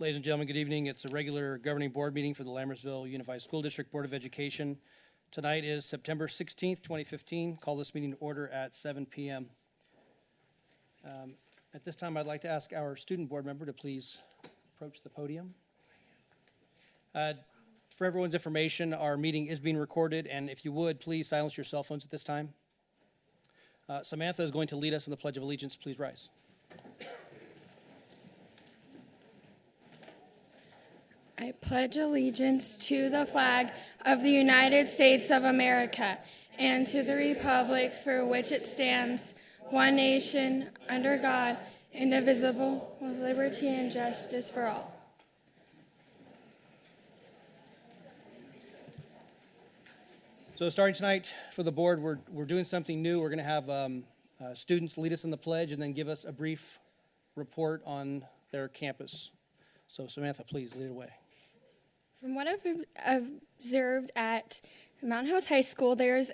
Ladies and gentlemen, good evening. It's a regular governing board meeting for the Lammersville Unified School District Board of Education. Tonight is September 16th, 2015. Call this meeting to order at 7 p.m. At this time, I'd like to ask our student board member to please approach the podium. For everyone's information, our meeting is being recorded, and if you would, please silence your cell phones at this time. Samantha is going to lead us in the Pledge of Allegiance. Please rise. I pledge allegiance to the flag of the United States of America and to the republic for which it stands, one nation, under God, indivisible, with liberty and justice for all. So starting tonight for the board, we're doing something new. We're going to have students lead us in the pledge and then give us a brief report on their campus. So Samantha, please lead it away. From what I've observed at Mountain House High School, there has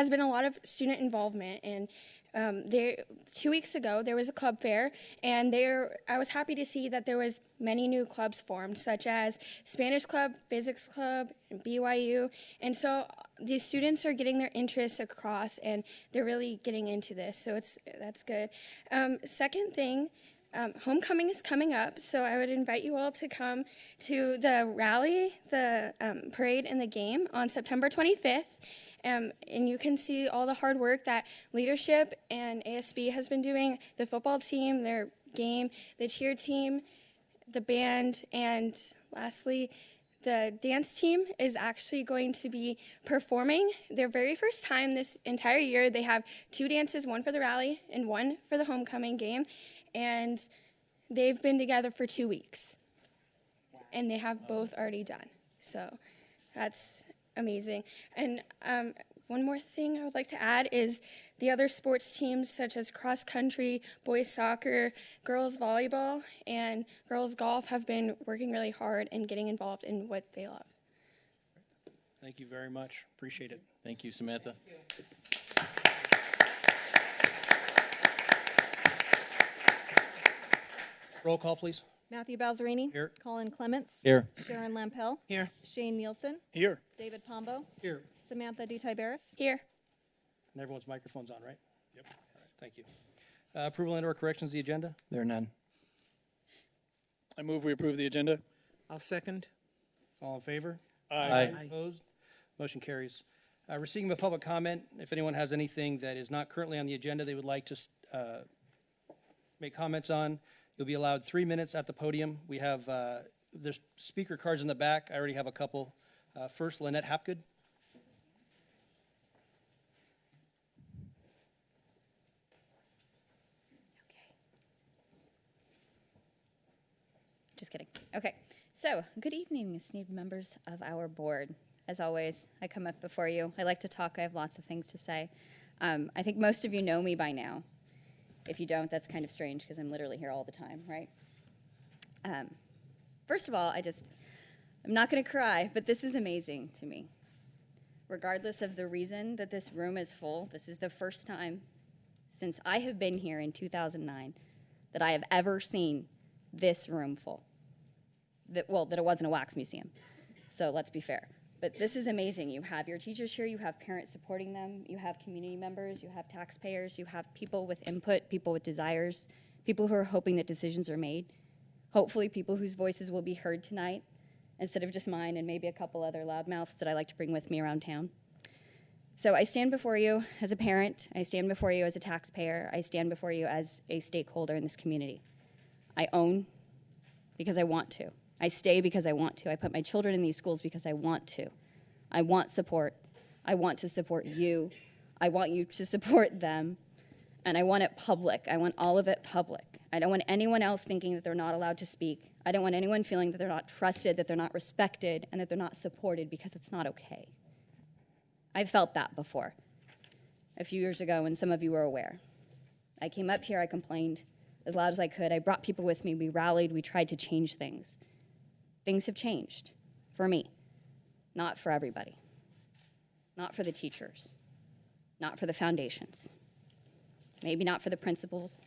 been a lot of student involvement, and 2 weeks ago there was a club fair, and I was happy to see that there was many new clubs formed, such as Spanish Club, Physics Club, and BYU, and so these students are getting their interests across, and they're really getting into this, so that's good. Second thing. Homecoming is coming up, so I would invite you all to come to the rally, the parade, and the game on September 25th. And you can see all the hard work that leadership and ASB has been doing, the football team, their game, the cheer team, the band, and lastly, the dance team is actually going to be performing their very first time this entire year. They have 2 dances, one for the rally and one for the homecoming game. And they've been together for 2 weeks, and they have both already done. So that's amazing. And one more thing I would like to add is the other sports teams, such as cross country, boys soccer, girls volleyball, and girls golf, have been working really hard and getting involved in what they love. Thank you very much. Appreciate it. Thank you, Samantha. Thank you. Roll call, please. Matthew Balzerini. Here. Colin Clements. Here. Sharon Lampel. Here. Shane Nielsen. Here. David Pombo. Here. Samantha DeTiberis. Here. And everyone's microphone's on, right? Yep. Right, thank you. Approval and/or corrections to the agenda? There are none. I move we approve the agenda. I'll second. All in favor? Aye. Opposed? Motion carries. Receiving a public comment, if anyone has anything that is not currently on the agenda they would like to make comments on, you'll be allowed 3 minutes at the podium. We have, there's speaker cards in the back. I already have a couple. First, Lynette Hapgood. Just kidding. Okay, so good evening, esteemed members of our board. As always, I come up before you. I like to talk. I have lots of things to say. I think most of you know me by now. If you don't, that's kind of strange because I'm literally here all the time, right? First of all, I'm not going to cry, but this is amazing to me. Regardless of the reason that this room is full, this is the first time since I have been here in 2009 that I have ever seen this room full. That it wasn't a wax museum. So let's be fair. But this is amazing. You have your teachers here, you have parents supporting them, you have community members, you have taxpayers, you have people with input, people with desires, people who are hoping that decisions are made, hopefully people whose voices will be heard tonight instead of just mine and maybe a couple other loudmouths that I like to bring with me around town. So I stand before you as a parent, I stand before you as a taxpayer, I stand before you as a stakeholder in this community. I own because I want to. I stay because I want to. I put my children in these schools because I want to. I want support. I want to support you. I want you to support them. And I want it public. I want all of it public. I don't want anyone else thinking that they're not allowed to speak. I don't want anyone feeling that they're not trusted, that they're not respected, and that they're not supported because it's not okay. I've felt that before. A few years ago when some of you were aware. I came up here, I complained as loud as I could. I brought people with me. We rallied. We tried to change things. Things have changed for me, not for everybody, not for the teachers, not for the foundations, maybe not for the principals,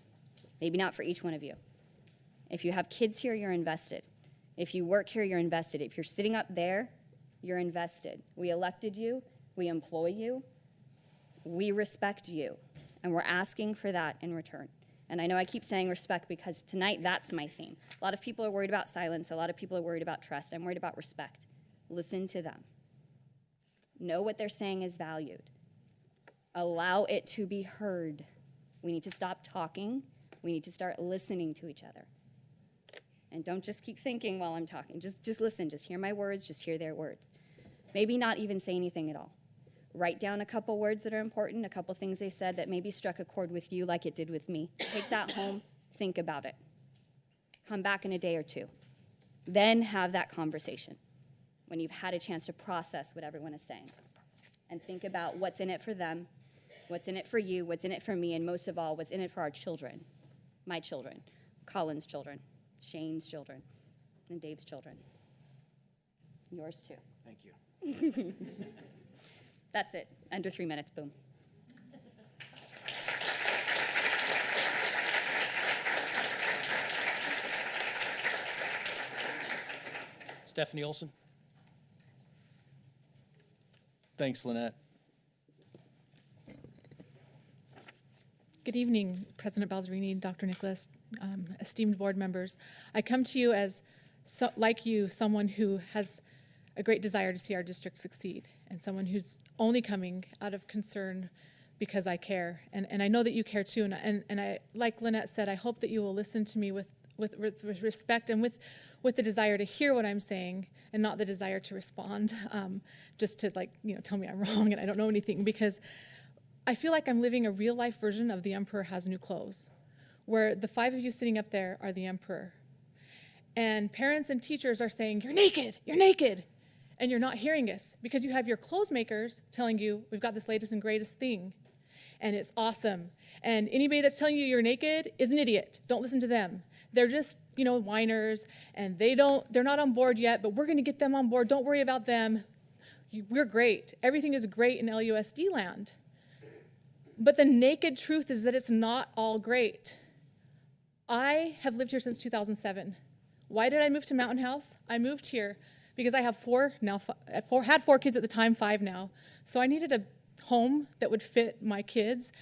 maybe not for each one of you. If you have kids here, you're invested. If you work here, you're invested. If you're sitting up there, you're invested. We elected you. We employ you. We respect you. And we're asking for that in return. And I know I keep saying respect because tonight that's my theme. A lot of people are worried about silence. A lot of people are worried about trust. I'm worried about respect. Listen to them. Know what they're saying is valued. Allow it to be heard. We need to stop talking. We need to start listening to each other. And don't just keep thinking while I'm talking. Just listen. Just hear my words. Just hear their words. Maybe not even say anything at all. Write down a couple words that are important, a couple things they said that maybe struck a chord with you like it did with me. Take that home. Think about it. Come back in a day or two. Then have that conversation when you've had a chance to process what everyone is saying. And think about what's in it for them, what's in it for you, what's in it for me, and most of all, what's in it for our children, my children, Colin's children, Shane's children, and Dave's children. Yours too. Thank you. That's it. Under 3 minutes, boom. Stephanie Olson. Thanks, Lynette. Good evening, President Balzerini, Dr. Nicholas, esteemed board members. I come to you as, like you, someone who has a great desire to see our district succeed, and someone who's only coming out of concern because I care. And I know that you care too, and I, like Lynette said, I hope that you will listen to me with respect and with the desire to hear what I'm saying and not the desire to respond, just to tell me I'm wrong and I don't know anything, because I feel like I'm living a real life version of The Emperor Has New Clothes, where the 5 of you sitting up there are the emperor. And parents and teachers are saying, you're naked, and you're not hearing us because you have your clothes makers telling you, we've got this latest and greatest thing, and it's awesome. And anybody that's telling you you're naked is an idiot. Don't listen to them. They're just, whiners, and they're not on board yet, but we're going to get them on board. Don't worry about them. We're great. Everything is great in LUSD land. But the naked truth is that it's not all great. I have lived here since 2007. Why did I move to Mountain House? I moved here because I have had 4 kids at the time, 5 now. So I needed a home that would fit my kids,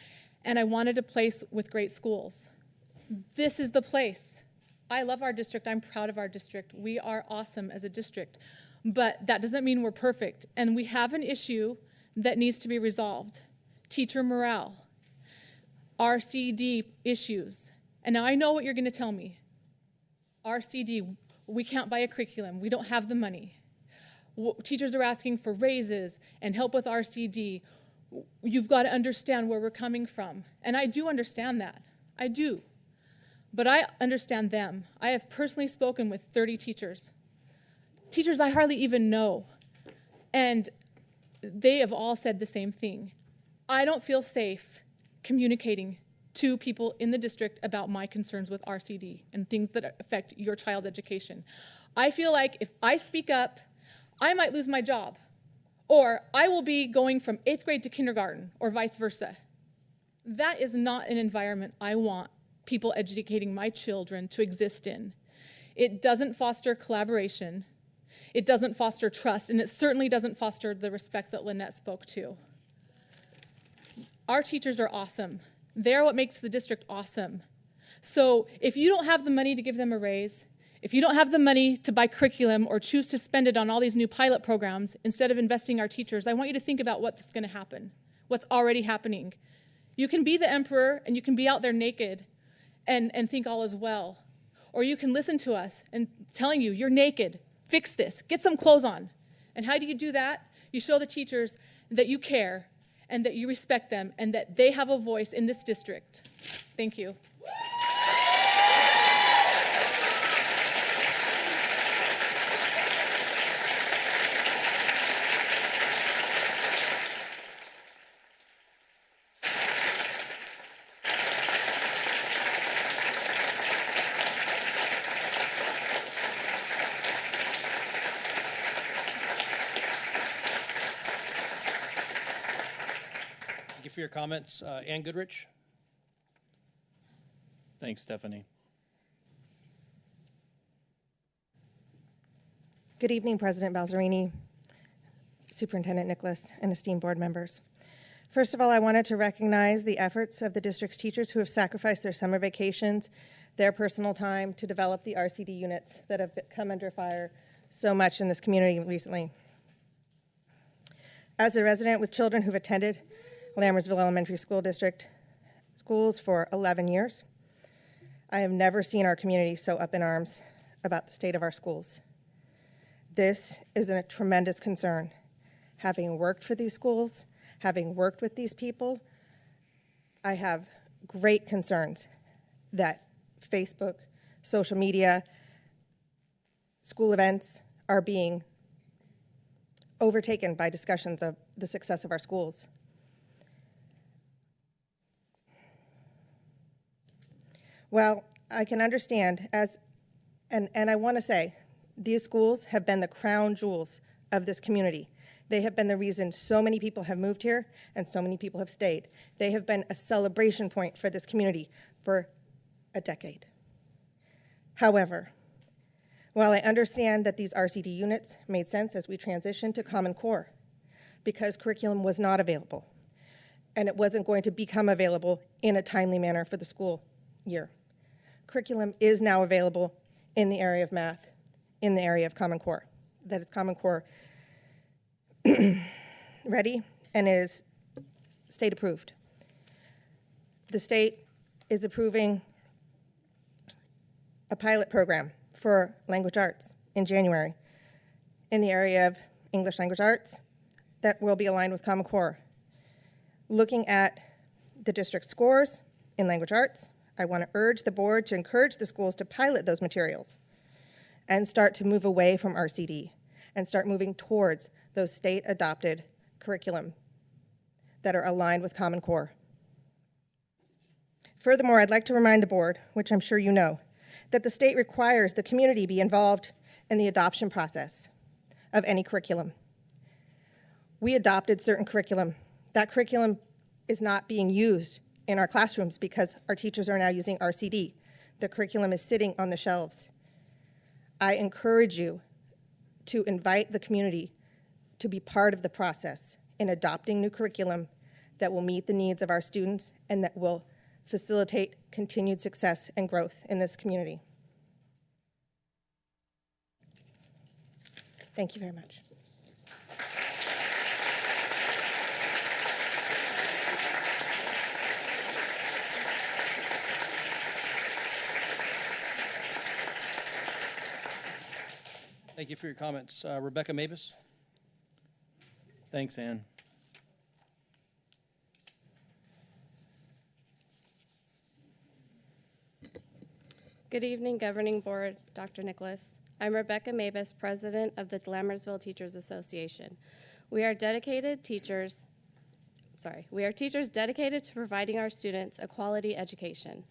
and I wanted a place with great schools. This is the place. I love our district. I'm proud of our district. We are awesome as a district. But that doesn't mean we're perfect. And we have an issue that needs to be resolved. Teacher morale, RCD issues. And now I know what you're going to tell me. RCD, we can't buy a curriculum. We don't have the money. Teachers are asking for raises and help with RCD. You've got to understand where we're coming from. And I do understand that. I do. But I understand them. I have personally spoken with 30 teachers. Teachers I hardly even know. And they have all said the same thing. I don't feel safe communicating to people in the district about my concerns with RCD and things that affect your child's education. I feel like if I speak up, I might lose my job, or I will be going from 8th grade to kindergarten, or vice versa. That is not an environment I want people educating my children to exist in. It doesn't foster collaboration, it doesn't foster trust, and it certainly doesn't foster the respect that Lynette spoke to. Our teachers are awesome. They're what makes the district awesome. So if you don't have the money to give them a raise, if you don't have the money to buy curriculum or choose to spend it on all these new pilot programs instead of investing our teachers, I want you to think about what's going to happen, what's already happening. You can be the emperor and you can be out there naked and think all is well. Or you can listen to us and telling you, you're naked, fix this, get some clothes on. And how do you do that? You show the teachers that you care and that you respect them and that they have a voice in this district. Thank you. Thank you for your comments. Ann Goodrich. Thanks, Stephanie. Good evening, President Balzerini, Superintendent Nicholas, and esteemed board members. First of all, I wanted to recognize the efforts of the district's teachers who have sacrificed their summer vacations, their personal time to develop the RCD units that have come under fire so much in this community recently. As a resident with children who've attended Lammersville Elementary School District schools for 11 years, I have never seen our community so up in arms about the state of our schools. This is a tremendous concern. Having worked for these schools, having worked with these people, I have great concerns that Facebook, social media, school events are being overtaken by discussions of the success of our schools. Well, I can understand and I want to say, these schools have been the crown jewels of this community. They have been the reason so many people have moved here and so many people have stayed. They have been a celebration point for this community for a decade. However, while I understand that these RCD units made sense as we transitioned to Common Core, because curriculum was not available, and it wasn't going to become available in a timely manner for the school year. Curriculum is now available in the area of math, in the area of Common Core. That is Common Core ready and is state approved. The state is approving a pilot program for language arts in January in the area of English language arts that will be aligned with Common Core. Looking at the district scores in language arts, I want to urge the board to encourage the schools to pilot those materials and start to move away from RCD and start moving towards those state-adopted curriculum that are aligned with Common Core. Furthermore, I'd like to remind the board, which I'm sure you know, that the state requires the community be involved in the adoption process of any curriculum. We adopted certain curriculum. That curriculum is not being used in our classrooms because our teachers are now using RCD. The curriculum is sitting on the shelves. I encourage you to invite the community to be part of the process in adopting new curriculum that will meet the needs of our students and that will facilitate continued success and growth in this community. Thank you very much. Thank you for your comments. Rebecca Mabus. Thanks, Ann. Good evening, Governing Board, Dr. Nicholas. I'm Rebecca Mabus, President of the Lammersville Teachers Association. We are teachers dedicated to providing our students a quality education.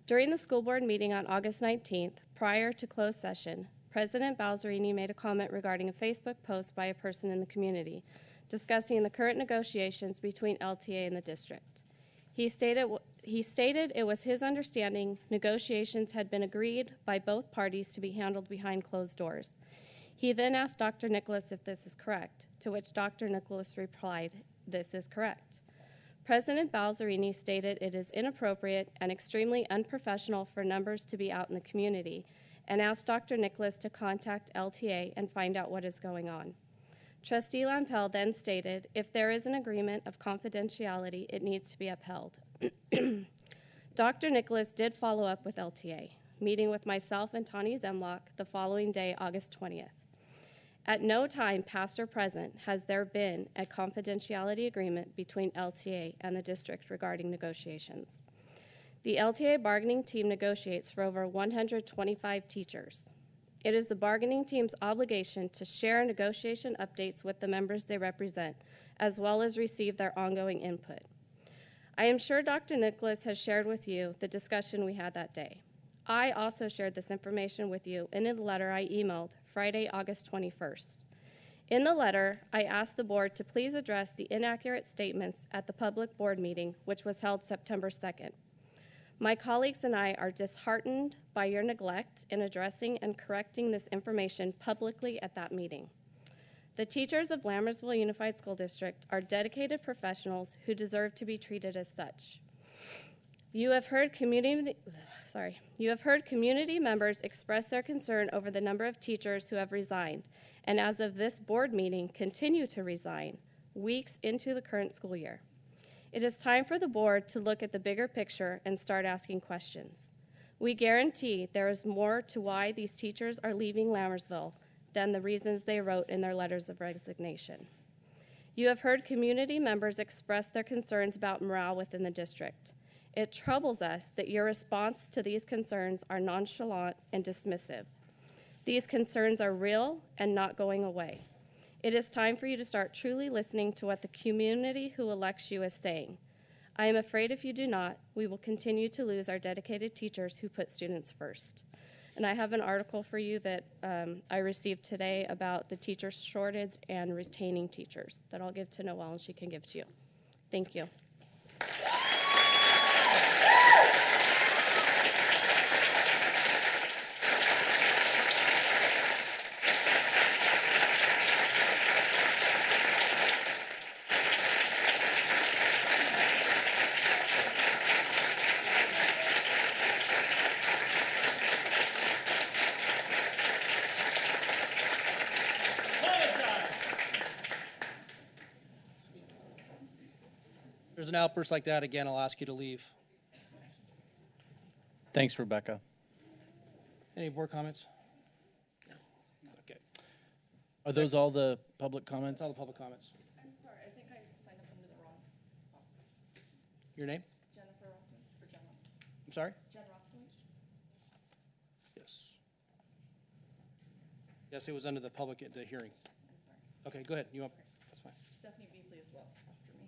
During the school board meeting on August 19th, prior to closed session, President Balzerini made a comment regarding a Facebook post by a person in the community discussing the current negotiations between LTA and the district. He stated it was his understanding negotiations had been agreed by both parties to be handled behind closed doors. He then asked Dr. Nicholas if this is correct, to which Dr. Nicholas replied, "This is correct." President Balzerini stated it is inappropriate and extremely unprofessional for numbers to be out in the community, and asked Dr. Nicholas to contact LTA and find out what is going on. Trustee Lampel then stated, if there is an agreement of confidentiality, it needs to be upheld. Dr. Nicholas did follow up with LTA, meeting with myself and Tani Zemlock the following day, August 20th. At no time, past or present, has there been a confidentiality agreement between LTA and the district regarding negotiations. The LTA bargaining team negotiates for over 125 teachers. It is the bargaining team's obligation to share negotiation updates with the members they represent, as well as receive their ongoing input. I am sure Dr. Nicholas has shared with you the discussion we had that day. I also shared this information with you in a letter I emailed Friday, August 21st. In the letter, I asked the board to please address the inaccurate statements at the public board meeting, which was held September 2nd. My colleagues and I are disheartened by your neglect in addressing and correcting this information publicly at that meeting. The teachers of Lammersville Unified School District are dedicated professionals who deserve to be treated as such. You have heard community members express their concern over the number of teachers who have resigned, and as of this board meeting, continue to resign weeks into the current school year. It is time for the board to look at the bigger picture and start asking questions. We guarantee there is more to why these teachers are leaving Lammersville than the reasons they wrote in their letters of resignation. You have heard community members express their concerns about morale within the district. It troubles us that your response to these concerns are nonchalant and dismissive. These concerns are real and not going away. It is time for you to start truly listening to what the community who elects you is saying. I am afraid if you do not, we will continue to lose our dedicated teachers who put students first. And I have an article for you that I received today about the teacher shortage and retaining teachers that I'll give to Noelle and she can give to you. Thank you. If there's an outburst like that again, I'll ask you to leave. Thanks, Rebecca. Any board comments? No. Okay. Are those all the public comments? That's all the public comments. I'm sorry, I think I signed up under the wrong box. Your name? Jennifer Rockledge, or Jenna. I'm sorry? Jen Rockledge. Yes. Yes, it was under the public, the hearing. I'm sorry. Okay, go ahead. You want, that's fine. Stephanie Beasley as well, after me.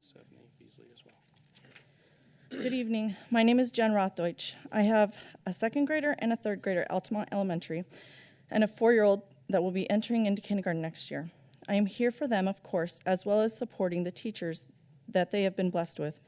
Stephanie Beasley as well. Good evening. My name is Jen Rothdeutsch. I have a second grader and a third grader at Altamont Elementary and a 4-year-old that will be entering into kindergarten next year. I am here for them, of course, as well as supporting the teachers that they have been blessed with.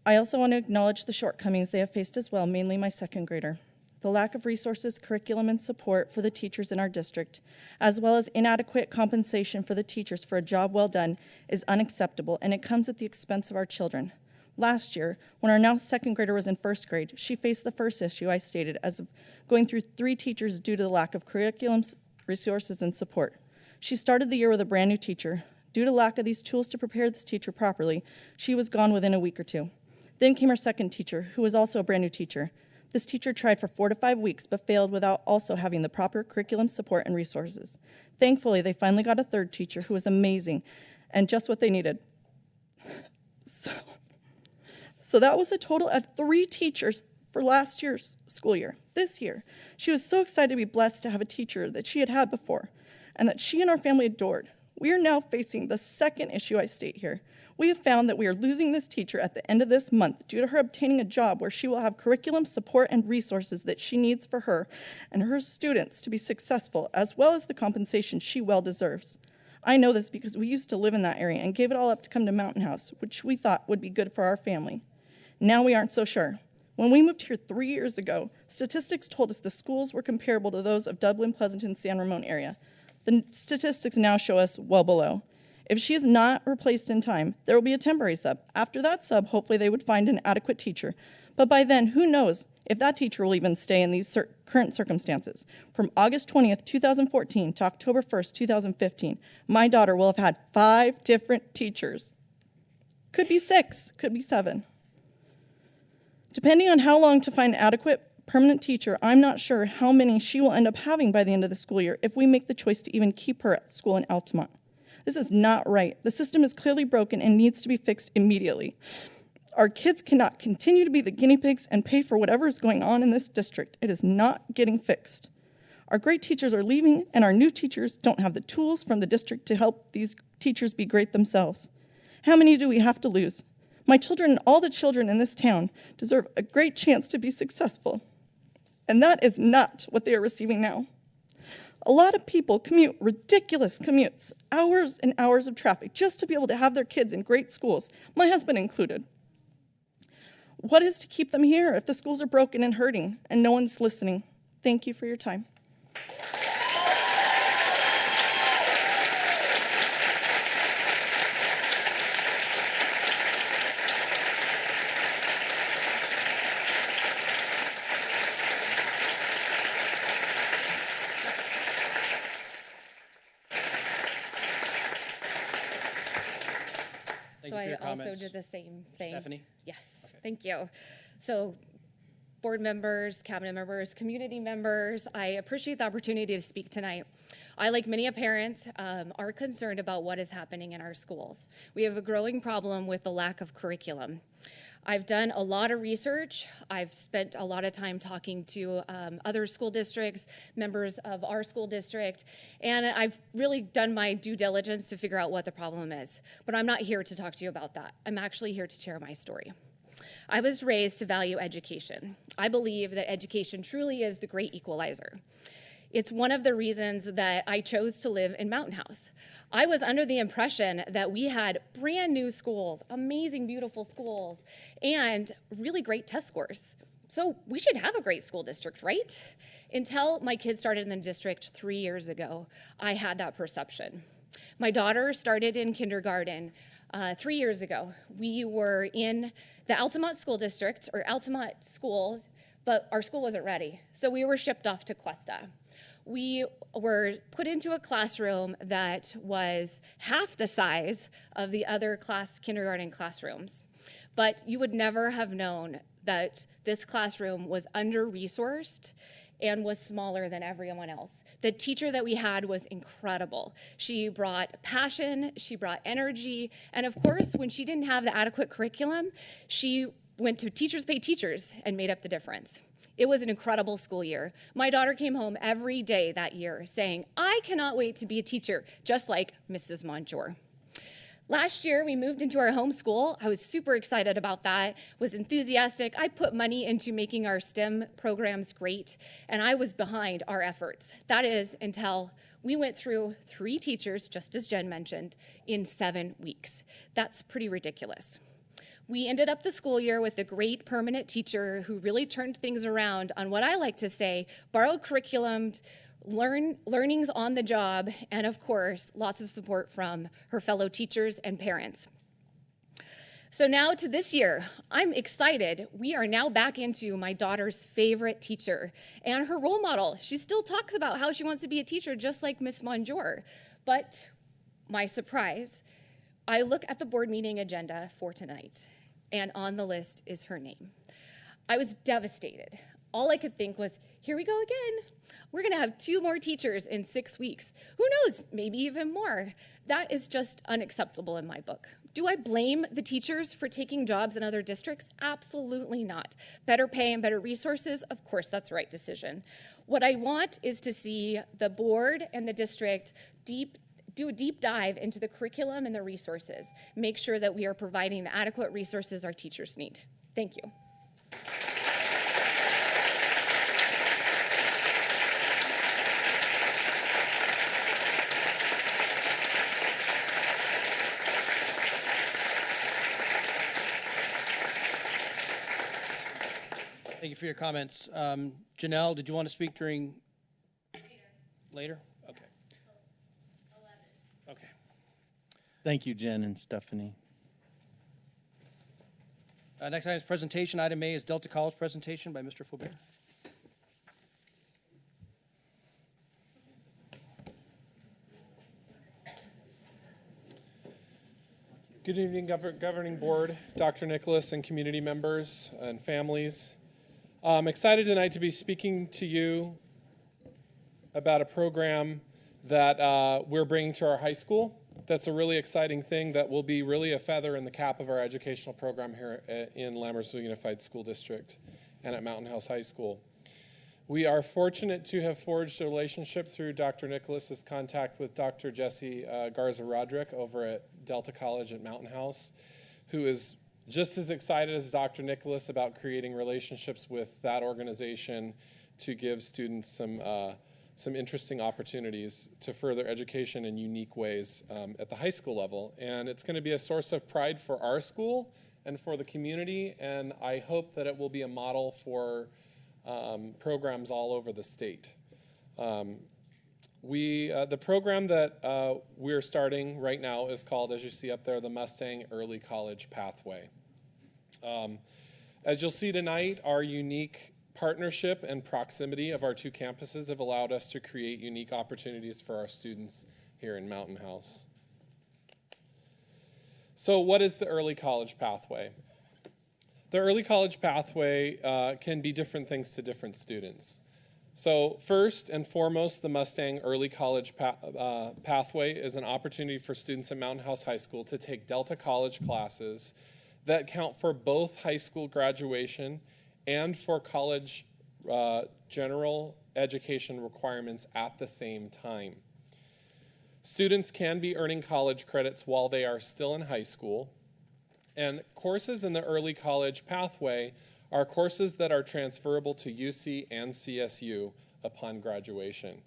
I also want to acknowledge the shortcomings they have faced as well, mainly my second grader. The lack of resources, curriculum, and support for the teachers in our district, as well as inadequate compensation for the teachers for a job well done, is unacceptable, and it comes at the expense of our children. Last year, when our now second grader was in first grade, she faced the first issue I stated as of going through 3 teachers due to the lack of curriculums, resources, and support. She started the year with a brand new teacher. Due to lack of these tools to prepare this teacher properly, she was gone within a week or 2. Then came her second teacher, who was also a brand new teacher. This teacher tried for 4 to 5 weeks, but failed without also having the proper curriculum, support, and resources. Thankfully, they finally got a third teacher who was amazing and just what they needed. So that was a total of 3 teachers for last year's school year. This year, she was so excited to be blessed to have a teacher that she had had before and that she and our family adored. We are now facing the second issue I state here. We have found that we are losing this teacher at the end of this month due to her obtaining a job where she will have curriculum, support, and resources that she needs for her and her students to be successful, as well as the compensation she well deserves. I know this because we used to live in that area and gave it all up to come to Mountain House, which we thought would be good for our family. Now we aren't so sure. When we moved here 3 years ago, statistics told us the schools were comparable to those of Dublin, Pleasanton, San Ramon area. The statistics now show us well below. If she is not replaced in time, there will be a temporary sub. After that sub, hopefully they would find an adequate teacher. But by then, who knows if that teacher will even stay in these current circumstances. From August 20th, 2014 to October 1st, 2015, my daughter will have had 5 different teachers. Could be 6, could be 7. Depending on how long to find an adequate permanent teacher, I'm not sure how many she will end up having by the end of the school year if we make the choice to even keep her at school in Altamont. This is not right. The system is clearly broken and needs to be fixed immediately. Our kids cannot continue to be the guinea pigs and pay for whatever is going on in this district. It is not getting fixed. Our great teachers are leaving, and our new teachers don't have the tools from the district to help these teachers be great themselves. How many do we have to lose? My children and all the children in this town deserve a great chance to be successful. And that is not what they are receiving now. A lot of people commute ridiculous commutes, hours and hours of traffic, just to be able to have their kids in great schools, my husband included. what is to keep them here if the schools are broken and hurting and no one's listening? Thank you for your time. Thank So you for I your also comments. did the same thing. Stephanie? Yes, thank you. So board members, cabinet members, community members, I appreciate the opportunity to speak tonight. I, like many parents, are concerned about what is happening in our schools. We have a growing problem with the lack of curriculum. I've done a lot of research. I've spent a lot of time talking to other school districts, members of our school district, and I've really done my due diligence to figure out what the problem is. But I'm not here to talk to you about that. I'm actually here to share my story. I was raised to value education. I believe that education truly is the great equalizer. It's one of the reasons that I chose to live in Mountain House. I was under the impression that we had brand new schools, amazing, beautiful schools, and really great test scores. So we should have a great school district, right? Until my kids started in the district 3 years ago, I had that perception. My daughter started in kindergarten 3 years ago. We were in the Altamont School District, or Altamont School, but our school wasn't ready. So we were shipped off to Cuesta. We were put into a classroom that was half the size of the other kindergarten classrooms. But you would never have known that this classroom was under-resourced and was smaller than everyone else. The teacher that we had was incredible. She brought passion, she brought energy, and of course, when she didn't have the adequate curriculum, she went to Teachers Pay Teachers and made up the difference. It was an incredible school year. My daughter came home every day that year saying, I cannot wait to be a teacher, just like Mrs. Monjour. Last year, we moved into our home school. I was super excited about that, was enthusiastic. I put money into making our STEM programs great, and I was behind our efforts. That is until we went through 3 teachers, just as Jen mentioned, in 7 weeks. That's pretty ridiculous. We ended up the school year with a great permanent teacher who really turned things around on what I like to say, borrowed curriculum, learnings on the job, and of course, lots of support from her fellow teachers and parents. So now to this year, I'm excited. We are now back into my daughter's favorite teacher and her role model. She still talks about how she wants to be a teacher just like Miss Monjour. But my surprise, I look at the board meeting agenda for tonight, and on the list is her name. I was devastated. All I could think was, here we go again. We're gonna have 2 more teachers in 6 weeks. Who knows, maybe even more. That is just unacceptable in my book. Do I blame the teachers for taking jobs in other districts? Absolutely not. Better pay and better resources, of course, that's the right decision. What I want is to see the board and the district do a deep dive into the curriculum and the resources. Make sure that we are providing the adequate resources our teachers need. Thank you. Thank you for your comments. Janelle, did you want to speak during? Later? Okay. Okay. Thank you, Jen and Stephanie. Next item is presentation. Item A is Delta College presentation by Mr. Faubert. Good evening, Governing Board, Dr. Nicholas, and community members and families. I'm excited tonight to be speaking to you about a program that we're bringing to our high school. That's a really exciting thing that will be really a feather in the cap of our educational program here in Lammersville Unified School District and at Mountain House High School. We are fortunate to have forged a relationship through Dr. Nicholas's contact with Dr. Jesse Garza-Roderick over at Delta College at Mountain House, who is just as excited as Dr. Nicholas about creating relationships with that organization to give students some interesting opportunities to further education in unique ways at the high school level. And it's going to be a source of pride for our school and for the community, and I hope that it will be a model for programs all over the state. The program that we're starting right now is called, as you see up there, the Mustang Early College Pathway. As you'll see tonight, our unique partnership and proximity of our two campuses have allowed us to create unique opportunities for our students here in Mountain House. So what is the early college pathway? The early college pathway can be different things to different students. So first and foremost, the Mustang Early College Pathway is an opportunity for students at Mountain House High School to take Delta College classes that count for both high school graduation and for college general education requirements at the same time. Students can be earning college credits while they are still in high school, and courses in the early college pathway are courses that are transferable to UC and CSU upon graduation.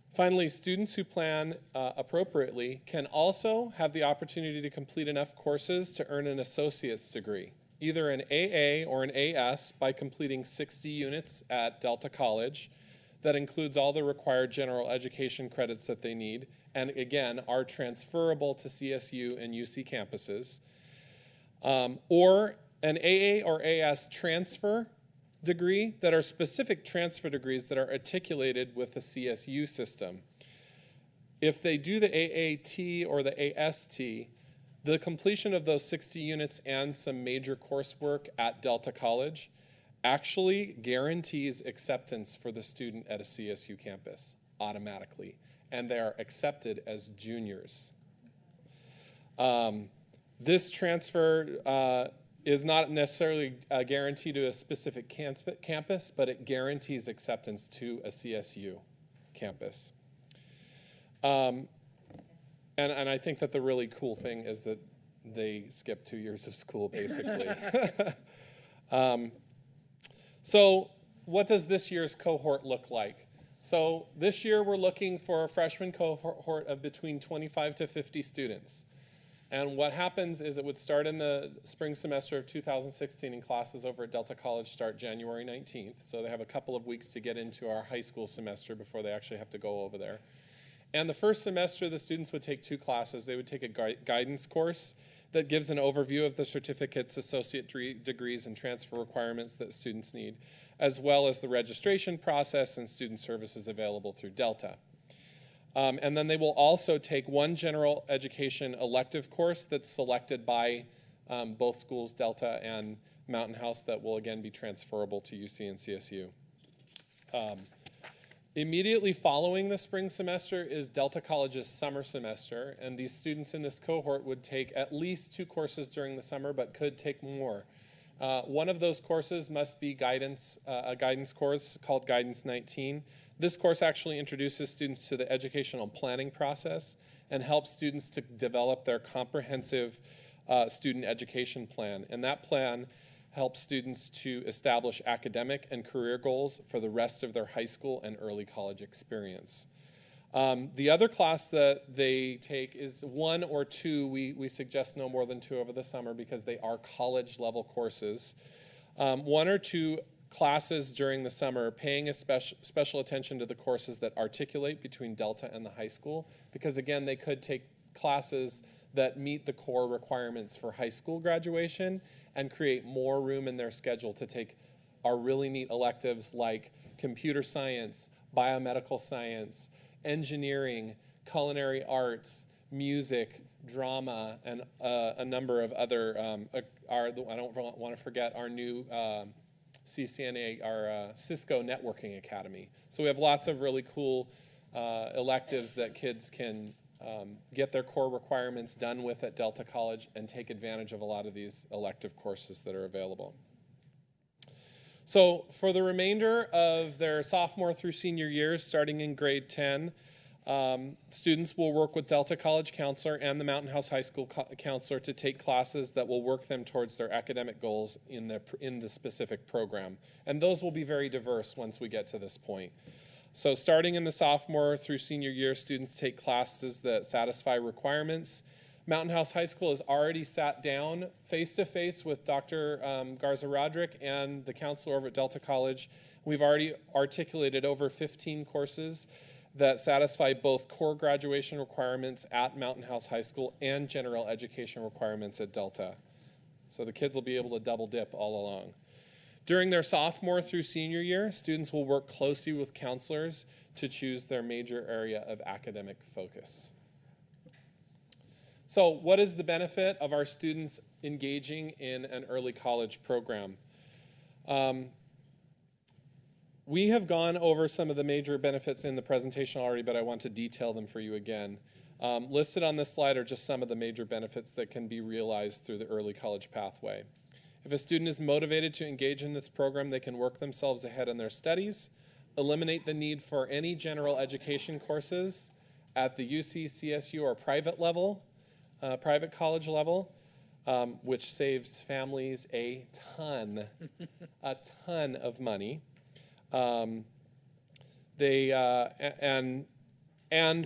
Finally, students who plan appropriately can also have the opportunity to complete enough courses to earn an associate's degree, either an AA or an AS, by completing 60 units at Delta College. That includes all the required general education credits that they need, and again, are transferable to CSU and UC campuses. Or an AA or AS transfer degree that are specific transfer degrees that are articulated with the CSU system. If they do the AAT or the AST, the completion of those 60 units and some major coursework at Delta College actually guarantees acceptance for the student at a CSU campus automatically, and they are accepted as juniors. This transfer is not necessarily a guarantee to a specific campus, but it guarantees acceptance to a CSU campus. And I think that the really cool thing is that they skip 2 years of school, basically. So what does this year's cohort look like? So this year we're looking for a freshman cohort of between 25 to 50 students. And what happens is it would start in the spring semester of 2016, and classes over at Delta College start January 19th. So they have a couple of weeks to get into our high school semester before they actually have to go over there. And the first semester, the students would take 2 classes. They would take a guidance course that gives an overview of the certificates, associate degrees, and transfer requirements that students need, as well as the registration process and student services available through Delta. And then they will also take one general education elective course that's selected by both schools, Delta and Mountain House, that will again be transferable to UC and CSU. Immediately following the spring semester is Delta College's summer semester, and these students in this cohort would take at least 2 courses during the summer, but could take more. One of those courses must be a guidance course called Guidance 19. This course actually introduces students to the educational planning process and helps students to develop their comprehensive student education plan. And that plan helps students to establish academic and career goals for the rest of their high school and early college experience. The other class that they take is 1 or 2. We suggest no more than 2 over the summer because they are college level courses. 1 or 2 classes during the summer, paying a special attention to the courses that articulate between Delta and the high school, because again, they could take classes that meet the core requirements for high school graduation and create more room in their schedule to take our really neat electives like computer science, biomedical science, engineering, culinary arts, music, drama, and a number of other, I don't want to forget our new CCNA, our Cisco Networking Academy. So we have lots of really cool electives that kids can get their core requirements done with at Delta College and take advantage of a lot of these elective courses that are available. So for the remainder of their sophomore through senior years, starting in grade 10, students will work with Delta College counselor and the Mountain House High School counselor to take classes that will work them towards their academic goals in the specific program. And those will be very diverse once we get to this point. So starting in the sophomore through senior year, students take classes that satisfy requirements Mountain House High School has already sat down face-to-face with Dr. Garza-Roderick and the counselor over at Delta College. We've already articulated over 15 courses that satisfy both core graduation requirements at Mountain House High School and general education requirements at Delta. So the kids will be able to double dip all along. During their sophomore through senior year, students will work closely with counselors to choose their major area of academic focus. So what is the benefit of our students engaging in an early college program? We have gone over some of the major benefits in the presentation already, but I want to detail them for you again. Listed on this slide are just some of the major benefits that can be realized through the early college pathway. If a student is motivated to engage in this program, they can work themselves ahead in their studies, eliminate the need for any general education courses at the UC, CSU, or private level, private college level, which saves families a ton of money. And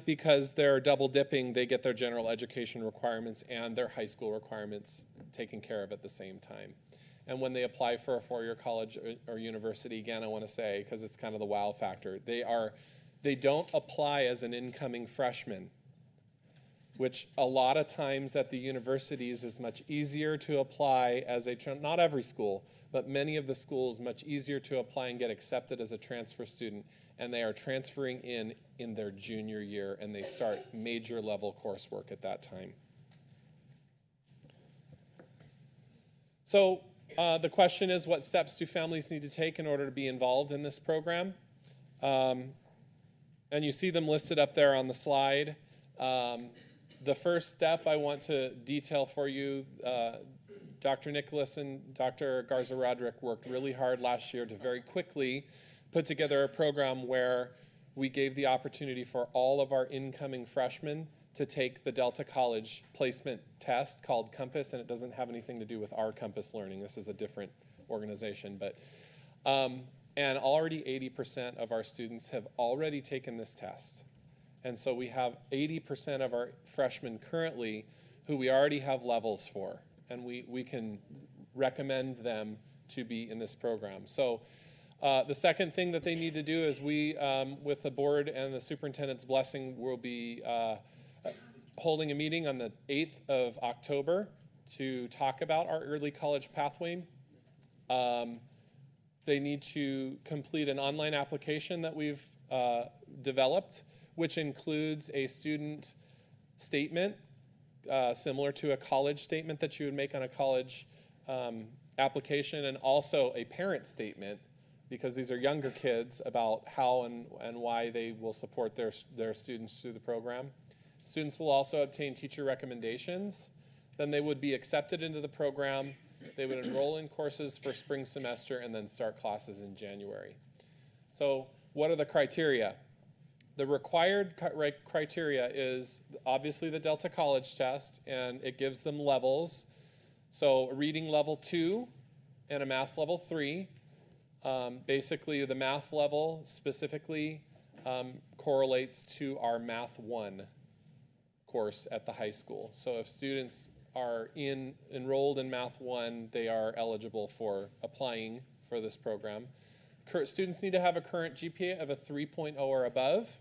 because they're double dipping, they get their general education requirements and their high school requirements taken care of at the same time. And when they apply for a four-year college or university, again, I want to say, because it's kind of the wow factor, they don't apply as an incoming freshman, which a lot of times at the universities is much easier to apply as not every school, but many of the schools, much easier to apply and get accepted as a transfer student, and they are transferring in their junior year, and they start major level coursework at that time. So the question is, what steps do families need to take in order to be involved in this program? And you see them listed up there on the slide. The first step I want to detail for you, Dr. Nicholas and Dr. Garza-Roderick worked really hard last year to very quickly put together a program where we gave the opportunity for all of our incoming freshmen to take the Delta College placement test called Compass, and it doesn't have anything to do with our Compass Learning. This is a different organization, but and already 80% of our students have already taken this test. And so we have 80% of our freshmen currently who we already have levels for, and we can recommend them to be in this program. So the second thing that they need to do is we, with the board and the superintendent's blessing, will be holding a meeting on the 8th of October to talk about our early college pathway. They need to complete an online application that we've developed, which includes a student statement, similar to a college statement that you would make on a college application, and also a parent statement, because these are younger kids, about how and why they will support their students through the program. Students will also obtain teacher recommendations. Then they would be accepted into the program. They would enroll in courses for spring semester and then start classes in January. So what are the criteria? The required criteria is obviously the Delta College test, and it gives them levels. So a reading level 2 and a math level 3. Basically, the math level specifically correlates to our Math 1 course at the high school. So if students are enrolled in Math 1, they are eligible for applying for this program. Students need to have a current GPA of a 3.0 or above.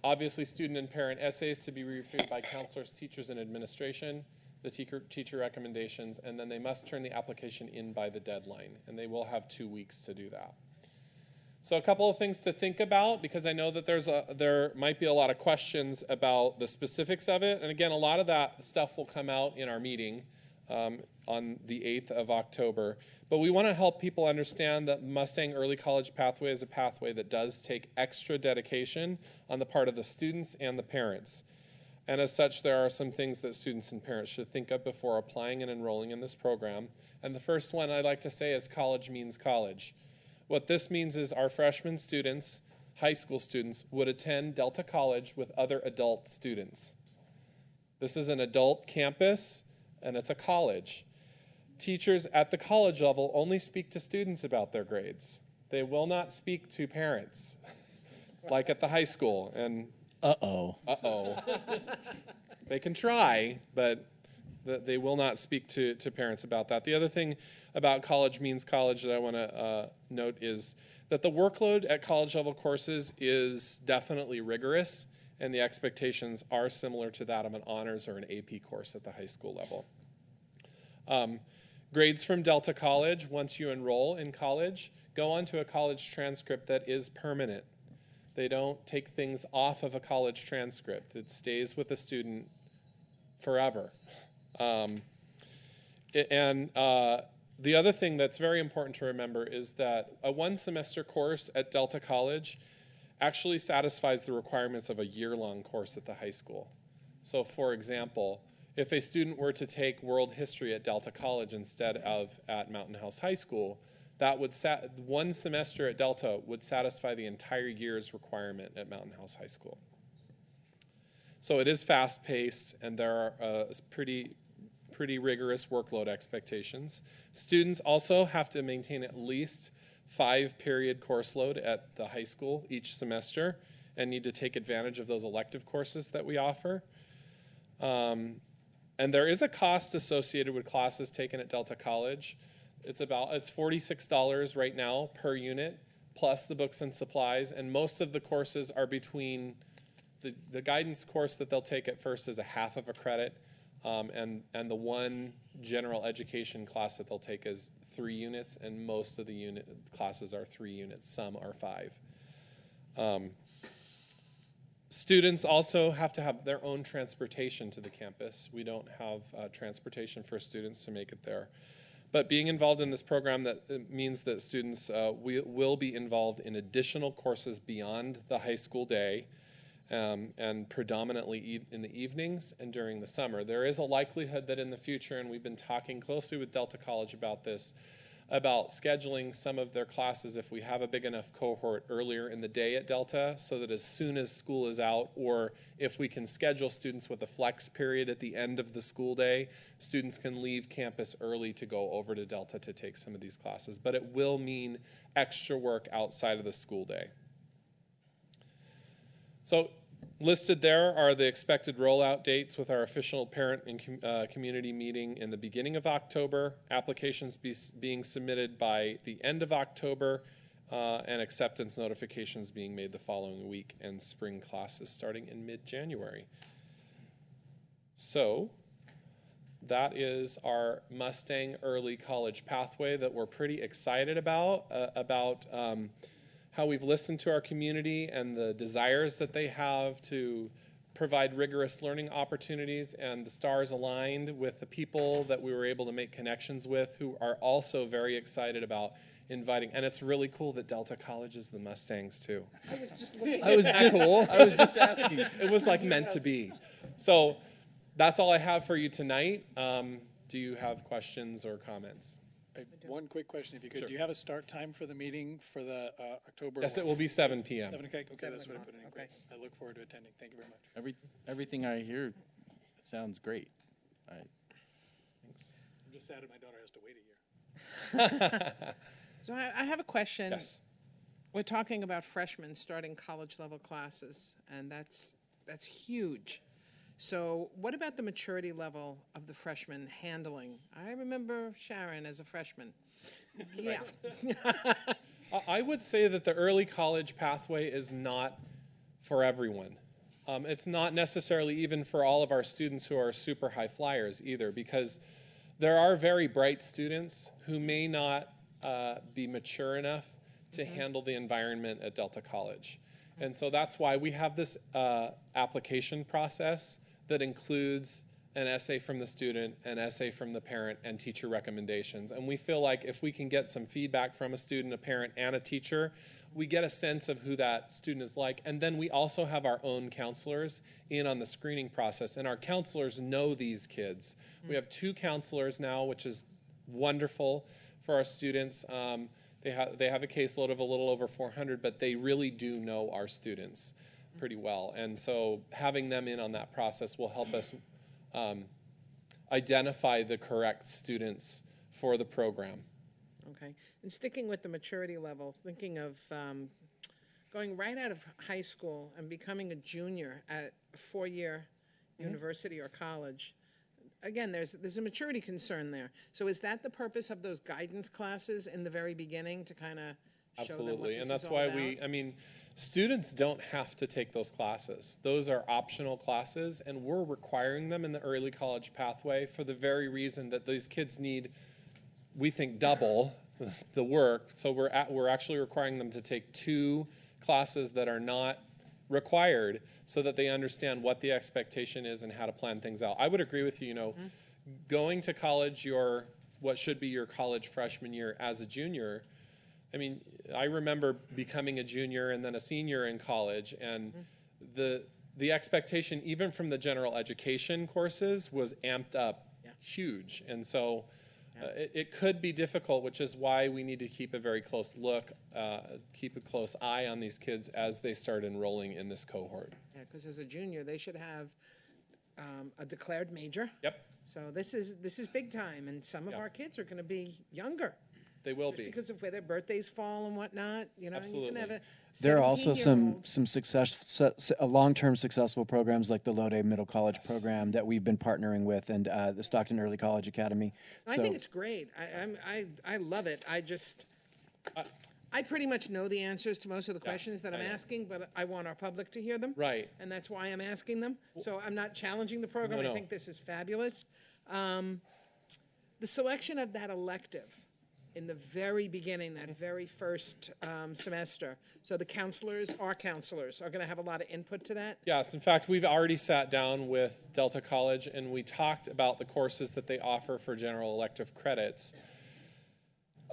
Obviously, student and parent essays to be reviewed by counselors, teachers, and administration, the teacher recommendations, and then they must turn the application in by the deadline, and they will have 2 weeks to do that. So a couple of things to think about, because I know that there might be a lot of questions about the specifics of it, and again, a lot of that stuff will come out in our meeting on the 8th of October. But we want to help people understand that Mustang Early College Pathway is a pathway that does take extra dedication on the part of the students and the parents. And as such, there are some things that students and parents should think of before applying and enrolling in this program. And the first one I'd like to say is college means college. What this means is our freshman students, high school students, would attend Delta College with other adult students. This is an adult campus, and it's a college. Teachers at the college level only speak to students about their grades. They will not speak to parents, like at the high school. And They can try, but they will not speak to parents about that. The other thing about College Means College that I want to note is that the workload at college level courses is definitely rigorous, and the expectations are similar to that of an honors or an AP course at the high school level. Grades from Delta College, once you enroll in college, go onto a college transcript that is permanent. They don't take things off of a college transcript. It stays with the student forever. The other thing that's very important to remember is that a one-semester course at Delta College actually satisfies the requirements of a year-long course at the high school. So, for example, if a student were to take world history at Delta College instead of at Mountain House High School, that would one semester at Delta would satisfy the entire year's requirement at Mountain House High School. So it is fast-paced, and there are pretty rigorous workload expectations. Students also have to maintain at least 5-period course load at the high school each semester and need to take advantage of those elective courses that we offer. And there is a cost associated with classes taken at Delta College. It's $46 right now per unit, plus the books and supplies, and most of the courses are between the guidance course that they'll take at first is a half of a credit, and the one general education class that they'll take is 3 units, and most of the classes are 3 units. Some are 5. Students also have to have their own transportation to the campus. We don't have transportation for students to make it there. But being involved in this program means that students will be involved in additional courses beyond the high school day, and predominantly in the evenings and during the summer. There is a likelihood that in the future, and we've been talking closely with Delta College about this, about scheduling some of their classes if we have a big enough cohort earlier in the day at Delta, so that as soon as school is out, or if we can schedule students with a flex period at the end of the school day, students can leave campus early to go over to Delta to take some of these classes. But it will mean extra work outside of the school day. So listed there are the expected rollout dates with our official parent and community meeting in the beginning of October, applications being submitted by the end of October, and acceptance notifications being made the following week, and spring classes starting in mid-January. So that is our Mustang Early College pathway that we're pretty excited about how we've listened to our community and the desires that they have to provide rigorous learning opportunities, and the stars aligned with the people that we were able to make connections with who are also very excited about inviting. And it's really cool that Delta College is the Mustangs too. I was just asking. It was like meant to be. So that's all I have for you tonight. Do you have questions or comments? One quick question, if you could. Sure. Do you have a start time for the meeting for the October? Yes, it will be 7 p.m. 7 o'clock? Okay, that's what I put in. Okay. I look forward to attending. Thank you very much. Everything I hear sounds great. Thanks. I'm just sad that my daughter has to wait a year. So I have a question. Yes. We're talking about freshmen starting college level classes, and that's huge. So what about the maturity level of the freshmen handling? I remember Sharon as a freshman. Yeah. I would say that the early college pathway is not for everyone. It's not necessarily even for all of our students who are super high flyers either, because there are very bright students who may not be mature enough to handle the environment at Delta College. And so that's why we have this application process that includes an essay from the student, an essay from the parent, and teacher recommendations. And we feel like if we can get some feedback from a student, a parent, and a teacher, we get a sense of who that student is like. And then we also have our own counselors in on the screening process, and our counselors know these kids. We have 2 counselors now, which is wonderful for our students. They have a caseload of a little over 400, but they really do know our students pretty well. And so having them in on that process will help us identify the correct students for the program. Okay. And sticking with the maturity level, thinking of going right out of high school and becoming a junior at a 4-year university or college, again, there's a maturity concern there. So is that the purpose of those guidance classes in the very beginning, to kind of show them what Absolutely, this and that's is all why about? students don't have to take those classes. Those are optional classes, and we're requiring them in the early college pathway for the very reason that these kids need, we think, double the work. So we're actually requiring them to take 2 classes that are not required, so that they understand what the expectation is and how to plan things out. I would agree with you, going to college, what should be your college freshman year as a junior. I remember becoming a junior and then a senior in college, and the expectation, even from the general education courses, was amped up huge. And so it could be difficult, which is why we need to keep a very close keep a close eye on these kids as they start enrolling in this cohort. Yeah, because as a junior, they should have a declared major. Yep. So this is big time, and some of our kids are going to be younger. They will Just be. because of where their birthdays fall and whatnot. Absolutely. You can have a There are also some 17-year-old. long-term successful programs like the Lode Middle College program that we've been partnering with, and the Stockton Early College Academy. I think it's great. I love it. I pretty much know the answers to most of the questions that I'm asking, but I want our public to hear them. Right. And that's why I'm asking them. So I'm not challenging the program. No. I think this is fabulous. The selection of that elective in the very beginning, that very first semester. So our counselors are going to have a lot of input to that. Yes, in fact, we've already sat down with Delta College and we talked about the courses that they offer for general elective credits,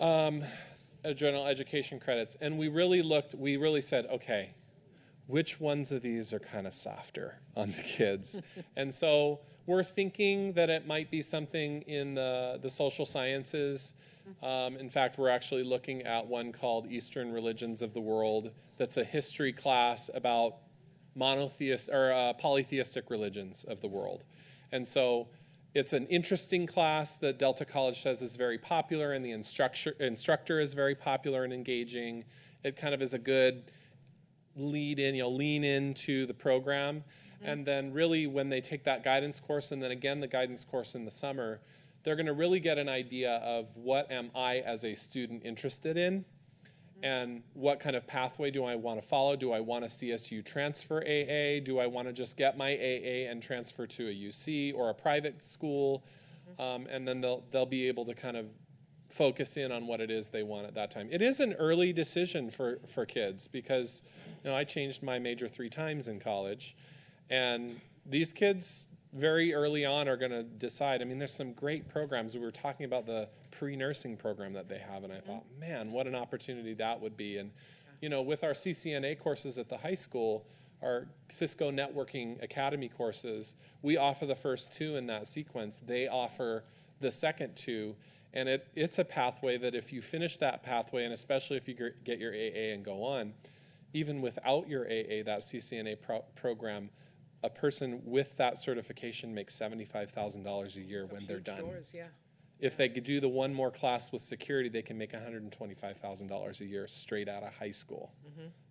general education credits. And we really said, okay, which ones of these are kind of softer on the kids? And so we're thinking that it might be something in the social sciences. In fact, we're actually looking at one called Eastern Religions of the World. That's a history class about polytheistic religions of the world. And so it's an interesting class that Delta College says is very popular, and the instructor is very popular and engaging. It kind of is a good lean into the program. And then really when they take that guidance course, and then again the guidance course in the summer, they're going to really get an idea of what am I as a student interested in, and what kind of pathway do I want to follow? Do I want a CSU transfer AA? Do I want to just get my AA and transfer to a UC or a private school? And then they'll be able to kind of focus in on what it is they want at that time. It is an early decision for kids, because I changed my major 3 times in college, and these kids very early on are going to decide. There's some great programs. We were talking about the pre-nursing program that they have, and I thought, man, what an opportunity that would be. And, with our CCNA courses at the high school, our Cisco Networking Academy courses, we offer the first 2 in that sequence. They offer the second 2, and it's a pathway that if you finish that pathway, and especially if you get your AA and go on, even without your AA, that CCNA program, a person with that certification makes $75,000 a year when they're done. Doors, yeah. If they could do the one more class with security, they can make $125,000 a year straight out of high school.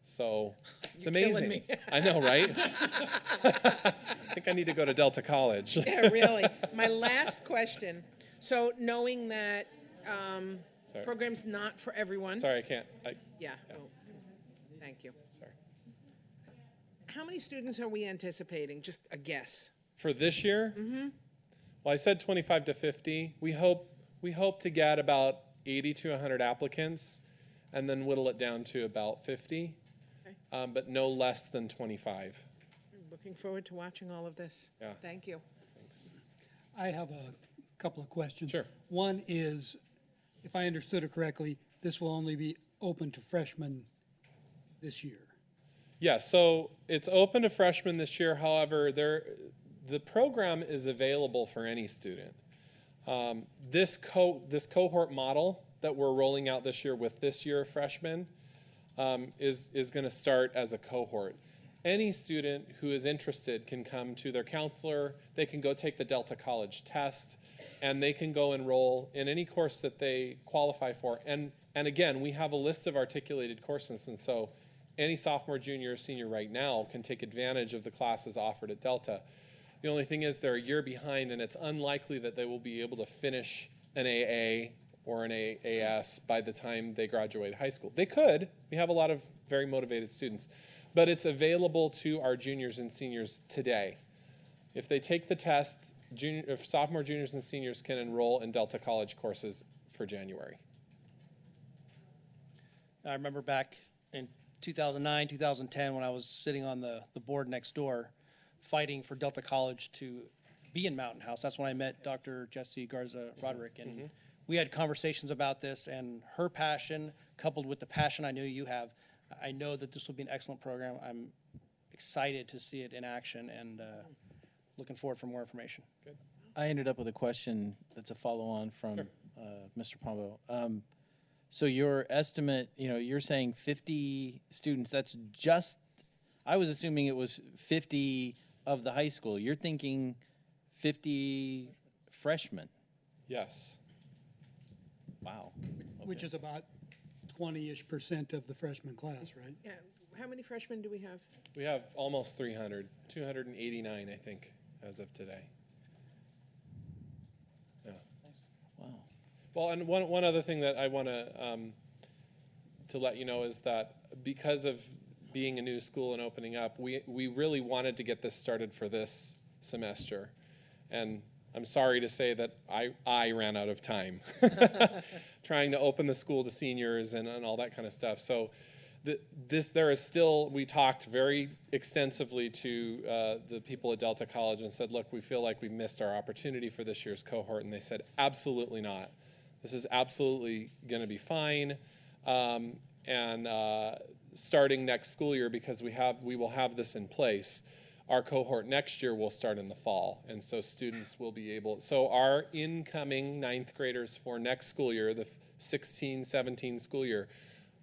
So it's You're amazing. killing me. I know, right? I think I need to go to Delta College. Yeah, really. My last question. So knowing that program's not for everyone. Sorry, I can't. Yeah. Oh, thank you. Sorry. How many students are we anticipating? Just a guess. For this year? Well, I said 25 to 50. We hope to get about 80 to 100 applicants, and then whittle it down to about 50, but no less than 25. I'm looking forward to watching all of this. Yeah. Thank you. Thanks. I have a couple of questions. Sure. One is, if I understood it correctly, this will only be open to freshmen this year. Yeah, so it's open to freshmen this year. However, the program is available for any student. This cohort model that we're rolling out this year with this year of freshmen is going to start as a cohort. Any student who is interested can come to their counselor. They can go take the Delta College test, and they can go enroll in any course that they qualify for. And again, we have a list of articulated courses, and so any sophomore, junior, or senior right now can take advantage of the classes offered at Delta. The only thing is they're a year behind, and it's unlikely that they will be able to finish an AA or an AS by the time they graduate high school. They could. We have a lot of very motivated students. But it's available to our juniors and seniors today. If they take the test, sophomore, juniors, and seniors can enroll in Delta College courses for January. I remember back in 2009, 2010, when I was sitting on the board next door, fighting for Delta College to be in Mountain House. That's when I met Dr. Jessie Garza Roderick, and we had conversations about this, and her passion, coupled with the passion I know you have, I know that this will be an excellent program. I'm excited to see it in action, and looking forward for more information. Good. I ended up with a question that's a follow-on from Mr. Pombo. So your estimate, you're saying 50 students, that's just, I was assuming it was 50 of the high school. You're thinking 50 freshmen? Yes. Wow. Okay. Which is about 20-ish% of the freshman class, right? Yeah. How many freshmen do we have? We have almost 300, 289, I think, as of today. Yeah. Wow. Well, and one other thing that I want to let you know is that because of being a new school and opening up, we really wanted to get this started for this semester. And I'm sorry to say that I ran out of time trying to open the school to seniors and all that kind of stuff. So there is still, we talked very extensively to the people at Delta College and said, look, we feel like we missed our opportunity for this year's cohort. And they said, absolutely not. This is absolutely going to be fine. And starting next school year, because we will have this in place, our cohort next year will start in the fall. And so students will be able, so our incoming ninth graders for next school year, the 16-17 school year,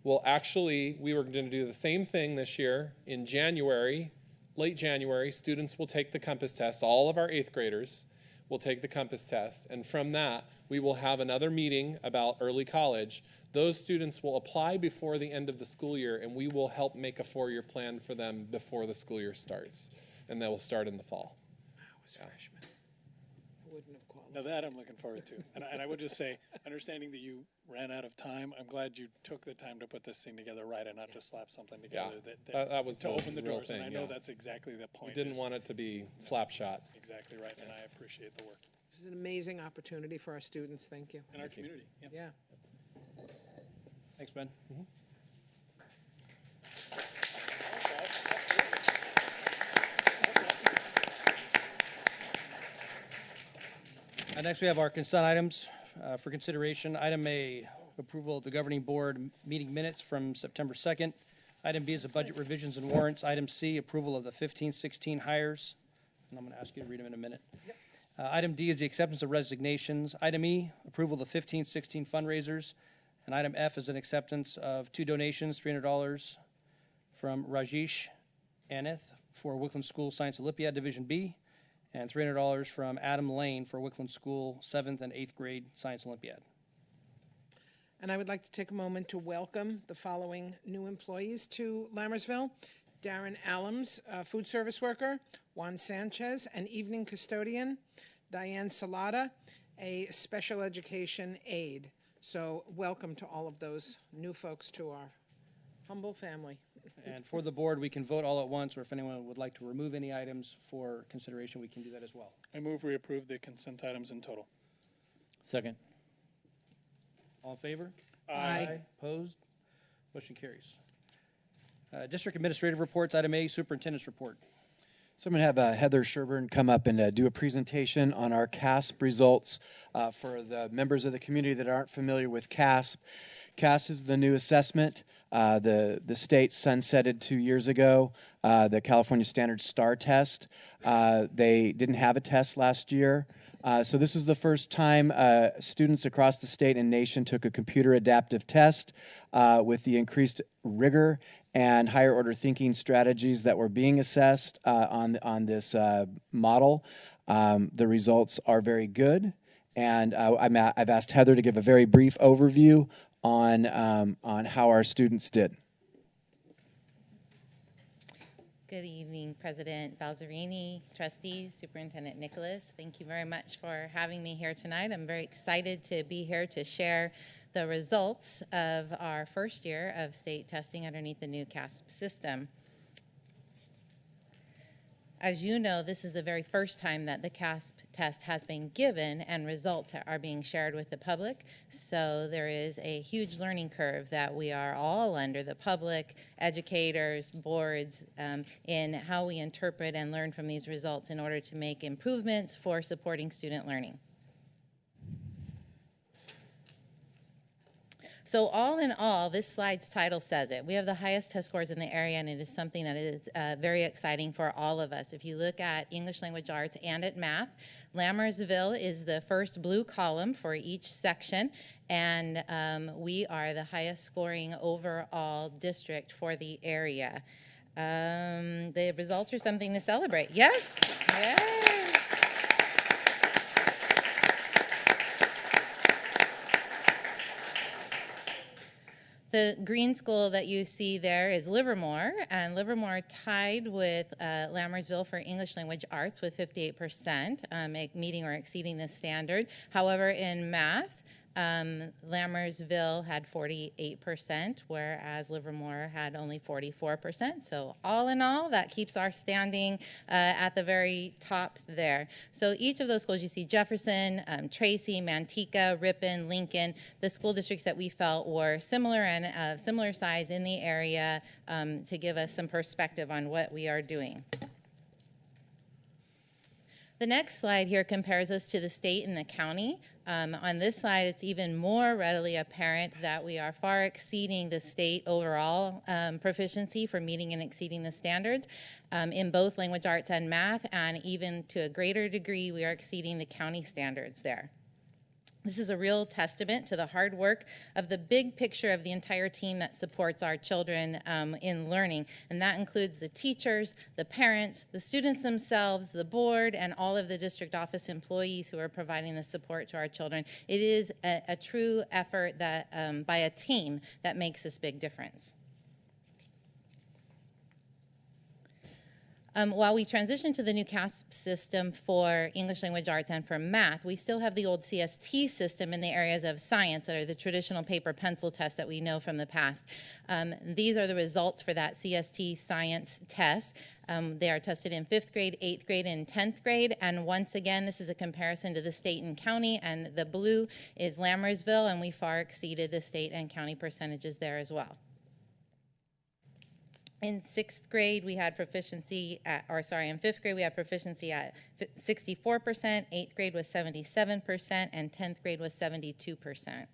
will actually, we were going to do the same thing this year in January, late January. Students will take the compass test. All of our 8th graders will take the compass test. And from that, we will have another meeting about early college. Those students will apply before the end of the school year, and we will help make a 4-year plan for them before the school year starts. And they will start in the fall. I was freshman. I wouldn't have qualified. Now that I'm looking forward to. And I would just say, understanding that you ran out of time, I'm glad you took the time to put this thing together right and not just slap something together that was to open the real doors. thing, And I know that's exactly the We point. didn't want it to be slap shot. Exactly right, and I appreciate the work. This is an amazing opportunity for our students. Thank you. And our community. Yeah. Yeah. Thanks, Ben. Next, we have our consent items for consideration. Item A, approval of the governing board meeting minutes from September 2nd. Item B is the budget revisions and warrants. Item C, approval of the 15-16 hires. And I'm going to ask you to read them in a minute. Item D is the acceptance of resignations. Item E, approval of the 15-16 fundraisers. And item F is an acceptance of 2 donations, $300 from Rajesh Aneth for Wickland School Science Olympiad Division B, and $300 from Adam Lane for Wickland School 7th and 8th grade Science Olympiad. And I would like to take a moment to welcome the following new employees to Lammersville. Darren Allams, food service worker. Juan Sanchez, an evening custodian. Diane Salata, a special education aide. So welcome to all of those new folks to our humble family. And for the board, we can vote all at once, or if anyone would like to remove any items for consideration, we can do that as well. I move we approve the consent items in total. Second. All in favor? Aye. Opposed? Motion carries. District administrative reports. Item A, superintendent's report. So I'm going to have Heather Sherburne come up and do a presentation on our CASP results for the members of the community that aren't familiar with CASP. CASP is the new assessment. The state sunsetted 2 years ago, the California Standard STAR test. They didn't have a test last year. So this is the first time students across the state and nation took a computer adaptive test with the increased rigor and higher order thinking strategies that were being assessed on this model. The results are very good, and I've asked Heather to give a very brief overview on how our students did. Good evening, President Balzerini, trustees, Superintendent Nicholas. Thank you very much for having me here tonight. I'm very excited to be here to share the results of our first year of state testing underneath the new CASP system. As you know, this is the very first time that the CASP test has been given and results are being shared with the public. So there is a huge learning curve that we are all under, the public, educators, boards, in how we interpret and learn from these results in order to make improvements for supporting student learning. So all in all, this slide's title says it. We have the highest test scores in the area, and it is something that is very exciting for all of us. If you look at English language arts and at math, Lammersville is the first blue column for each section, and we are the highest scoring overall district for the area. The results are something to celebrate. Yes? Yay! The green school that you see there is Livermore, and Livermore tied with Lammersville for English language arts with 58%, meeting or exceeding the standard. However, in math, Lammersville had 48%, whereas Livermore had only 44%. So all in all, that keeps our standing at the very top there. So each of those schools, you see Jefferson, Tracy, Manteca, Ripon, Lincoln, the school districts that we felt were similar and of similar size in the area to give us some perspective on what we are doing. The next slide here compares us to the state and the county. On this slide, it's even more readily apparent that we are far exceeding the state overall proficiency for meeting and exceeding the standards in both language arts and math, and even to a greater degree, we are exceeding the county standards there. This is a real testament to the hard work of the big picture of the entire team that supports our children in learning, and that includes the teachers, the parents, the students themselves, the board, and all of the district office employees who are providing the support to our children. It is a true effort that by a team that makes this big difference. While we transition to the new CASP system for English language arts and for math, we still have the old CST system in the areas of science that are the traditional paper pencil tests that we know from the past. These are the results for that CST science test. They are tested in 5th grade, 8th grade, and 10th grade. And once again, this is a comparison to the state and county, and the blue is Lammersville, and we far exceeded the state and county percentages there as well. In 6th grade, we had proficiency at, in 5th grade, we had proficiency at 64%, 8th grade was 77%, and 10th grade was 72%.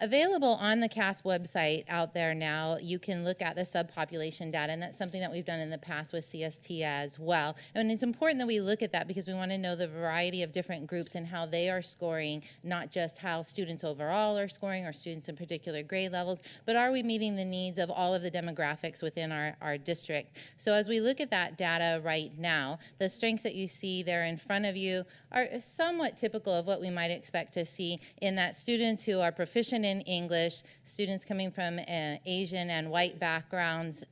Available on the CASP website out there now, you can look at the subpopulation data, and that's something that we've done in the past with CST as well. And it's important that we look at that because we want to know the variety of different groups and how they are scoring, not just how students overall are scoring or students in particular grade levels, but are we meeting the needs of all of the demographics within our district. So as we look at that data right now, the strengths that you see there in front of you are somewhat typical of what we might expect to see in that students who are proficient in English, students coming from Asian and white backgrounds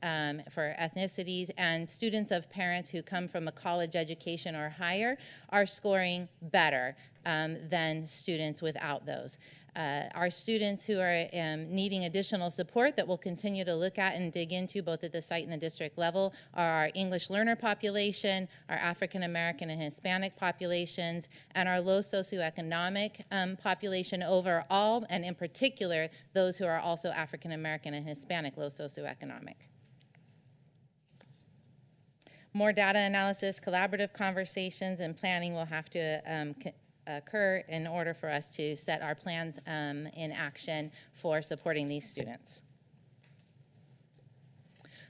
for ethnicities, and students of parents who come from a college education or higher are scoring better than students without those. Our students who are needing additional support that we'll continue to look at and dig into both at the site and the district level are our English learner population, our African American and Hispanic populations, and our low socioeconomic population overall, and in particular, those who are also African American and Hispanic low socioeconomic. More data analysis, collaborative conversations, and planning will have to occur in order for us to set our plans in action for supporting these students.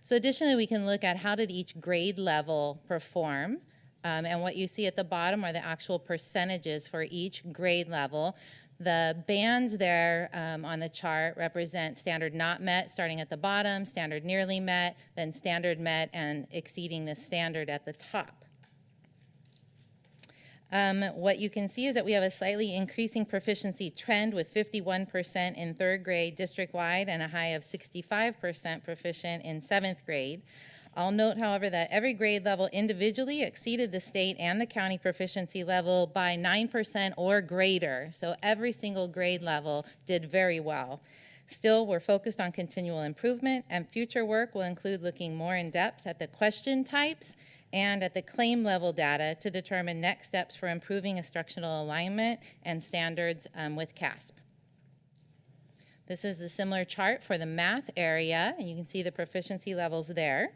So additionally, we can look at how did each grade level perform, and what you see at the bottom are the actual percentages for each grade level. The bands there on the chart represent standard not met starting at the bottom, standard nearly met, then standard met, and exceeding the standard at the top. What you can see is that we have a slightly increasing proficiency trend with 51% in third grade district-wide and a high of 65% proficient in seventh grade. I'll note, however, that every grade level individually exceeded the state and the county proficiency level by 9% or greater. So every single grade level did very well. Still, we're focused on continual improvement, and future work will include looking more in depth at the question types and at the claim level data to determine next steps for improving instructional alignment and standards with CASP. This is a similar chart for the math area, and you can see the proficiency levels there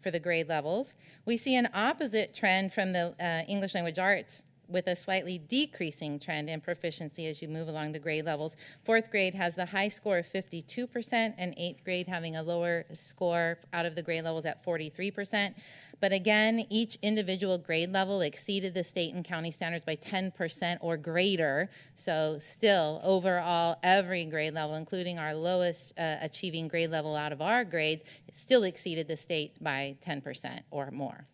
for the grade levels. We see an opposite trend from the English language arts with a slightly decreasing trend in proficiency as you move along the grade levels. Fourth grade has the high score of 52%, and eighth grade having a lower score out of the grade levels at 43%. But again, each individual grade level exceeded the state and county standards by 10% or greater. So still, overall, every grade level, including our lowest achieving grade level out of our grades, still exceeded the states by 10% or more.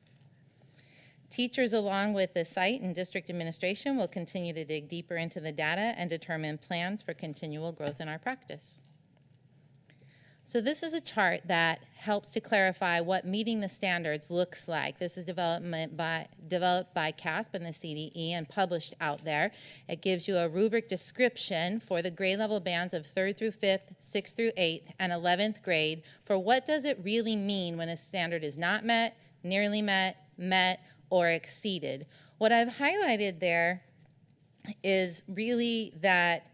Teachers, along with the site and district administration, will continue to dig deeper into the data and determine plans for continual growth in our practice. So this is a chart that helps to clarify what meeting the standards looks like. This is developed by CASP and the CDE and published out there. It gives you a rubric description for the grade level bands of 3rd through 5th, 6th through 8th, and 11th grade for what does it really mean when a standard is not met, nearly met, met, or exceeded. What I've highlighted there is really that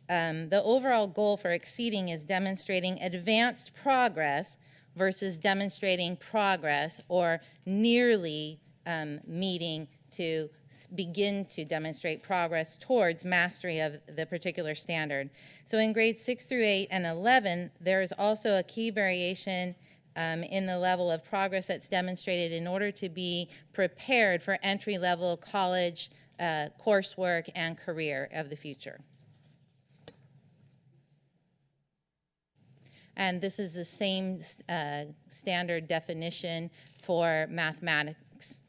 the overall goal for exceeding is demonstrating advanced progress versus demonstrating progress or nearly meeting to begin to demonstrate progress towards mastery of the particular standard. So in grades 6 through 8 and 11, there is also a key variation in the level of progress that's demonstrated in order to be prepared for entry-level college coursework and career of the future. And this is the same standard definition for mathematics.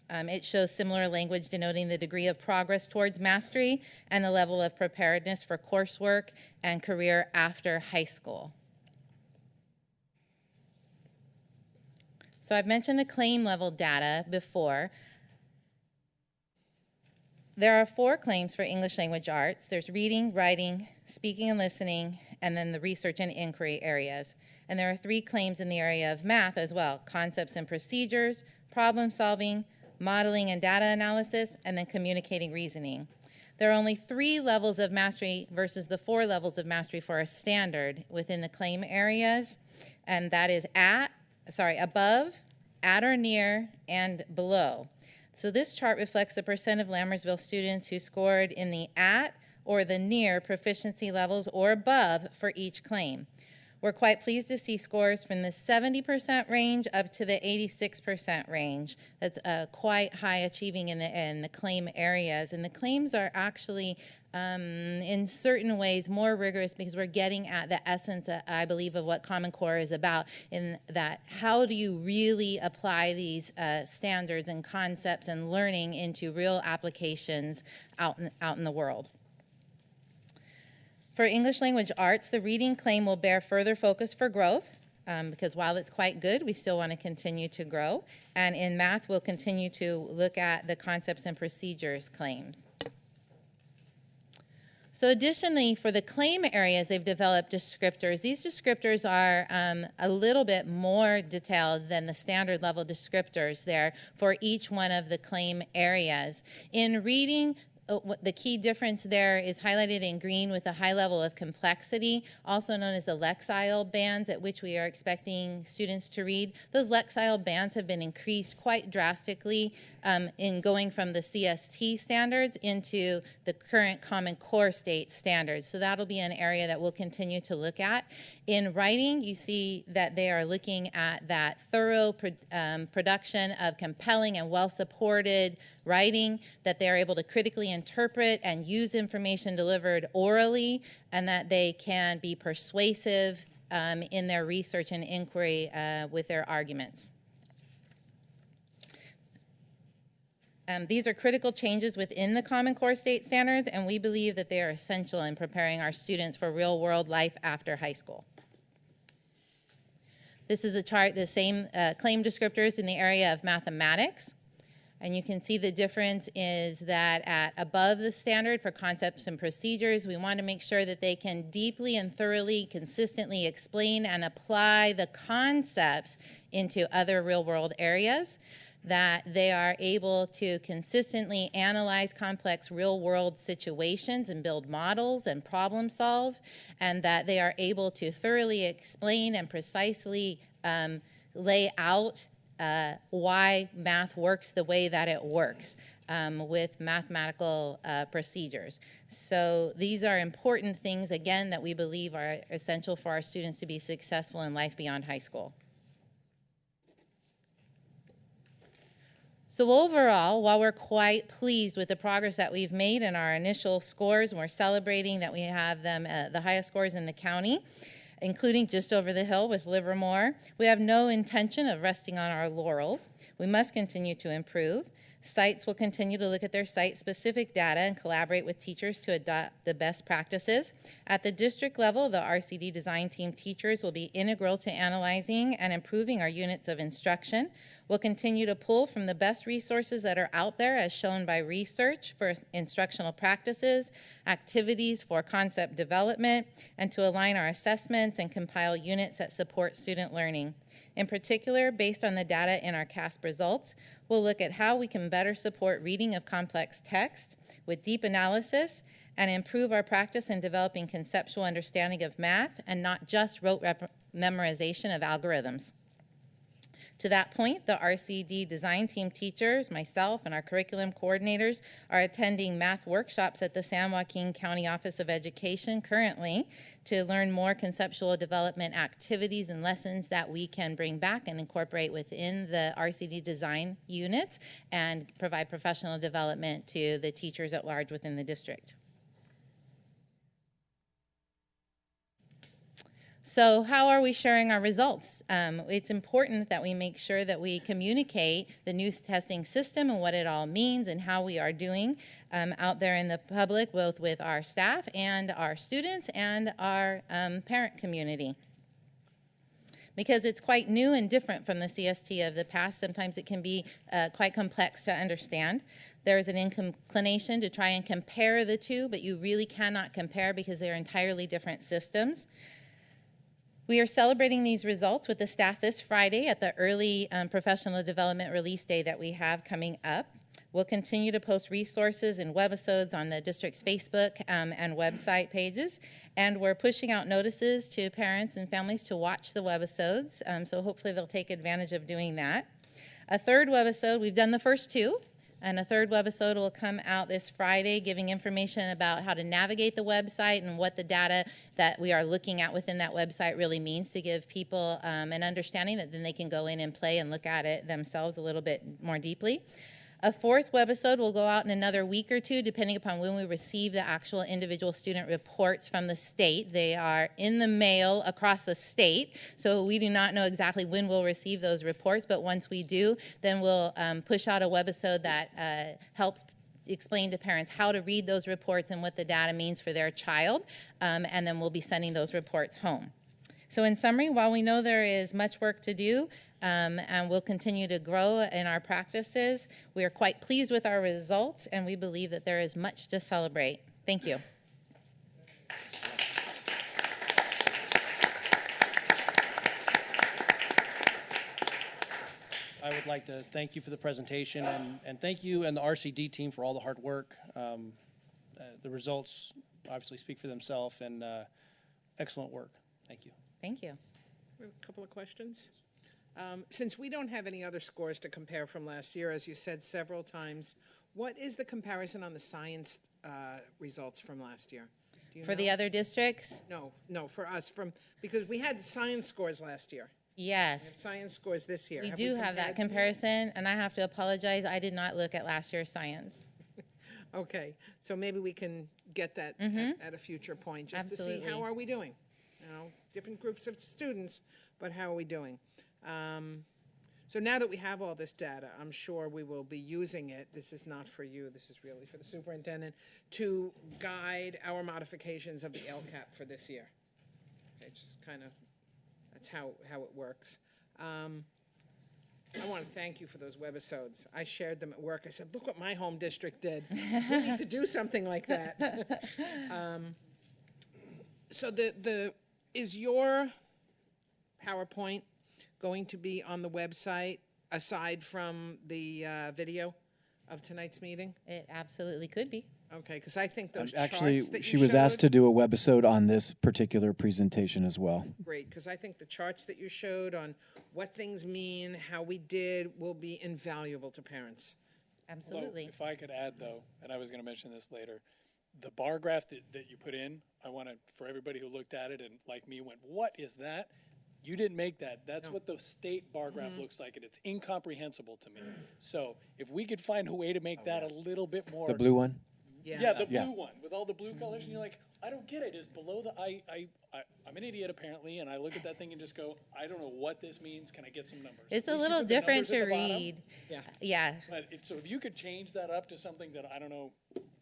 It shows similar language denoting the degree of progress towards mastery and the level of preparedness for coursework and career after high school. So I've mentioned the claim level data before. There are 4 claims for English language arts. There's reading, writing, speaking and listening, and then the research and inquiry areas. And there are 3 claims in the area of math as well: concepts and procedures, problem solving, modeling and data analysis, and then communicating reasoning. There are only 3 levels of mastery versus the 4 levels of mastery for a standard within the claim areas, and that is above, at or near, and below. So this chart reflects the percent of Lammersville students who scored in the at or the near proficiency levels or above for each claim. We're quite pleased to see scores from the 70% range up to the 86% range. That's quite high achieving in the claim areas. And the claims are actually, in certain ways, more rigorous because we're getting at the essence, I believe, of what Common Core is about, in that how do you really apply these standards and concepts and learning into real applications out in the world. For English language arts, the reading claim will bear further focus for growth because while it's quite good, we still want to continue to grow. And in math, we'll continue to look at the concepts and procedures claims. So additionally, for the claim areas, they've developed descriptors. These descriptors are a little bit more detailed than the standard level descriptors there for each one of the claim areas. In reading, the key difference there is highlighted in green with a high level of complexity, also known as the Lexile bands at which we are expecting students to read. Those Lexile bands have been increased quite drastically in going from the CST standards into the current Common Core state standards. So that'll be an area that we'll continue to look at. In writing, you see that they are looking at that thorough production of compelling and well-supported writing, that they are able to critically interpret and use information delivered orally, and that they can be persuasive in their research and inquiry with their arguments. These are critical changes within the Common Core state standards, and we believe that they are essential in preparing our students for real-world life after high school. This is a chart, the same claim descriptors in the area of mathematics. And you can see the difference is that at above the standard for concepts and procedures, we want to make sure that they can deeply and thoroughly, consistently explain and apply the concepts into other real-world areas, that they are able to consistently analyze complex real-world situations and build models and problem solve, and that they are able to thoroughly explain and precisely lay out why math works the way that it works with mathematical procedures. So these are important things, again, that we believe are essential for our students to be successful in life beyond high school. So overall, while we're quite pleased with the progress that we've made in our initial scores, and we're celebrating that we have them the highest scores in the county, including just over the hill with Livermore, we have no intention of resting on our laurels. We must continue to improve. Sites will continue to look at their site-specific data and collaborate with teachers to adopt the best practices. At the district level, the RCD design team teachers will be integral to analyzing and improving our units of instruction. We'll continue to pull from the best resources that are out there, as shown by research for instructional practices, activities for concept development, and to align our assessments and compile units that support student learning. In particular, based on the data in our CASP results, we'll look at how we can better support reading of complex text with deep analysis and improve our practice in developing conceptual understanding of math and not just rote memorization of algorithms. To that point, the RCD design team teachers, myself, and our curriculum coordinators are attending math workshops at the San Joaquin County Office of Education currently to learn more conceptual development activities and lessons that we can bring back and incorporate within the RCD design units and provide professional development to the teachers at large within the district. So how are we sharing our results? It's important that we make sure that we communicate the new testing system and what it all means and how we are doing out there in the public, both with our staff and our students and our parent community. Because it's quite new and different from the CST of the past. Sometimes it can be quite complex to understand. There is an inclination to try and compare the two, but you really cannot compare because they're entirely different systems. We are celebrating these results with the staff this Friday at the early professional development release day that we have coming up. We'll continue to post resources and webisodes on the district's Facebook and website pages, and we're pushing out notices to parents and families to watch the webisodes, so hopefully they'll take advantage of doing that. A third webisode, we've done the first two, and a third webisode will come out this Friday giving information about how to navigate the website and what the data that we are looking at within that website really means, to give people an understanding that then they can go in and play and look at it themselves a little bit more deeply. A fourth webisode will go out in another week or two, depending upon when we receive the actual individual student reports from the state. They are in the mail across the state, so we do not know exactly when we'll receive those reports, but once we do, then we'll push out a webisode that helps explain to parents how to read those reports and what the data means for their child, and then we'll be sending those reports home. So in summary, while we know there is much work to do, and we'll continue to grow in our practices, we are quite pleased with our results, and we believe that there is much to celebrate. Thank you. I would like to thank you for the presentation, and thank you and the RCD team for all the hard work. The results obviously speak for themselves, and excellent work. Thank you. Thank you. We have a couple of questions. Since we don't have any other scores to compare from last year, as you said several times, what is the comparison on the science results from last year? Do you For know? the other districts? No, for us, because we had science scores last year. Yes. We have science scores this year. We do have that comparison, and I have to apologize. I did not look at last year's science. Okay, so maybe we can get that at a future point, just to see how are we doing. You know, different groups of students, but how are we doing? So now that we have all this data, I'm sure we will be using it. This is not for you, this is really for the superintendent, to guide our modifications of the LCAP for this year. Okay, just kind of, that's how it works. I want to thank you for those webisodes. I shared them at work. I said, look what my home district did. We need to do something like that. So is your PowerPoint going to be on the website aside from the video of tonight's meeting? It absolutely could be. Okay, because I think those Actually, charts that she you was asked to showed- do a webisode on this particular presentation as well. Great, because I think the charts that you showed on what things mean, how we did, will be invaluable to parents. Absolutely. Although, if I could add, though, and I was going to mention this later, the bar graph that you put in, I want to, for everybody who looked at it and like me went, what is that? You didn't make that. That's what the state bar graph looks like, and it's incomprehensible to me. So if we could find a way to make that a little bit more. The blue one? Yeah, the blue one with all the blue colors, and you're like, I don't get it. It's below the I'm an idiot apparently, and I look at that thing and just go, I don't know what this means. Can I get some numbers? It's At a least you little put the different numbers at to the bottom. read. Yeah. Yeah. But if you could change that up to something that I don't know,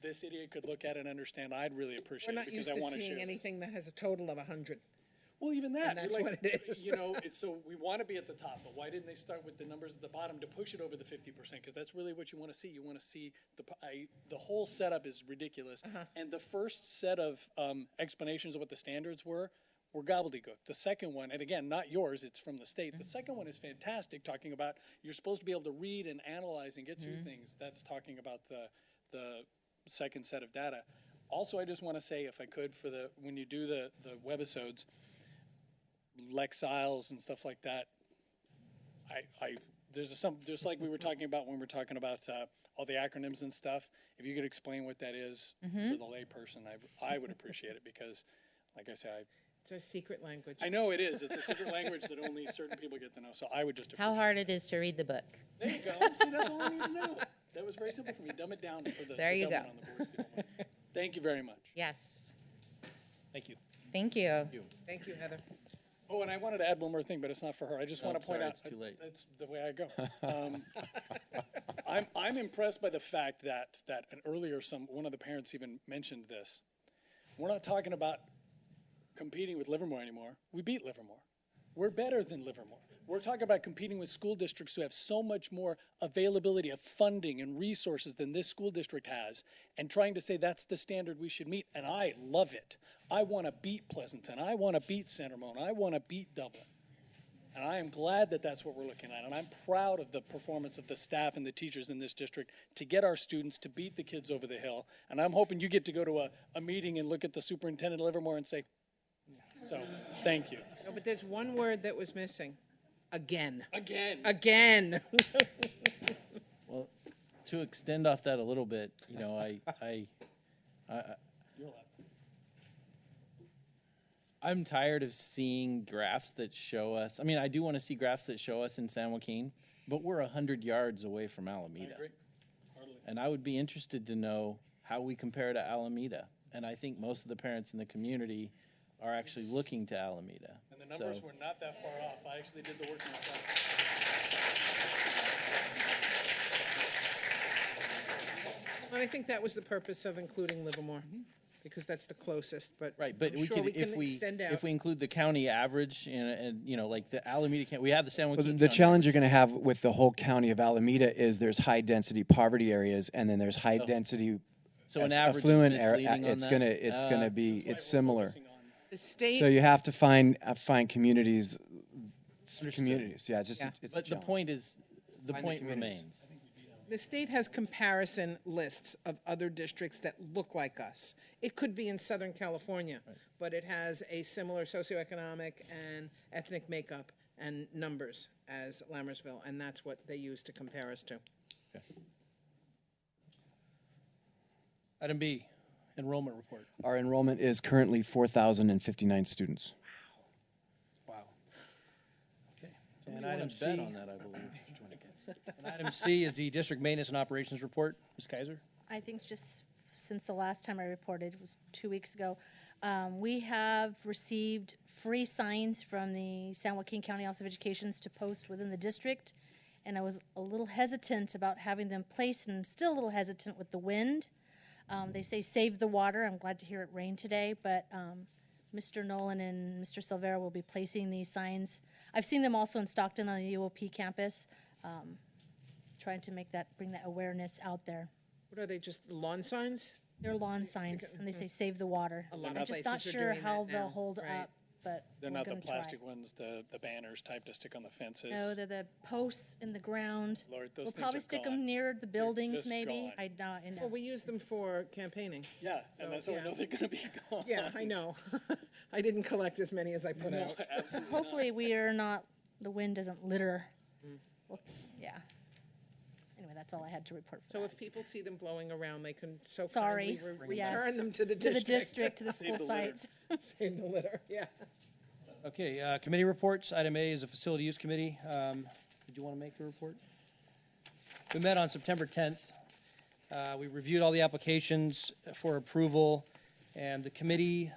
this idiot could look at and understand, I'd really We're appreciate not it because used I to want to share seeing this. anything that has a total of 100. Well, even that, And that's you're like, what it is. you know, it's so we want to be at the top, but why didn't they start with the numbers at the bottom to push it over the 50%? Because that's really what you want to see. You want to see the whole setup is ridiculous, and the first set of explanations of what the standards were gobbledygook. The second one, and again, not yours, it's from the state. The second one is fantastic, talking about you're supposed to be able to read and analyze and get through things. That's talking about the second set of data. Also, I just want to say, if I could, for when you do the webisodes, Lexiles and stuff like that, there's some, just like we were talking about when we were talking about all the acronyms and stuff, if you could explain what that is for the layperson, I would appreciate it, because, like I said, It's a secret language. I know it is. It's a secret language that only certain people get to know, so I would just appreciate How hard it is to read the book. There you go. See, that's all I need to know. That was very simple for me. Dumb it down for the There you dumb go. one on the board, if you don't mind. Thank you very much. Yes. Thank you. Thank you. Thank you, Heather. Oh, and I wanted to add one more thing, but it's not for her. I just want to point sorry, out. it's too late. That's the way I go. I'm impressed by the fact that and earlier one of the parents even mentioned this. We're not talking about competing with Livermore anymore. We beat Livermore. We're better than Livermore. We're talking about competing with school districts who have so much more availability of funding and resources than this school district has, and trying to say that's the standard we should meet, and I love it. I want to beat Pleasanton. I want to beat Centermont. I want to beat Dublin. And I am glad that that's what we're looking at, and I'm proud of the performance of the staff and the teachers in this district to get our students to beat the kids over the hill, and I'm hoping you get to go to a meeting and look at the superintendent of Livermore and say, so, thank you. No, but there's one word that was missing. Again. Again. Again. Well, to extend off that a little bit, you know, I'm tired of seeing graphs that show us. I mean, I do want to see graphs that show us in San Joaquin, but we're 100 yards away from Alameda. I agree. Hardly. And I would be interested to know how we compare to Alameda. And I think most of the parents in the community are actually looking to Alameda. And the numbers were not that far off. I actually did the work myself. And I think that was the purpose of including Livermore, because that's the closest, but Right, but I'm we sure could, we can if we extend out. if we include the county average and you know, like the Alameda County, we have the San Well, Joaquin the County challenge you're average. going to have with the whole county of Alameda is there's high density poverty areas, and then there's high density So an average is affluent misleading on It's that? going to be That's why it's we're similar. focusing on- The state. So you have to find communities. Communities, yeah. Just Yeah. it's a But the challenge. point is, the Find the point communities. remains. The state has comparison lists of other districts that look like us. It could be in Southern California, but it has a similar socioeconomic and ethnic makeup and numbers as Lammersville, and that's what they use to compare us to. Item B, enrollment report. Our enrollment is currently 4,059 students. Wow. Okay. And And item item bet C, on that, I believe. and item C is the district maintenance and operations report. Ms. Kaiser? I think just since the last time I reported, it was 2 weeks ago, we have received free signs from the San Joaquin County Office of Education to post within the district. and I was a little hesitant about having them placed, and still a little hesitant with the wind. They say save the water. I'm glad to hear it rained today, but Mr. Nolan and Mr. Silvera will be placing these signs. I've seen them also in Stockton on the UOP campus, trying to bring that awareness out there. What are they, just lawn signs? They're lawn signs, and they say save the water. A lot I'm of just not places are sure doing how that they'll now, hold right. up, but They're we're not the gonna try. plastic ones, the banners type to stick on the fences. No, they're the posts in the ground. Lord, those We'll things probably are stick gone. them near the buildings, just maybe. gone. I know. Well, we use them for campaigning. Yeah, and So, that's how yeah. we know they're going to be gone. Yeah, I know. I didn't collect as many as I put out. So hopefully the wind doesn't litter. Well, yeah. Anyway, that's all I had to report for So that. if people see them blowing around, they can so Sorry. kindly Yes. return them to the To the district. district, to the school the litter. sites. Save the litter, yeah. Okay, committee reports. Item A is a facility use committee. Did you want to make the report? We met on September 10th. We reviewed all the applications for approval, and the committee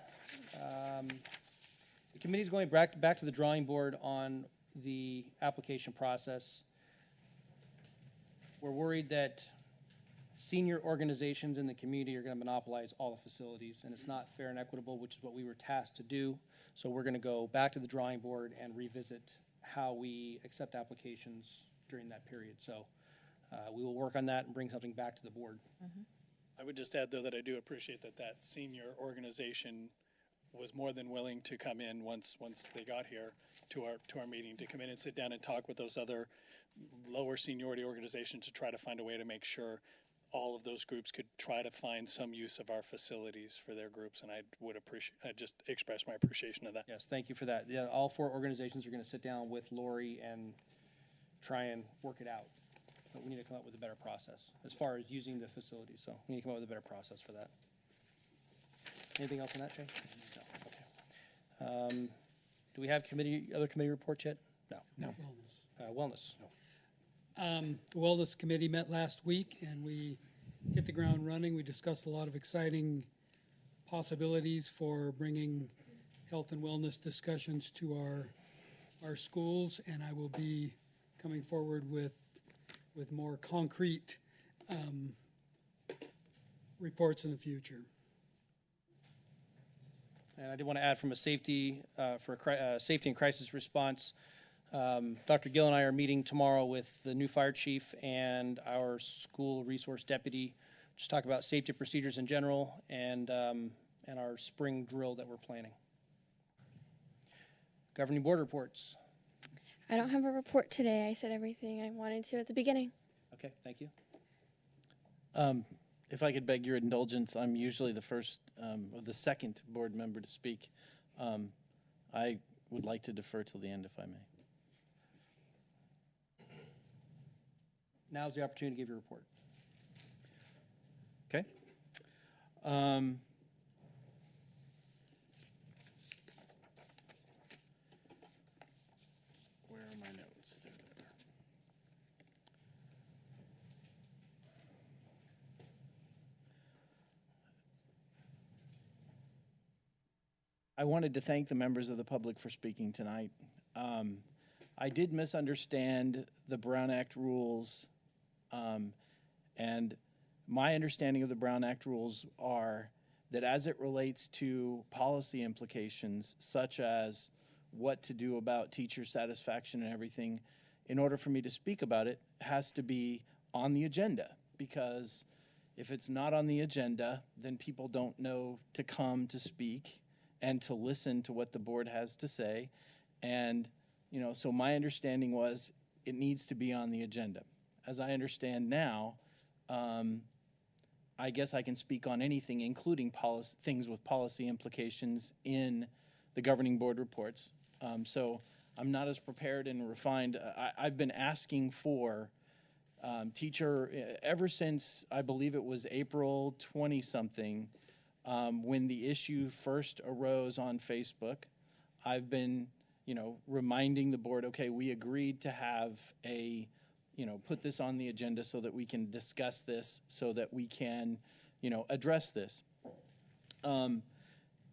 is going back to the drawing board on the application process. We're worried that senior organizations in the community are going to monopolize all the facilities, and it's not fair and equitable, which is what we were tasked to do. So we're going to go back to the drawing board and revisit how we accept applications during that period. So we will work on that and bring something back to the board. I would just add, though, that I do appreciate that senior organization was more than willing to come in once they got here to our meeting, to come in and sit down and talk with those other lower seniority organizations to try to find a way to make sure all of those groups could try to find some use of our facilities for their groups, and I just express my appreciation of that. Yes, thank you for that. Yeah, all four organizations are going to sit down with Lori and try and work it out. But we need to come up with a better process as far as using the facilities. So we need to come up with a better process for that. Anything else on that, Jay? No. Okay. Do we have other committee reports yet? No. No. Wellness. The Wellness Committee met last week, and we hit the ground running. We discussed a lot of exciting possibilities for bringing health and wellness discussions to our schools, and I will be coming forward with more concrete reports in the future. And I did want to add from a safety and crisis response. Dr. Gill and I are meeting tomorrow with the new fire chief and our school resource deputy, just talk about safety procedures in general and our spring drill that we're planning. Governing board reports. I don't have a report today. I said everything I wanted to at the beginning. Okay, thank you. If I could beg your indulgence, I'm usually the first or the second board member to speak. I would like to defer till the end, if I may. Now's the opportunity to give your report. Okay. Where are my notes? There they are. I wanted to thank the members of the public for speaking tonight. I did misunderstand the Brown Act rules, and my understanding of the Brown Act rules are that as it relates to policy implications, such as what to do about teacher satisfaction and everything, in order for me to speak about it, has to be on the agenda, because if it's not on the agenda, then people don't know to come to speak and to listen to what the board has to say. And, so my understanding was it needs to be on the agenda. As I understand now, I guess I can speak on anything, including things with policy implications in the governing board reports. So I'm not as prepared and refined. I've been asking for teacher ever since I believe it was April 20-something, when the issue first arose on Facebook. I've been, reminding the board, okay, we agreed to have put this on the agenda so that we can discuss this, so that we can, address this.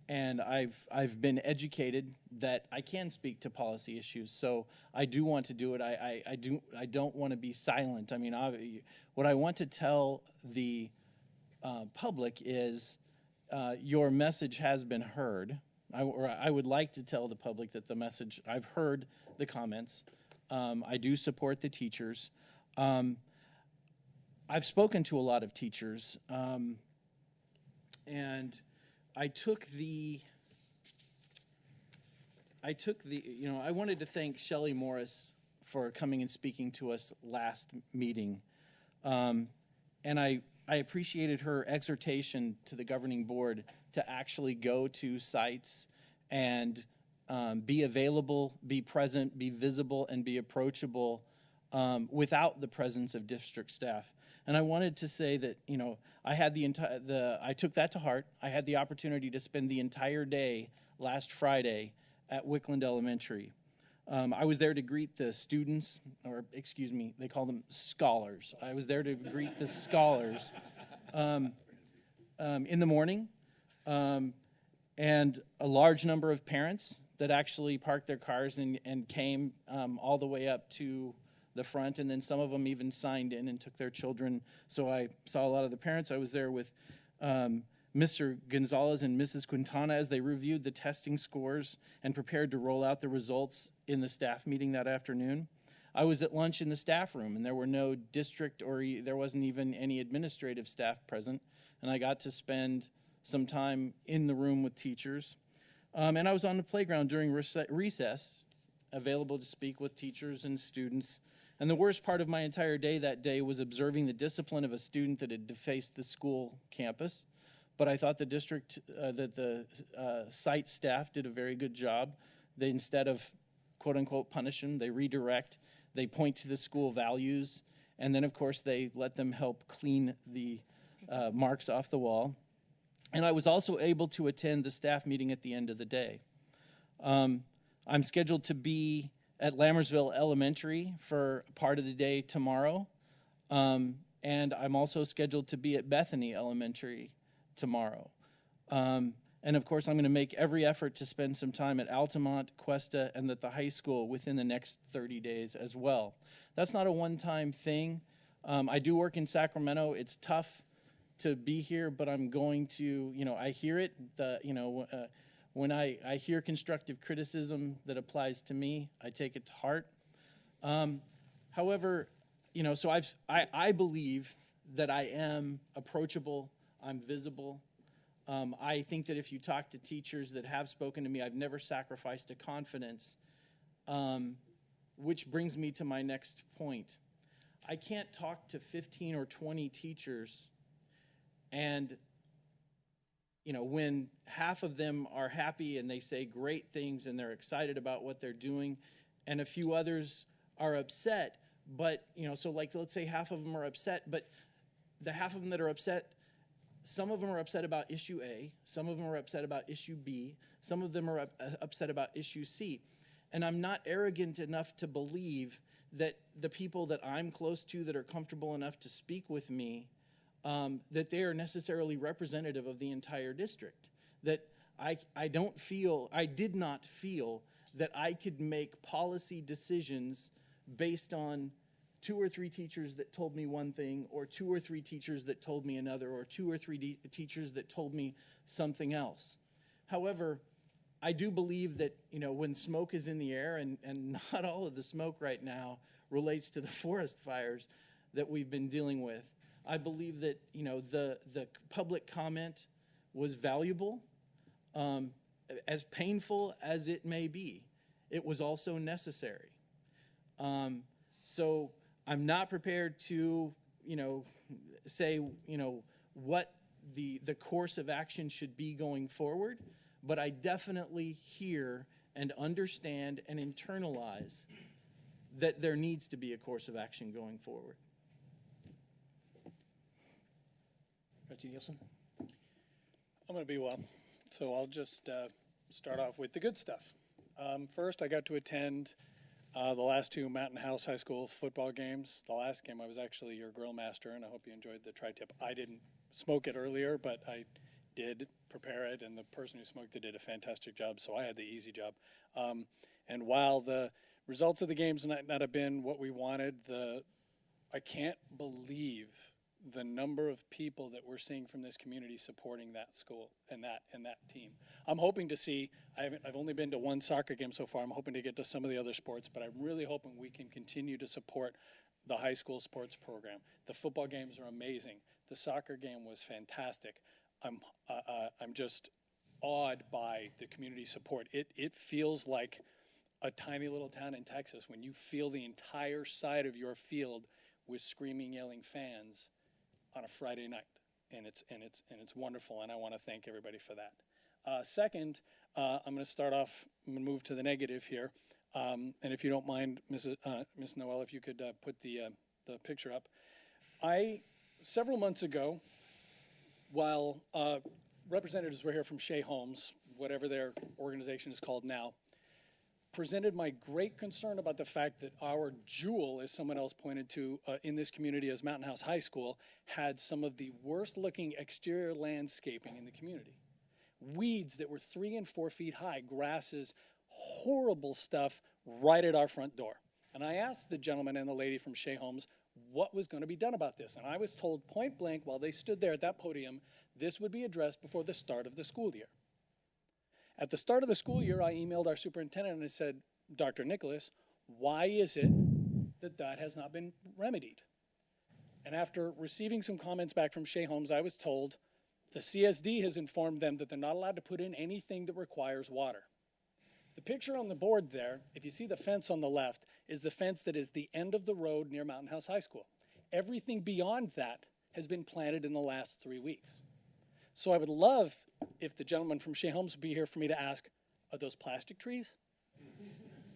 and I've been educated that I can speak to policy issues. So I do want to do it. I don't want to be silent. I mean, what I want to tell the public is your message has been heard. I would like to tell the public that the message, I've heard the comments. I do support the teachers. I've spoken to a lot of teachers, and I wanted to thank Shelley Morris for coming and speaking to us last meeting. And I appreciated her exhortation to the governing board to actually go to sites and be available, be present, be visible, and be approachable without the presence of district staff. And I wanted to say that, I had I took that to heart. I had the opportunity to spend the entire day last Friday at Wickland Elementary. I was there to greet the students, or excuse me, they call them scholars. I was there to greet the scholars in the morning, and a large number of parents that actually parked their cars and came all the way up to the front, and then some of them even signed in and took their children. So I saw a lot of the parents. I was there with Mr. Gonzalez and Mrs. Quintana as they reviewed the testing scores and prepared to roll out the results in the staff meeting that afternoon. I was at lunch in the staff room, and there were no district there wasn't even any administrative staff present, and I got to spend some time in the room with teachers. And I was on the playground during recess, available to speak with teachers and students. And the worst part of my entire day that day was observing the discipline of a student that had defaced the school campus. But I thought the site staff did a very good job. They, instead of quote unquote punish them, they redirect, they point to the school values, and then of course they let them help clean the marks off the wall. And I was also able to attend the staff meeting at the end of the day. I'm scheduled to be at Lammersville Elementary for part of the day tomorrow. And I'm also scheduled to be at Bethany Elementary tomorrow. And of course, I'm going to make every effort to spend some time at Altamont, Cuesta, and at the high school within the next 30 days as well. That's not a one-time thing. I do work in Sacramento. It's tough to be here, but I'm going to, I hear it. When I hear constructive criticism that applies to me, I take it to heart. However, so I believe that I am approachable, I'm visible. I think that if you talk to teachers that have spoken to me, I've never sacrificed a confidence, which brings me to my next point. I can't talk to 15 or 20 teachers and when half of them are happy and they say great things and they're excited about what they're doing, and a few others are upset, but, so like let's say half of them are upset, but the half of them that are upset, some of them are upset about issue A, some of them are upset about issue B, some of them are upset about issue C. And I'm not arrogant enough to believe that the people that I'm close to that are comfortable enough to speak with me, that they are necessarily representative of the entire district. That I did not feel that I could make policy decisions based on 2 or 3 teachers that told me one thing, or 2 or 3 teachers that told me another, or 2 or 3 teachers that told me something else. However, I do believe that, when smoke is in the air, and not all of the smoke right now relates to the forest fires that we've been dealing with, I believe that, the public comment was valuable, as painful as it may be. It was also necessary. So I'm not prepared to, say, what the course of action should be going forward, but I definitely hear and understand and internalize that there needs to be a course of action going forward. Reggie Nielsen. I'm going to be well, so I'll just start off with the good stuff. First, I got to attend the last 2 Mountain House High School football games. The last game, I was actually your grill master, and I hope you enjoyed the tri-tip. I didn't smoke it earlier, but I did prepare it, and the person who smoked it did a fantastic job, so I had the easy job. And while the results of the games might not have been what we wanted, I can't believe the number of people that we're seeing from this community supporting that school and that team. I'm hoping to see, I've only been to one soccer game so far. I'm hoping to get to some of the other sports, but I'm really hoping we can continue to support the high school sports program. The football games are amazing. The soccer game was fantastic. I'm just awed by the community support. It feels like a tiny little town in Texas when you feel the entire side of your field with screaming, yelling fans on a Friday night, and it's wonderful, and I want to thank everybody for that. Second, I'm going to start off. I'm going to move to the negative here, and if you don't mind, Miss Noel, if you could put the picture up. Several months ago, while representatives were here from Shea Homes, whatever their organization is called now, presented my great concern about the fact that our jewel, as someone else pointed to in this community as Mountain House High School, had some of the worst looking exterior landscaping in the community. Weeds that were 3 and 4 feet high, grasses, horrible stuff right at our front door. And I asked the gentleman and the lady from Shea Homes what was going to be done about this. And I was told point blank while they stood there at that podium, this would be addressed before the start of the school year. At the start of the school year, I emailed our superintendent and I said, Dr. Nicholas, why is it that that has not been remedied? And after receiving some comments back from Shea Homes, I was told the CSD has informed them that they're not allowed to put in anything that requires water. The picture on the board there, if you see the fence on the left, is the fence that is the end of the road near Mountain House High School. Everything beyond that has been planted in the last 3 weeks. So I would love if the gentleman from Shea Homes would be here for me to ask, are those plastic trees?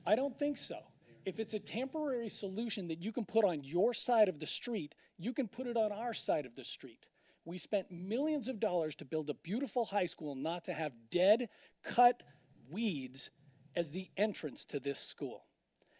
I don't think so. If it's a temporary solution that you can put on your side of the street, you can put it on our side of the street. We spent millions of dollars to build a beautiful high school, not to have dead, cut weeds as the entrance to this school.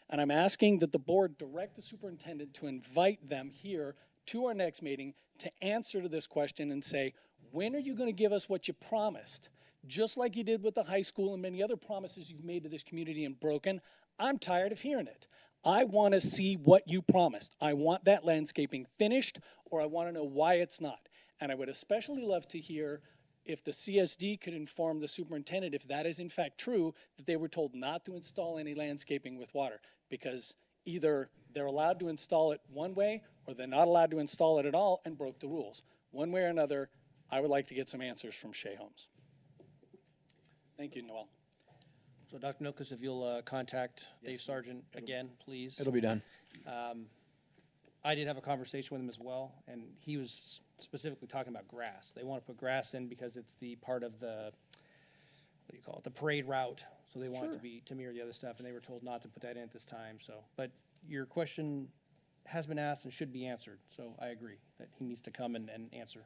And I'm asking that the board direct the superintendent to invite them here to our next meeting to answer to this question and say, when are you going to give us what you promised? Just like you did with the high school and many other promises you've made to this community and broken. I'm tired of hearing it. I want to see what you promised. I want that landscaping finished, or I want to know why it's not. And I would especially love to hear if the CSD could inform the superintendent, if that is in fact true, that they were told not to install any landscaping with water, because either they're allowed to install it one way or they're not allowed to install it at all and broke the rules. One way or another, I would like to get some answers from Shea Homes. Thank you, Noel. So Dr. Nicholas, if you'll contact Dave Sargent again, please. It'll be done. I did have a conversation with him as well, and he was specifically talking about grass. They want to put grass in because it's the part of the, what do you call it, the parade route. So they want it to mirror the other stuff, and they were told not to put that in at this time. So, but your question has been asked and should be answered. So I agree that he needs to come and answer.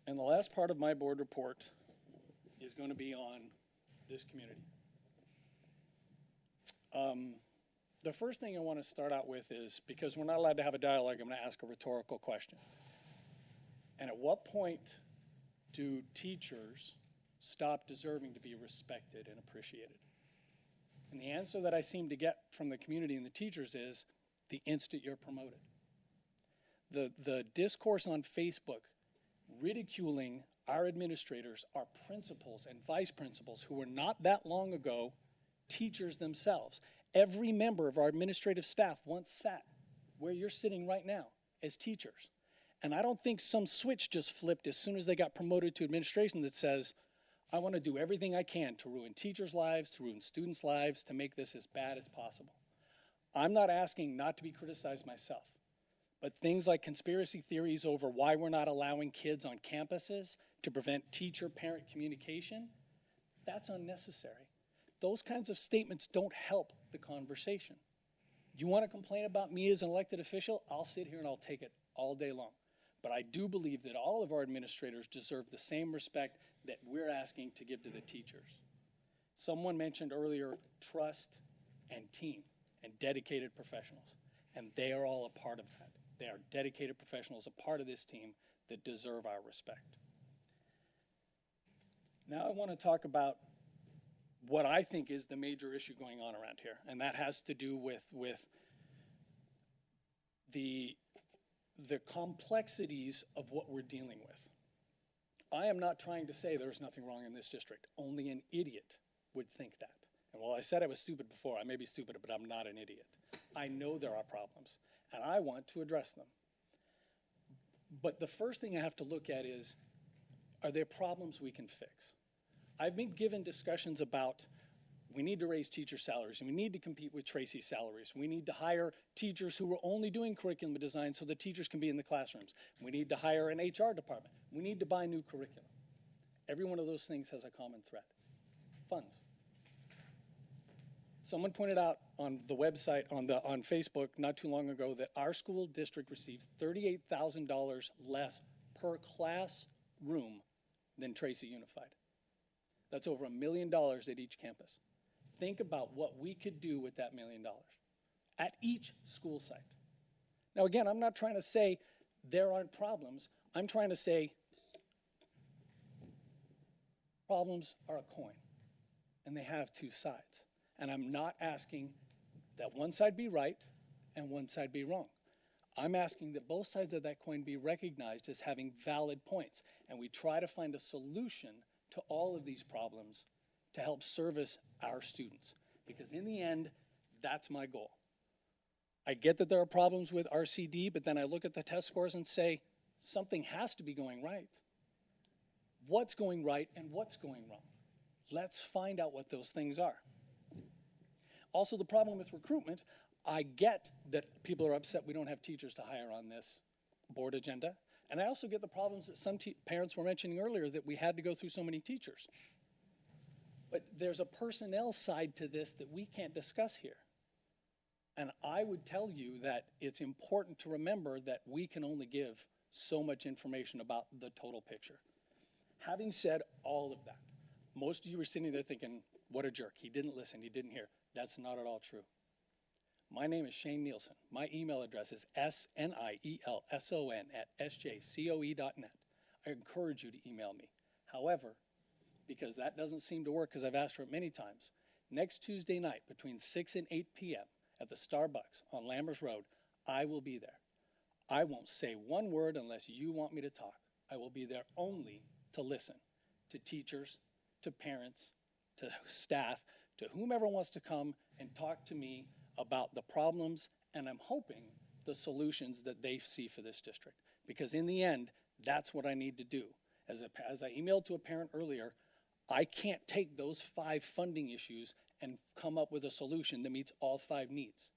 And the last part of my board report is going to be on this community. The first thing I want to start out with is, because we're not allowed to have a dialogue, I'm going to ask a rhetorical question. And at what point do teachers stop deserving to be respected and appreciated? And the answer that I seem to get from the community and the teachers is the instant you're promoted. The discourse on Facebook ridiculing our administrators, our principals and vice principals, who were not that long ago teachers themselves. Every member of our administrative staff once sat where you're sitting right now as teachers. And I don't think some switch just flipped as soon as they got promoted to administration that says, I want to do everything I can to ruin teachers' lives, to ruin students' lives, to make this as bad as possible. I'm not asking not to be criticized myself, but things like conspiracy theories over why we're not allowing kids on campuses to prevent teacher-parent communication, that's unnecessary. Those kinds of statements don't help the conversation. You want to complain about me as an elected official? I'll sit here and I'll take it all day long. But I do believe that all of our administrators deserve the same respect that we're asking to give to the teachers. Someone mentioned earlier trust and team and dedicated professionals, and they are all a part of that. They are dedicated professionals, a part of this team that deserve our respect. Now I want to talk about what I think is the major issue going on around here, and that has to do with the complexities of what we're dealing with. I am not trying to say there's nothing wrong in this district. Only an idiot would think that. And while I said I was stupid before, I may be stupid, but I'm not an idiot. I know there are problems, and I want to address them. But the first thing I have to look at is, are there problems we can fix? I've been given discussions about we need to raise teacher salaries, and we need to compete with Tracy's salaries. We need to hire teachers who are only doing curriculum design so the teachers can be in the classrooms. We need to hire an HR department. We need to buy new curriculum. Every one of those things has a common thread: funds. Someone pointed out on the website, on Facebook not too long ago, that our school district receives $38,000 less per classroom than Tracy Unified. That's over $1 million at each campus. Think about what we could do with that $1 million at each school site. Now, again, I'm not trying to say there aren't problems. I'm trying to say problems are a coin, and they have two sides. And I'm not asking that one side be right and one side be wrong. I'm asking that both sides of that coin be recognized as having valid points, and we try to find a solution to all of these problems to help service our students. Because in the end, that's my goal. I get that there are problems with RCD, but then I look at the test scores and say, something has to be going right. What's going right and what's going wrong? Let's find out what those things are. Also, the problem with recruitment, I get that people are upset we don't have teachers to hire on this board agenda. And I also get the problems that some parents were mentioning earlier, that we had to go through so many teachers. But there's a personnel side to this that we can't discuss here. And I would tell you that it's important to remember that we can only give so much information about the total picture. Having said all of that, most of you were sitting there thinking, what a jerk, he didn't listen, he didn't hear. That's not at all true. My name is Shane Nielsen. My email address is snielson@sjcoe.net. I encourage you to email me. However, because that doesn't seem to work, because I've asked for it many times, next Tuesday night between 6 and 8 p.m. at the Starbucks on Lammers Road, I will be there. I won't say one word unless you want me to talk. I will be there only to listen to teachers, to parents, to staff, to whomever wants to come and talk to me about the problems, and I'm hoping the solutions that they see for this district. Because in the end, that's what I need to do. As I emailed to a parent earlier, I can't take those 5 funding issues and come up with a solution that meets all 5 needs.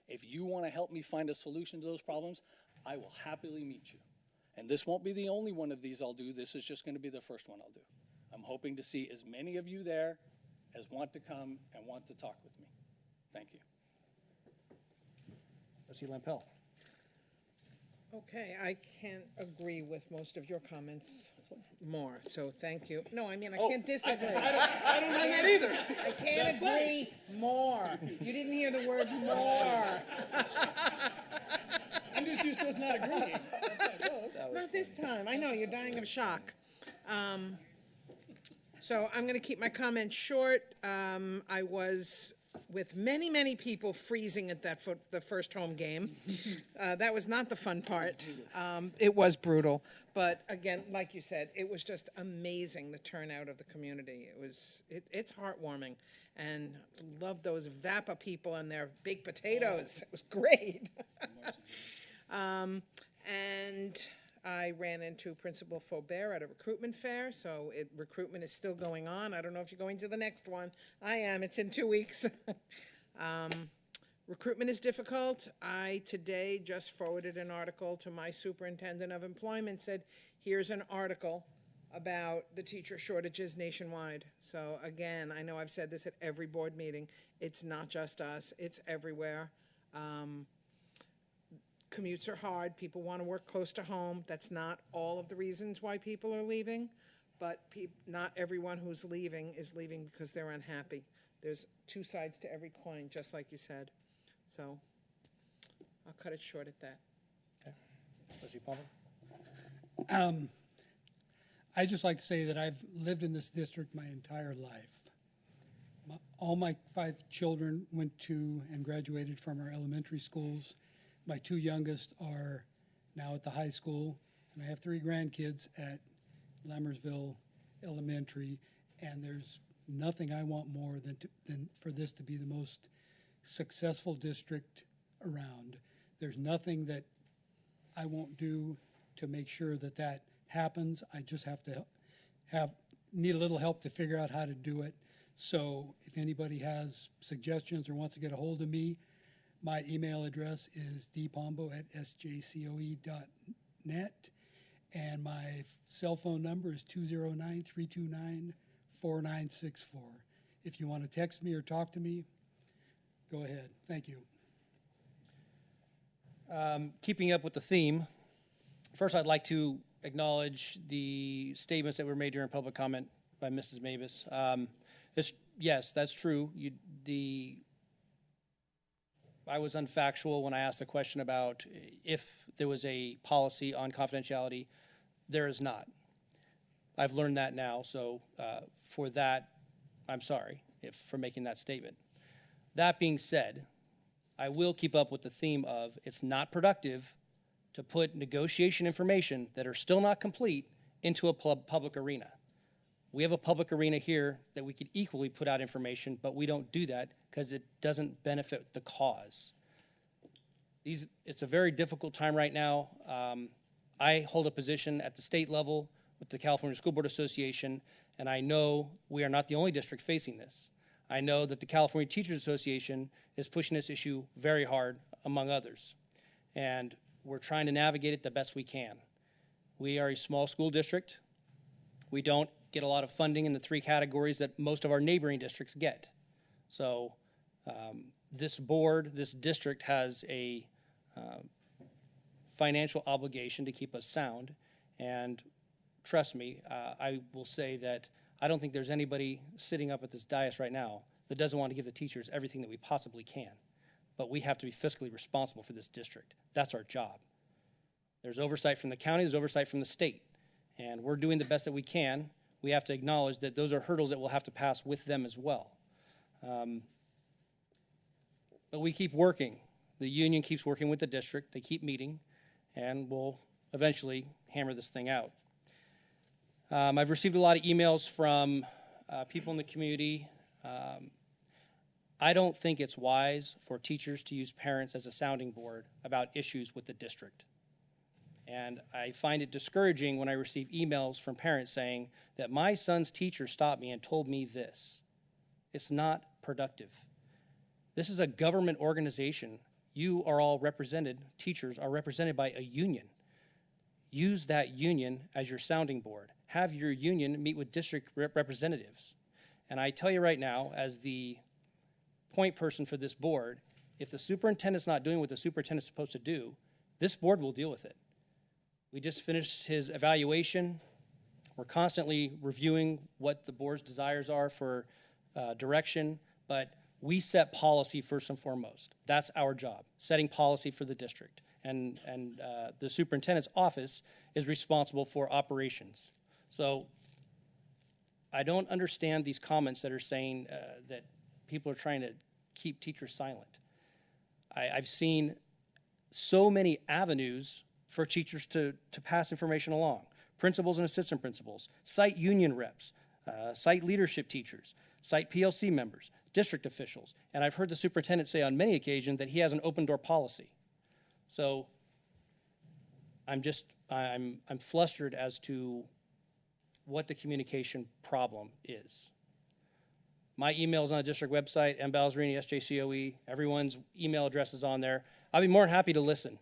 If you want to help me find a solution to those problems, I will happily meet you. And this won't be the only one of these I'll do. This is just going to be the first one I'll do. I'm hoping to see as many of you there as want to come and want to talk with me. Thank you. Trustee Lampel. Okay, I can't agree with most of your comments more, so thank you. No, I mean, I Oh, can't disagree. I don't know that either. I can't agree more. You didn't hear the word more. I'm just used to us not agreeing. Not this time. I know, you're dying of shock. So I'm going to keep my comments short. I was with many, many people freezing at the first home game. That was not the fun part. It was brutal. But again, like you said, it was just amazing, the turnout of the community. It's heartwarming. And love those VAPA people and their baked potatoes. It was great. And I ran into Principal Faubert at a recruitment fair, so recruitment is still going on. I don't know if you're going to the next one. I am. It's in 2 weeks. Recruitment is difficult. I today just forwarded an article to my superintendent of employment, said, here's an article about the teacher shortages nationwide. So again, I know I've said this at every board meeting. It's not just us. It's everywhere. Commutes are hard. People want to work close to home. That's not all of the reasons why people are leaving, but not everyone who's leaving is leaving because they're unhappy. There's 2 sides to every coin, just like you said. So I'll cut it short at that. Okay. Trustee Palmer. I just like to say that I've lived in this district my entire life. All my 5 children went to and graduated from our elementary schools. My 2 youngest are now at the high school, and I have 3 grandkids at Lammersville Elementary, and there's nothing I want more than for this to be the most successful district around. There's nothing that I won't do to make sure that that happens. I just have to need a little help to figure out how to do it. So if anybody has suggestions or wants to get a hold of me, my email address is dpombo@sjcoe.net, and my cell phone number is 209-329-4964. If you want to text me or talk to me, go ahead. Thank you. Keeping up with the theme, first I'd like to acknowledge the statements that were made during public comment by Mrs. Mavis. Yes, that's true. I was unfactual when I asked the question about if there was a policy on confidentiality. There is not. I've learned that now, so for that, I'm sorry for making that statement. That being said, I will keep up with the theme of it's not productive to put negotiation information that are still not complete into a public arena. We have a public arena here that we could equally put out information, but we don't do that because it doesn't benefit the cause. It's a very difficult time right now. I hold a position at the state level with the California School Board Association, and I know we are not the only district facing this. I know that the California Teachers Association is pushing this issue very hard, among others, and we're trying to navigate it the best we can. We are a small school district. We don't get a lot of funding in the 3 categories that most of our neighboring districts get. So this board, this district has a financial obligation to keep us sound, and trust me, I will say that I don't think there's anybody sitting up at this dais right now that doesn't want to give the teachers everything that we possibly can. But we have to be fiscally responsible for this district. That's our job. There's oversight from the county, there's oversight from the state, and we're doing the best that we can. We have to acknowledge that those are hurdles that we'll have to pass with them as well. But we keep working. The union keeps working with the district. They keep meeting, and we'll eventually hammer this thing out. I've received a lot of emails from people in the community. I don't think it's wise for teachers to use parents as a sounding board about issues with the district. And I find it discouraging when I receive emails from parents saying that my son's teacher stopped me and told me this. It's not productive. This is a government organization. You are all represented, teachers are represented by a union. Use that union as your sounding board. Have your union meet with district representatives. And I tell you right now, as the point person for this board, if the superintendent's not doing what the superintendent's supposed to do, this board will deal with it. We just finished his evaluation. We're constantly reviewing what the board's desires are for direction, but we set policy first and foremost. That's our job, setting policy for the district. And the superintendent's office is responsible for operations. So I don't understand these comments that are saying that people are trying to keep teachers silent. I've seen so many avenues for teachers to pass information along. Principals and assistant principals, site union reps, site leadership teachers, site PLC members, district officials. And I've heard the superintendent say on many occasions that he has an open door policy. So I'm flustered as to what the communication problem is. My email is on the district website, mbalzerini, SJCOE. Everyone's email address is on there. I'll be more than happy to listen.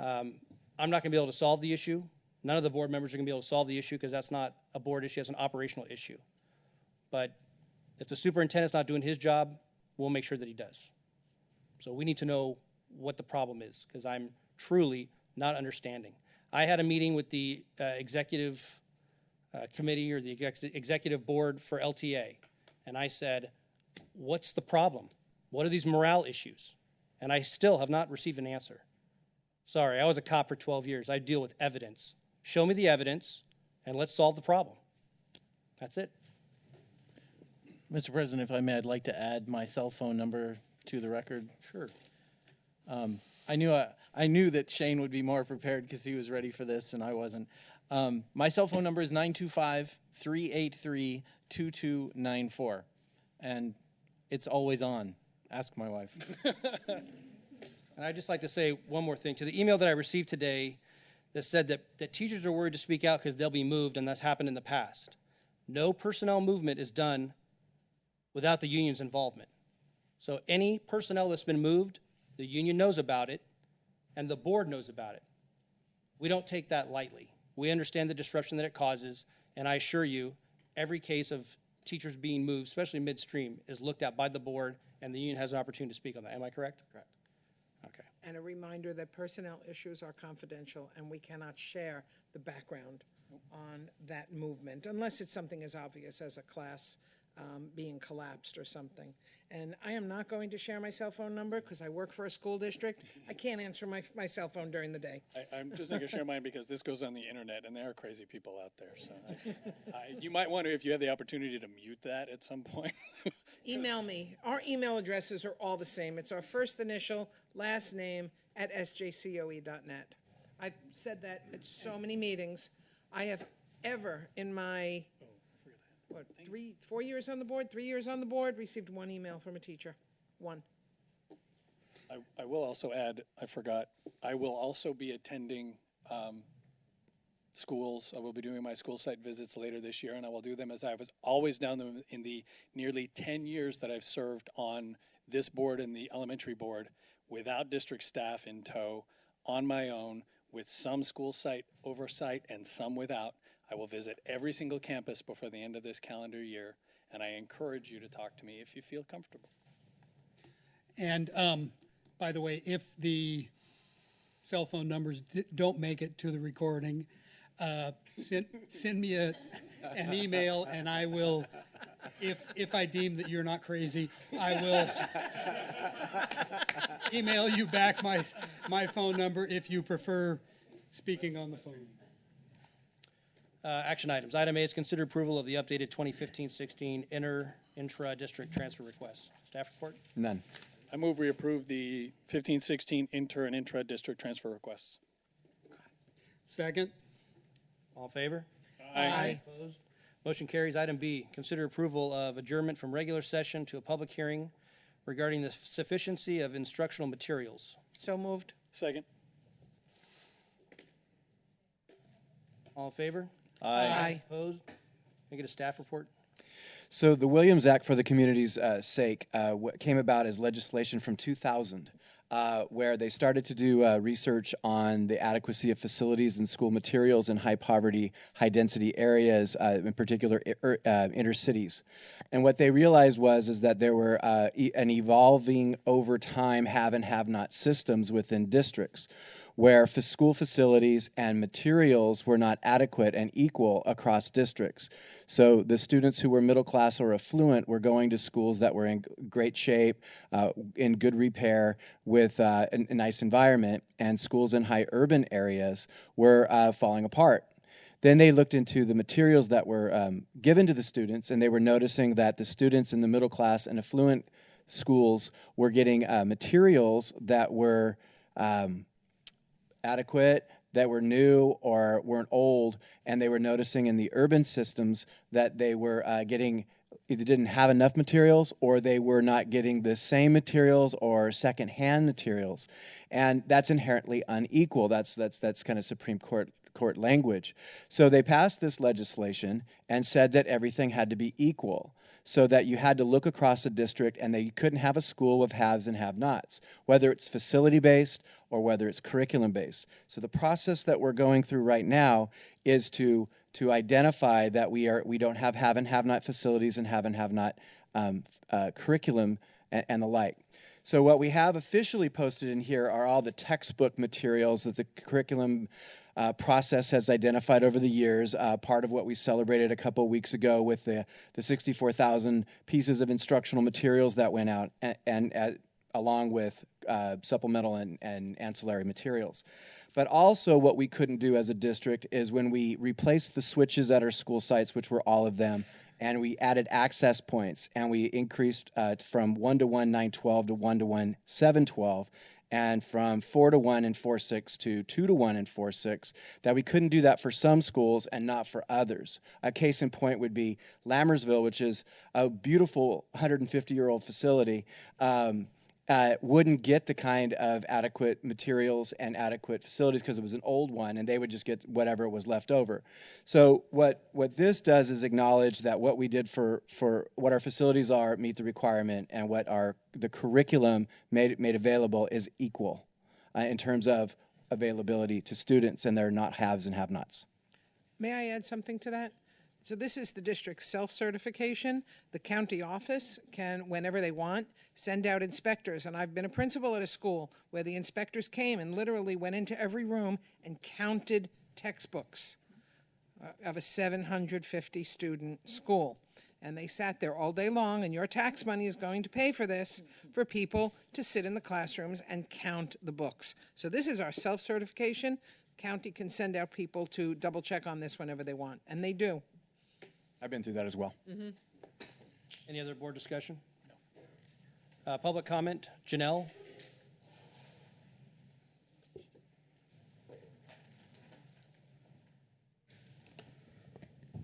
I'm not going to be able to solve the issue. None of the board members are going to be able to solve the issue because that's not a board issue, it's an operational issue. But if the superintendent's not doing his job, we'll make sure that he does. So we need to know what the problem is because I'm truly not understanding. I had a meeting with the executive committee or the executive board for LTA, and I said, what's the problem? What are these morale issues? And I still have not received an answer. Sorry, I was a cop for 12 years. I deal with evidence. Show me the evidence. and let's solve the problem. That's it. Mr. President, if I may, I'd like to add my cell phone number to the record. Sure. I knew that Shane would be more prepared because he was ready for this and I wasn't. My cell phone number is 925-383-2294. And it's always on. Ask my wife. And I'd just like to say one more thing. To the email that I received today that said that teachers are worried to speak out because they'll be moved, and that's happened in the past. No personnel movement is done without the union's involvement. So any personnel that's been moved, the union knows about it, and the board knows about it. We don't take that lightly. We understand the disruption that it causes, and I assure you, every case of teachers being moved, especially midstream, is looked at by the board, and the union has an opportunity to speak on that. Am I correct? Correct. Okay. And a reminder that personnel issues are confidential, and we cannot share the background on that movement, unless it's something as obvious as a class being collapsed or something. And I am not going to share my cell phone number because I work for a school district. I can't answer my cell phone during the day. I'm just not going to share mine because this goes on the internet, and there are crazy people out there. So you might want to, if you have the opportunity, to mute that at some point. Email me. Our email addresses are all the same. It's our first initial, last name at sjcoe.net. I've said that at so many meetings. I have ever in my 4 years on the board, 3 years on the board, received one email from a teacher. One. I will also add, I forgot, I will also be attending schools. I will be doing my school site visits later this year, and I will do them as I was always done them in the nearly 10 years that I've served on this board and the elementary board without district staff in tow, on my own, with some school site oversight and some without. I will visit every single campus before the end of this calendar year, and I encourage you to talk to me if you feel comfortable. And by the way, if the cell phone numbers don't make it to the recording, send me an email, and I will, if I deem that you're not crazy, I will email you back my phone number if you prefer speaking on the phone. Action items. Item A is consider approval of the updated 2015-16 intra-district transfer request. Staff report? None. I move we approve the 15-16 inter and intra-district transfer requests. Second. All in favor? Aye. Opposed? Motion carries. Item B, consider approval of adjournment from regular session to a public hearing regarding the sufficiency of instructional materials. So moved. Second. All in favor? Aye. Opposed? Can I get a staff report? So the Williams Act, for the community's sake, came about as legislation from 2000, where they started to do research on the adequacy of facilities and school materials in high poverty, high density areas, in particular inner cities. And what they realized is that there were an evolving over time have and have not systems within districts, where school facilities and materials were not adequate and equal across districts. So the students who were middle class or affluent were going to schools that were in great shape, in good repair, with a nice environment, and schools in high urban areas were falling apart. Then they looked into the materials that were given to the students, and they were noticing that the students in the middle class and affluent schools were getting materials that were adequate, that were new or weren't old, and they were noticing in the urban systems that they were getting either didn't have enough materials or they were not getting the same materials or secondhand materials, and that's inherently unequal. That's kind of Supreme Court language. So they passed this legislation and said that everything had to be equal, so that you had to look across the district and that you couldn't have a school of haves and have-nots, whether it's facility-based or whether it's curriculum-based. So the process that we're going through right now is to identify that we don't have and have-not facilities and have-not curriculum and the like. So what we have officially posted in here are all the textbook materials that the curriculum process has identified over the years, part of what we celebrated a couple weeks ago with the 64,000 pieces of instructional materials that went out. And along with supplemental and ancillary materials. But also what we couldn't do as a district is when we replaced the switches at our school sites, which were all of them, and we added access points, and we increased from 1-to-1 912 to 1-to-1 712, and from 4-to-1 and 4-6 to 2-to-1 and 4-6, that we couldn't do that for some schools and not for others. A case in point would be Lammersville, which is a beautiful 150-year-old facility, wouldn't get the kind of adequate materials and adequate facilities because it was an old one, and they would just get whatever was left over. So what this does is acknowledge that what we did for what our facilities are meet the requirement, and what the curriculum made available is equal in terms of availability to students, and they're not haves and have-nots. May I add something to that? So this is the district's self-certification. The county office can, whenever they want, send out inspectors. And I've been a principal at a school where the inspectors came and literally went into every room and counted textbooks of a 750-student school. And they sat there all day long, and your tax money is going to pay for this, for people to sit in the classrooms and count the books. So this is our self-certification. County can send out people to double-check on this whenever they want, and they do. I've been through that as well. Mm-hmm. Any other board discussion? No. Public comment, Janelle?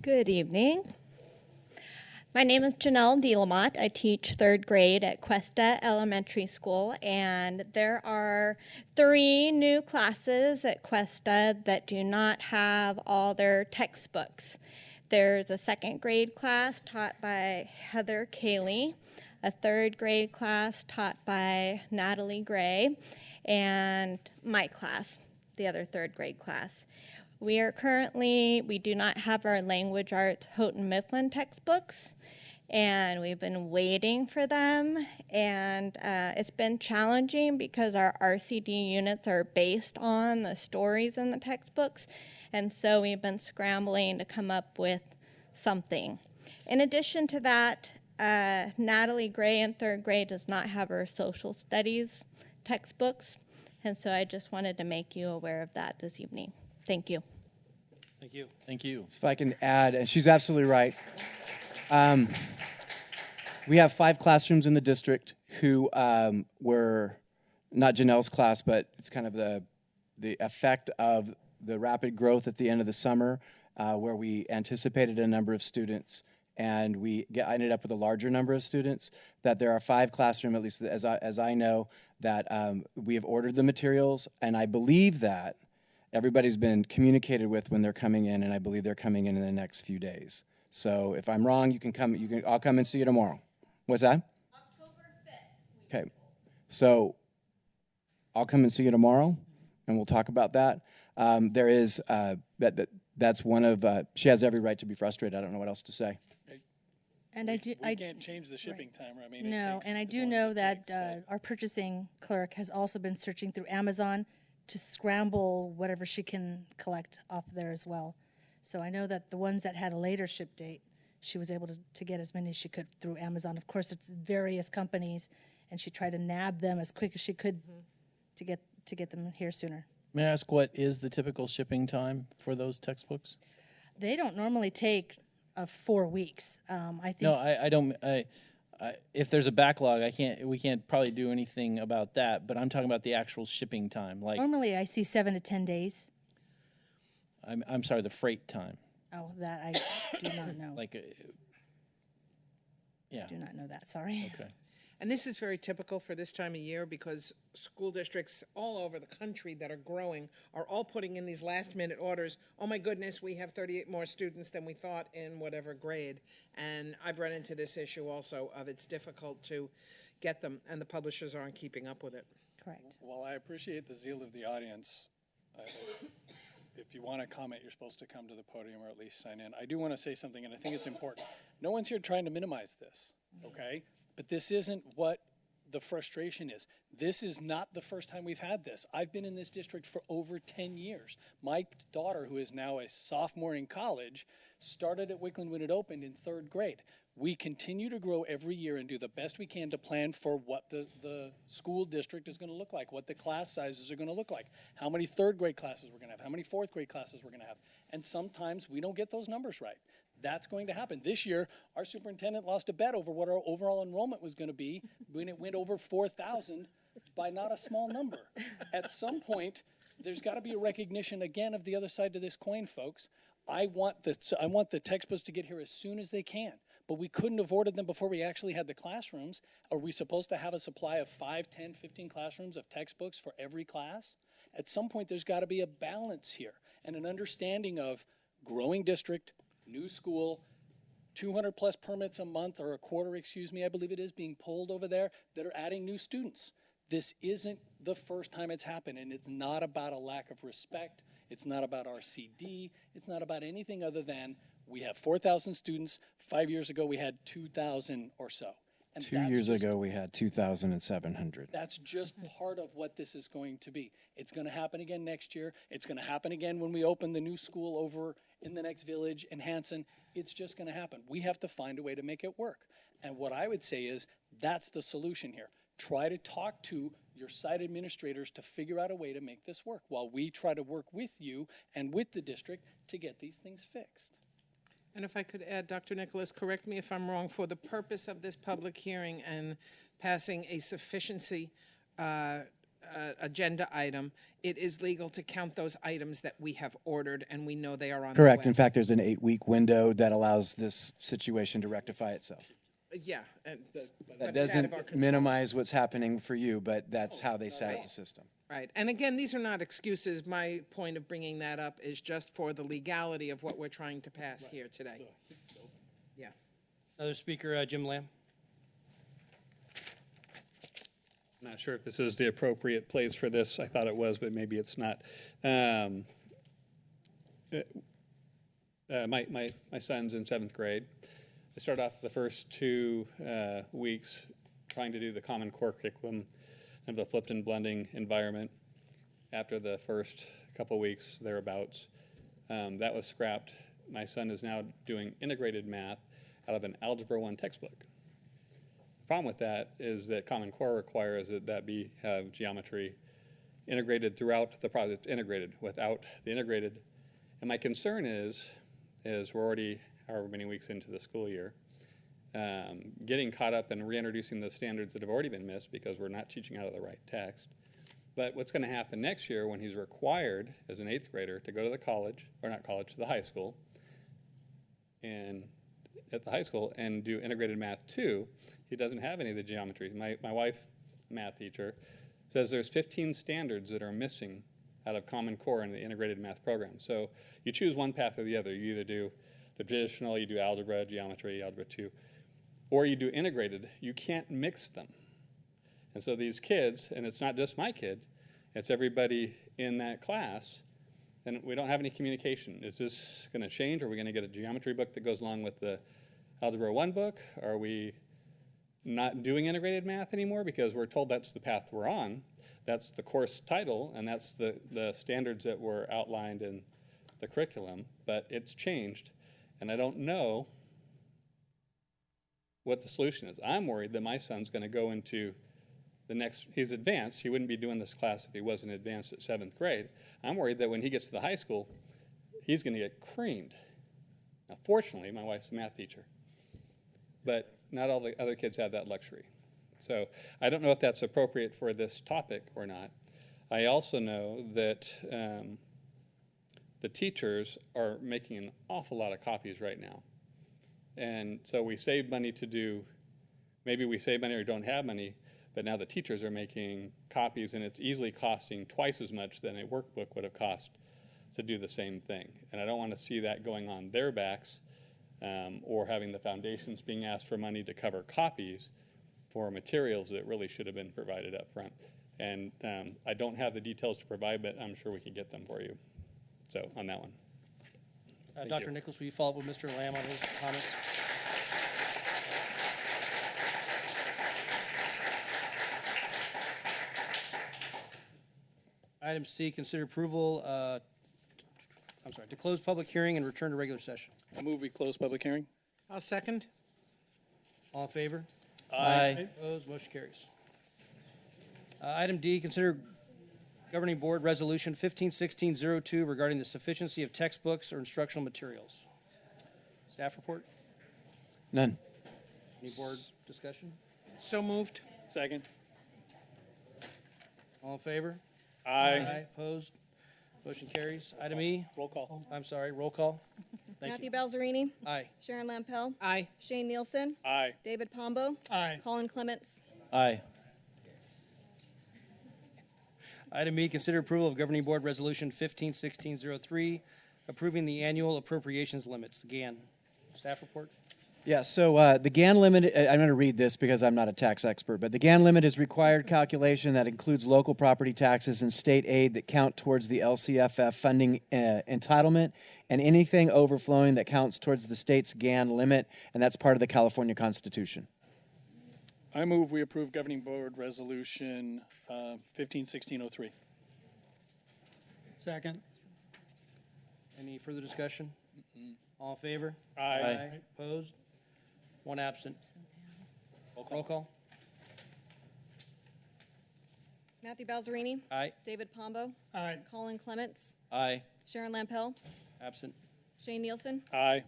Good evening. My name is Janelle DeLamont. I teach 3rd grade at Cuesta Elementary School, and there are 3 new classes at Cuesta that do not have all their textbooks. There's a 2nd grade class taught by Heather Cayley, a 3rd grade class taught by Natalie Gray, and my class, the other 3rd grade class. We do not have our language arts Houghton Mifflin textbooks, and we've been waiting for them, and it's been challenging because our RCD units are based on the stories in the textbooks, and so we've been scrambling to come up with something. In addition to that, Natalie Gray in 3rd grade does not have her social studies textbooks, and so I just wanted to make you aware of that this evening. Thank you. Thank you. Thank you. So if I can add, and she's absolutely right. We have 5 classrooms in the district who were not Janelle's class, but it's kind of the effect of the rapid growth at the end of the summer, where we anticipated a number of students, and we ended up with a larger number of students. That there are 5 classrooms, at least as I know, that we have ordered the materials, and I believe that everybody's been communicated with when they're coming in, and I believe they're coming in the next few days. So if I'm wrong, you can come. I'll come and see you tomorrow. What's that? October 5th. Okay. So I'll come and see you tomorrow, and we'll talk about that. There is that's one of she has every right to be frustrated. I don't know what else to say. And we can't change the shipping timer. I mean, no, and I do know that our purchasing clerk has also been searching through Amazon to scramble whatever she can collect off there as well. So I know that the ones that had a later ship date, she was able to get as many as she could through Amazon. Of course, it's various companies, and she tried to nab them as quick as she could to get them here sooner. May I ask, what is the typical shipping time for those textbooks? They don't normally take 4 weeks. I think. No, I don't. If there's a backlog, we can't probably do anything about that. But I'm talking about the actual shipping time. Like normally, I see 7 to 10 days. I'm sorry, the freight time. Oh, that I do not know. Yeah. Do not know that. Sorry. Okay. And this is very typical for this time of year because school districts all over the country that are growing are all putting in these last-minute orders. Oh, my goodness, we have 38 more students than we thought in whatever grade. And I've run into this issue also of it's difficult to get them, and the publishers aren't keeping up with it. Correct. Well, I appreciate the zeal of the audience. If you want to comment, you're supposed to come to the podium or at least sign in. I do want to say something, and I think it's important. No one's here trying to minimize this, okay? But this isn't what the frustration is. This is not the first time we've had this. I've been in this district for over 10 years. My daughter, who is now a sophomore in college, started at Wickland when it opened in 3rd grade. We continue to grow every year and do the best we can to plan for what the school district is going to look like, what the class sizes are going to look like, how many 3rd grade classes we're going to have, how many 4th grade classes we're going to have. And sometimes we don't get those numbers right. That's going to happen. This year, our superintendent lost a bet over what our overall enrollment was going to be when it went over 4,000 by not a small number. At some point, there's got to be a recognition again of the other side to this coin, folks. I want the textbooks to get here as soon as they can. But we couldn't have ordered them before we actually had the classrooms. Are we supposed to have a supply of 5, 10, 15 classrooms of textbooks for every class? At some point, there's got to be a balance here and an understanding of growing district, new school, 200 plus permits a month or a quarter, I believe it is, being pulled over there that are adding new students. This isn't the first time it's happened, and it's not about a lack of respect. It's not about RCD. It's not about anything other than we have 4,000 students. 5 years ago, we had 2,000 or so. And 2 years ago, we had 2,700. That's just part of what this is going to be. It's going to happen again next year. It's going to happen again when we open the new school over in the next village in Hanson. It's just going to happen. We have to find a way to make it work. And what I would say is that's the solution here. Try to talk to your site administrators to figure out a way to make this work while we try to work with you and with the district to get these things fixed. And if I could add, Dr. Nicholas, correct me if I'm wrong, for the purpose of this public hearing and passing a sufficiency agenda item, it is legal to count those items that we have ordered and we know they are on Correct. the way. In fact, there's an 8-week window that allows this situation to rectify itself. Yeah. And That doesn't minimize what's happening for you, but that's how they set up the system. Right. And again, these are not excuses. My point of bringing that up is just for the legality of what we're trying to pass here today. Yeah. Another speaker, Jim Lamb. I'm not sure if this is the appropriate place for this. I thought it was, but maybe it's not. My son's in 7th grade. I started off the first 2 weeks trying to do the Common Core curriculum of the flipped and blending environment. After the first couple weeks, thereabouts, that was scrapped. My son is now doing integrated math out of an Algebra 1 textbook. The problem with that is that Common Core requires that be have geometry integrated throughout the project, integrated without the integrated. And my concern is we're already however many weeks into the school year, getting caught up and reintroducing the standards that have already been missed because we're not teaching out of the right text. But what's going to happen next year when he's required as an 8th grader to go to the college, or not college, to the high school, and at the high school and do integrated math 2, he doesn't have any of the geometry. My wife, math teacher, says there's 15 standards that are missing out of Common Core in the integrated math program. So you choose one path or the other. You either do the traditional, you do algebra, geometry, algebra 2, or you do integrated. You can't mix them. And so these kids, and it's not just my kid, it's everybody in that class, and we don't have any communication. Is this going to change? Are we going to get a geometry book that goes along with the Algebra 1 book? Are we not doing integrated math anymore because we're told that's the path we're on? That's the course title, and that's the standards that were outlined in the curriculum, but it's changed. And I don't know what the solution is. I'm worried that my son's going to go into the next, he's advanced. He wouldn't be doing this class if he wasn't advanced at 7th grade. I'm worried that when he gets to the high school, he's going to get creamed. Now, fortunately, my wife's a math teacher, but not all the other kids have that luxury. So I don't know if that's appropriate for this topic or not. I also know that the teachers are making an awful lot of copies right now. And so we save money to do, maybe we save money or don't have money, but now the teachers are making copies and it's easily costing twice as much than a workbook would have cost to do the same thing. And I don't want to see that going on their backs or having the foundations being asked for money to cover copies for materials that really should have been provided up front. And I don't have the details to provide, but I'm sure we can get them for you. So on that one. Dr. Nichols, will you follow up with Mr. Lamb on his comments? Item C, consider approval, to close public hearing and return to regular session. I move we close public hearing. I'll second. All in favor? Aye. Opposed, motion carries. Item D, consider governing board resolution 151602 regarding the sufficiency of textbooks or instructional materials. Staff report? None. Any board discussion? So moved. Second. All in favor? Aye. Opposed? Motion carries. Item E, Roll call. I'm sorry, roll call. Thank Matthew you. Balzerini. Aye. Sharon Lampel. Aye. Shane Nielsen. Aye. David Pombo. Aye. Colin Clements. Aye. Item E, consider approval of governing board resolution 151603 approving the annual appropriations limits, the GAN. Staff report? Yeah, so the GAN limit, I'm going to read this because I'm not a tax expert, but the GAN limit is required calculation that includes local property taxes and state aid that count towards the LCFF funding entitlement and anything overflowing that counts towards the state's GAN limit, and that's part of the California Constitution. I move we approve governing board resolution 151603. Second. Any further discussion? All in favor? Aye. Opposed? One absent. Roll call. Matthew Balzerini. Aye. David Pombo. Aye. Colin Clements. Aye. Sharon Lampel. Absent. Shane Nielsen. Aye.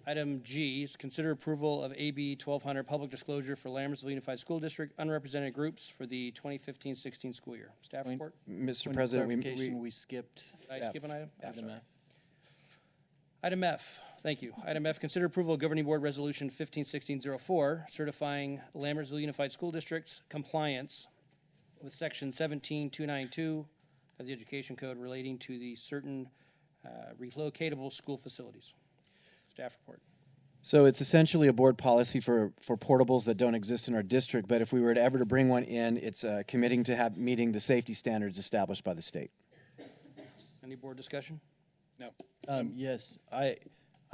Item G is consider approval of AB 1200 public disclosure for Lammersville Unified School District unrepresented groups for the 2015-16 school year. Staff report? Mr. Point of President, clarification, we skipped. Did I skip an item? I'm Item sorry. F. Item F, thank you. Item F, consider approval of governing board resolution 151604 certifying Lammersville Unified School District's compliance with section 17292 of the Education Code relating to the certain relocatable school facilities. Staff report. So it's essentially a board policy for portables that don't exist in our district, but if we were to ever to bring one in, it's committing to meeting the safety standards established by the state. Any board discussion? No. Yes, I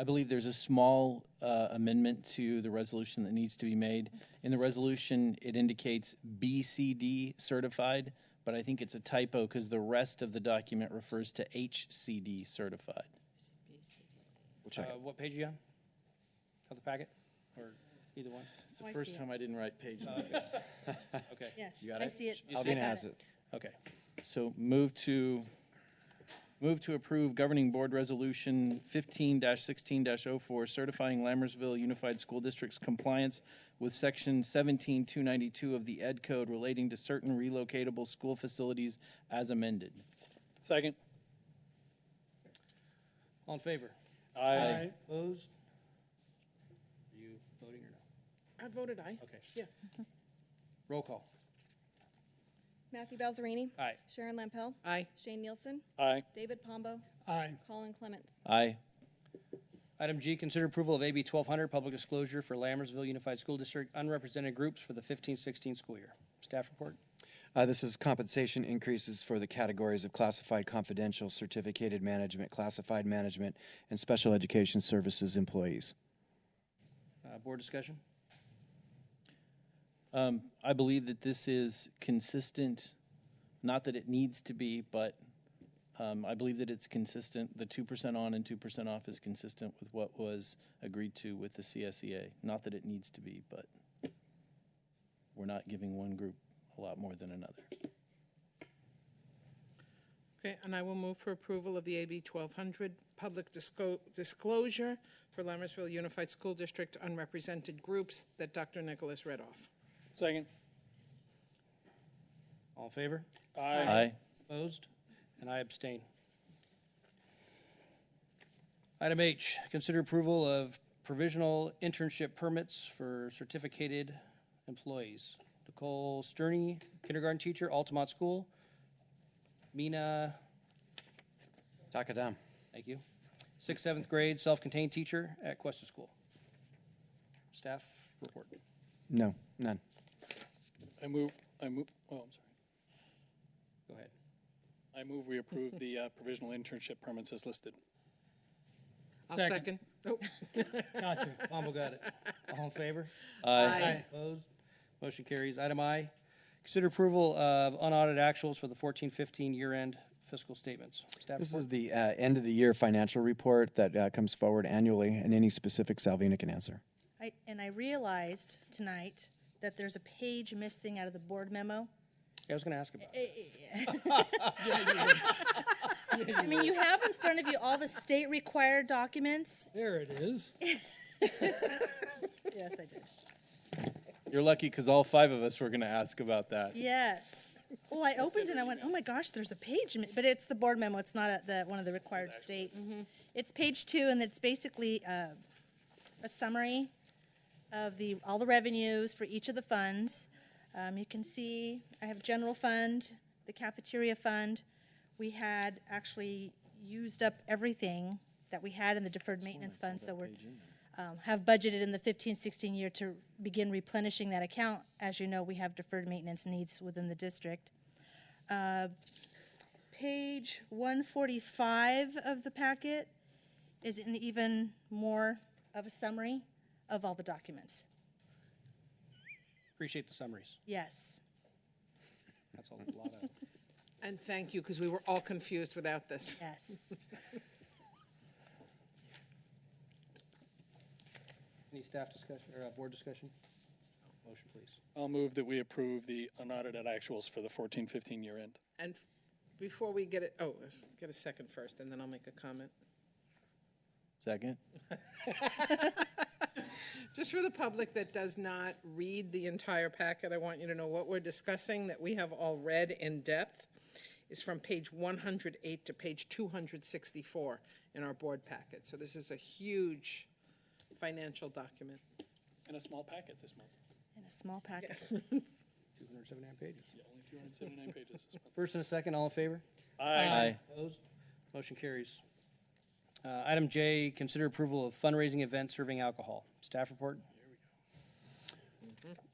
believe there's a small amendment to the resolution that needs to be made. In the resolution, it indicates BCD certified, but I think it's a typo because the rest of the document refers to HCD certified. What page are you on? Of the packet? Or either one? It's the first time I didn't write page numbers. Okay. Yes, You got I it? see it. Alvina has it. Okay. So move to approve governing board resolution 15-16-04 certifying Lammersville Unified School District's compliance with section 17292 of the Ed Code relating to certain relocatable school facilities as amended. Second. All in favor? Aye. Opposed? Are you voting or no? I voted aye. Okay. Yeah. Roll call. Matthew Balzerini. Aye. Sharon Lampel. Aye. Shane Nielsen. Aye. David Pombo. Aye. Colin Clements. Aye. Item G, consider approval of AB 1200 public disclosure for Lammersville Unified School District unrepresented groups for the 15-16 school year. Staff report. This is compensation increases for the categories of classified confidential, certificated management, classified management, and special education services employees. Board discussion? I believe that this is consistent, not that it needs to be, but I believe that it's consistent. The 2% on and 2% off is consistent with what was agreed to with the CSEA. Not that it needs to be, but we're not giving one group a lot more than another. Okay, and I will move for approval of the AB 1200 public disclosure for Lammersville Unified School District unrepresented groups that Dr. Nicholas read off. Second. All in favor? Aye. Opposed? And I abstain. Item H, consider approval of provisional internship permits for certificated employees. Nicole Sterney, kindergarten teacher, Altamont School. Mina, Takadam. thank you. 6th, 7th grade, self-contained teacher at Cuesta School. Staff report. No, none. Oh, I'm sorry. Go ahead. I move we approve the provisional internship permits as listed. I'll Second. second. Nope. Gotcha. Pombo got it. All in favor? Aye. Opposed? Motion carries. Item I, consider approval of unaudited actuals for the 14-15 year-end fiscal statements. Staff This report? is the end of the year financial report that comes forward annually, and any specific Salvina can answer. I realized tonight that there's a page missing out of the board memo. Yeah, I was going to ask about it. I mean, you have in front of you all the state required documents. There it is. Yes, I did. You're lucky because all 5 of us were going to ask about that. Yes. Well, I opened it and I went, oh my gosh, there's a page, but it's the board memo. It's not one of the required state. It's page 2, and it's basically a summary of all the revenues for each of the funds. You can see I have general fund, the cafeteria fund. We had actually used up everything that we had in the deferred maintenance fund, so we're have budgeted in the 15-16 year to begin replenishing that account. As you know, we have deferred maintenance needs within the district. Page 145 of the packet is in even more of a summary of all the documents. Appreciate the summaries. Yes. That's a lot of. And thank you, because we were all confused without this. Yes. Any staff discussion or board discussion? Motion, please. I'll move that we approve the unaudited actuals for the 14-15 year end. And before we get it, let's get a second first, and then I'll make a comment. Second? Just for the public that does not read the entire packet, I want you to know what we're discussing that we have all read in depth is from page 108 to page 264 in our board packet. So this is a huge financial document. In a small packet this month. In a small packet. 279 pages. Yeah, only 279 pages this month. First and a second, all in favor? Aye. Opposed? Motion carries. Item J, consider approval of fundraising event serving alcohol. Staff report?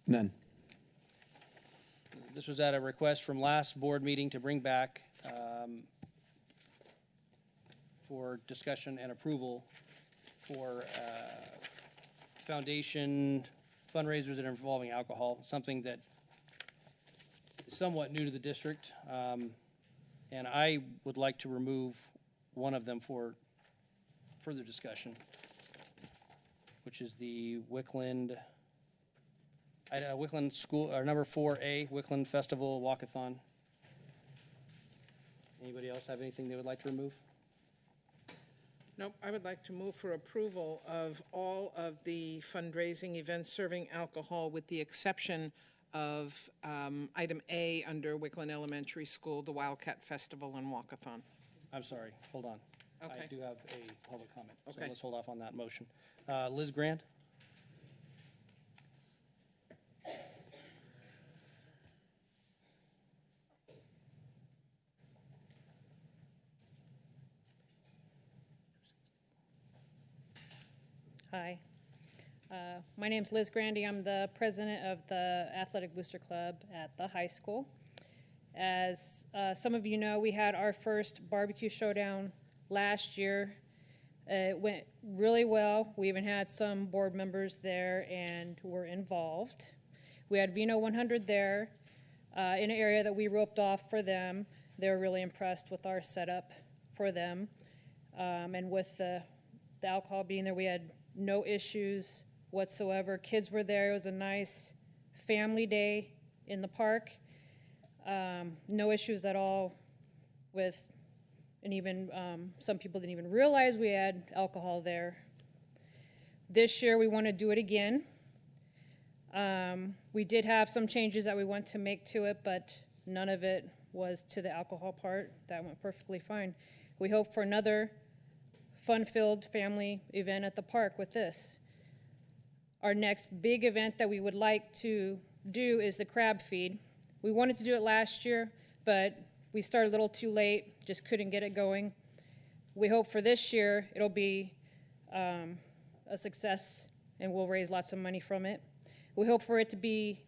None. This was at a request from last board meeting to bring back for discussion and approval for foundation fundraisers that are involving alcohol, something that is somewhat new to the district. And I would like to remove one of them for further discussion, which is the Wickland School, or number 4A, Wickland Festival Walkathon. Anybody else have anything they would like to remove? Nope, I would like to move for approval of all of the fundraising events serving alcohol with the exception of item A under Wickland Elementary School, the Wildcat Festival and Walkathon. I'm sorry, hold on. I Okay. do have a public comment, so Okay. let's hold off on that motion. Liz Grand? Hi. My name's Liz Grandy. I'm the president of the Athletic Booster Club at the high school. As some of you know, we had our first barbecue showdown last year. It went really well. We even had some board members there and were involved. We had Vino 100 there in an area that we roped off for them. They were really impressed with our setup for them. And with the alcohol being there, we had no issues whatsoever. Kids were there. It was a nice family day in the park. No issues at all with, and even some people didn't even realize we had alcohol there. This year we want to do it again. We did have some changes that we want to make to it, but none of it was to the alcohol part. That went perfectly fine. We hope for another fun-filled family event at the park with this. Our next big event that we would like to do is the crab feed. We wanted to do it last year, but we started a little too late, just couldn't get it going. We hope for this year it'll be a success and we'll raise lots of money from it. We hope for it to be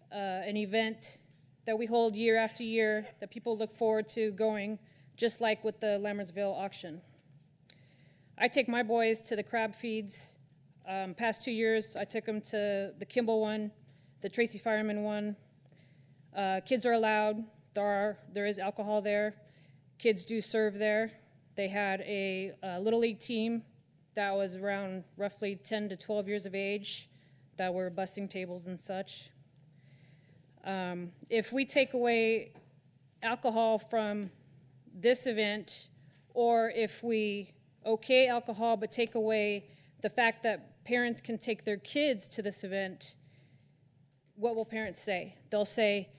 an event that we hold year after year, that people look forward to going, just like with the Lammersville auction. I take my boys to the crab feeds. Past 2 years, I took them to the Kimball one, the Tracy Fireman one. Kids are allowed. There is alcohol there. Kids do serve there. They had a Little League team that was around roughly 10 to 12 years of age that were bussing tables and such. If we take away alcohol from this event, or if we okay alcohol but take away the fact that parents can take their kids to this event, what will parents say? They'll say,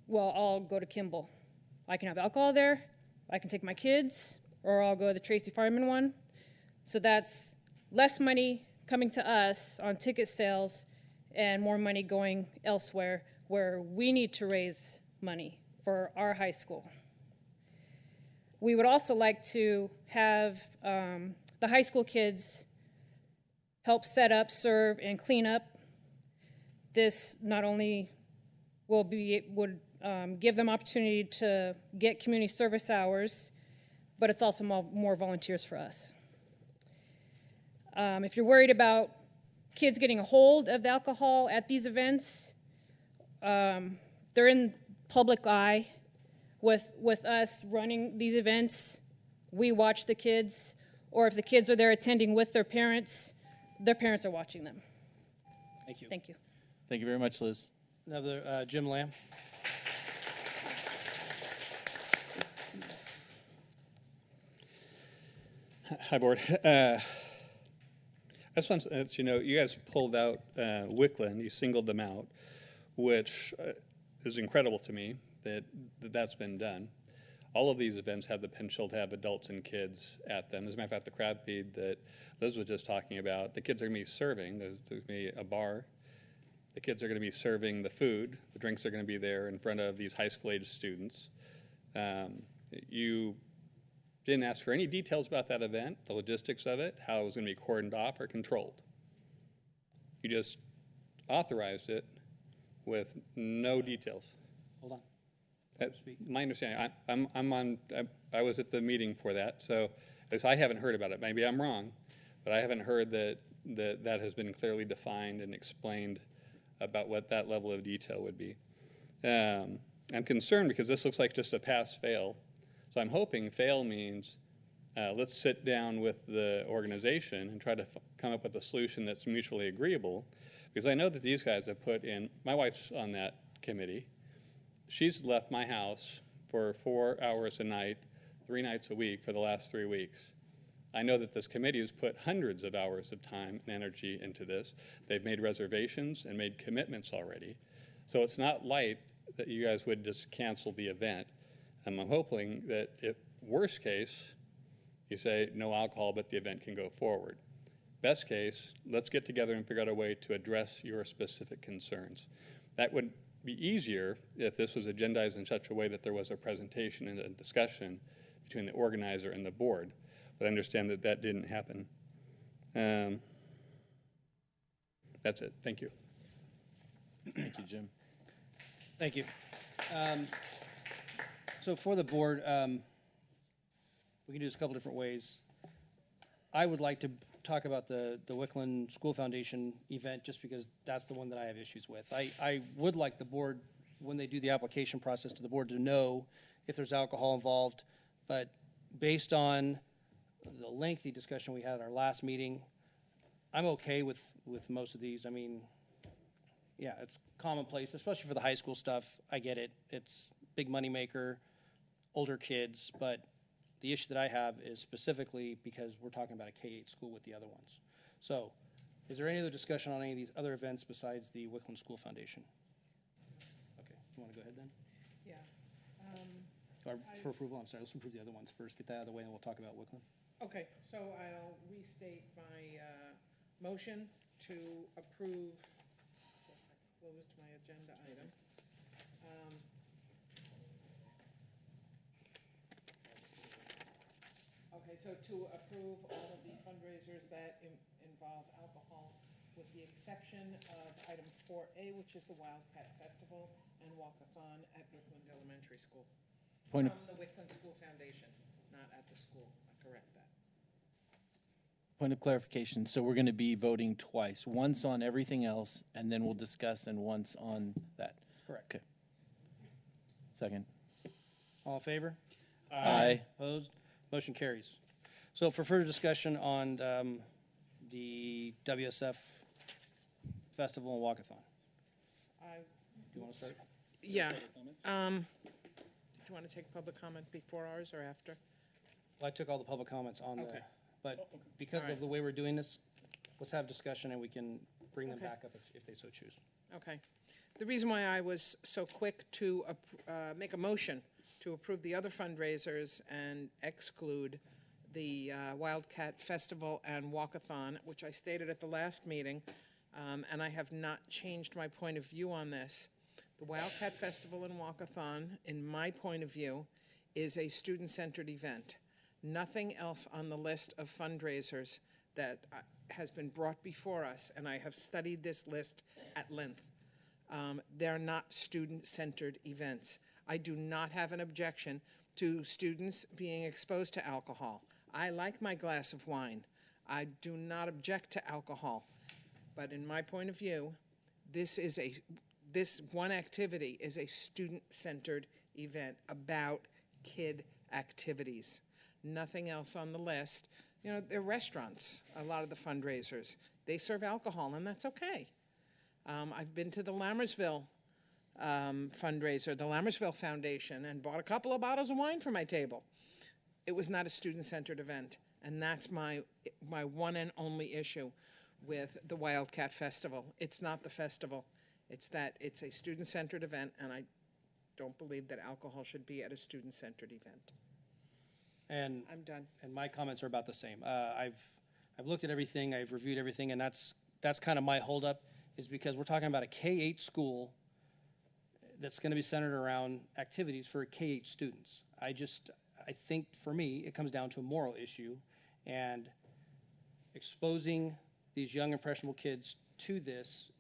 well, I'll go to Kimball. I can have alcohol there, I can take my kids, or I'll go to the Tracy Fireman one. So that's less money coming to us on ticket sales and more money going elsewhere where we need to raise money for our high school. We would also like to have the high school kids help set up, serve, and clean up. This not only would give them opportunity to get community service hours, but it's also more volunteers for us. If you're worried about kids getting a hold of the alcohol at these events, they're in public eye. With us running these events, we watch the kids, or if the kids are there attending with their parents are watching them. Thank you. Thank you. Thank you very much, Liz. Another, Jim Lamb. Hi, Board. I just want to let you know, you guys pulled out Wickland, you singled them out, which is incredible to me that's been done. All of these events have the potential to have adults and kids at them. As a matter of fact, the crab feed that Liz was just talking about, the kids are going to be serving. There's going to be a bar. The kids are going to be serving the food. The drinks are going to be there in front of these high school age students. You didn't ask for any details about that event, the logistics of it, how it was going to be cordoned off or controlled. You just authorized it with no details. Hold on. My understanding, I was at the meeting for that, so as I haven't heard about it. Maybe I'm wrong, but I haven't heard that has been clearly defined and explained about what that level of detail would be. I'm concerned because this looks like just a pass-fail. So I'm hoping fail means let's sit down with the organization and try to come up with a solution that's mutually agreeable, because I know that these guys have put in, my wife's on that committee. She's left my house for 4 hours a night, 3 nights a week for the last 3 weeks. I know that this committee has put hundreds of hours of time and energy into this. They've made reservations and made commitments already. So it's not light that you guys would just cancel the event. And I'm hoping that if worst case, you say no alcohol, but the event can go forward. Best case, let's get together and figure out a way to address your specific concerns. That would be easier if this was agendized in such a way that there was a presentation and a discussion between the organizer and the board. But I understand that that didn't happen. That's it. Thank you. Thank you, Jim. Thank you. So for the board, we can do this a couple different ways. I would like to talk about the Wickland School Foundation event just because that's the one that I have issues with. I would like the board, when they do the application process to the board, to know if there's alcohol involved, but based on the lengthy discussion we had at our last meeting, I'm okay with most of these. I mean, yeah, it's commonplace, especially for the high school stuff. I get it. It's big money maker, older kids, but the issue that I have is specifically because we're talking about a K-8 school with the other ones. So is there any other discussion on any of these other events besides the Wickland School Foundation? Okay, you want to go ahead then? Yeah. Or for approval, I'm sorry, let's approve the other ones first. Get that out of the way and we'll talk about Wickland. Okay, so I'll restate my motion to approve, of course I closed my agenda item. Okay, so to approve all of the fundraisers that involve alcohol, with the exception of item 4A, which is the Wildcat Festival and Walkathon at Wickland Elementary School. Point From the Wickland School Foundation, not at the school. I correct that. Point of clarification. So we're going to be voting twice, once on everything else, and then we'll discuss, and once on that. Correct. Okay. Second. All in favor? Aye. Opposed? Motion carries. So for further discussion on the WSF Festival and Walkathon. Do you want to start? Yeah. Do you want to take public comment before ours or after? Well, I took all the public comments on Okay. there. But because All right. of the way we're doing this, let's have discussion and we can bring them Okay. back up if they so choose. Okay. The reason why I was so quick to make a motion to approve the other fundraisers and exclude the Wildcat Festival and Walkathon, which I stated at the last meeting, and I have not changed my point of view on this. The Wildcat Festival and Walkathon, in my point of view, is a student-centered event. Nothing else on the list of fundraisers that has been brought before us, and I have studied this list at length. They're not student-centered events. I do not have an objection to students being exposed to alcohol. I like my glass of wine. I do not object to alcohol. But in my point of view, this one activity is a student-centered event about kid activities. Nothing else on the list. You know, they're restaurants, a lot of the fundraisers. They serve alcohol, and that's okay. I've been to the Lammersville fundraiser, the Lammersville Foundation, and bought a couple of bottles of wine for my table. It was not a student-centered event, and that's my one and only issue with the Wildcat Festival. It's not the festival. It's that it's a student-centered event, and I don't believe that alcohol should be at a student-centered event. And I'm done. And my comments are about the same. I've looked at everything, I've reviewed everything, and that's kind of my holdup, is because we're talking about a K-8 school that's going to be centered around activities for K-8 students. I think for me, it comes down to a moral issue, and exposing these young impressionable kids to this,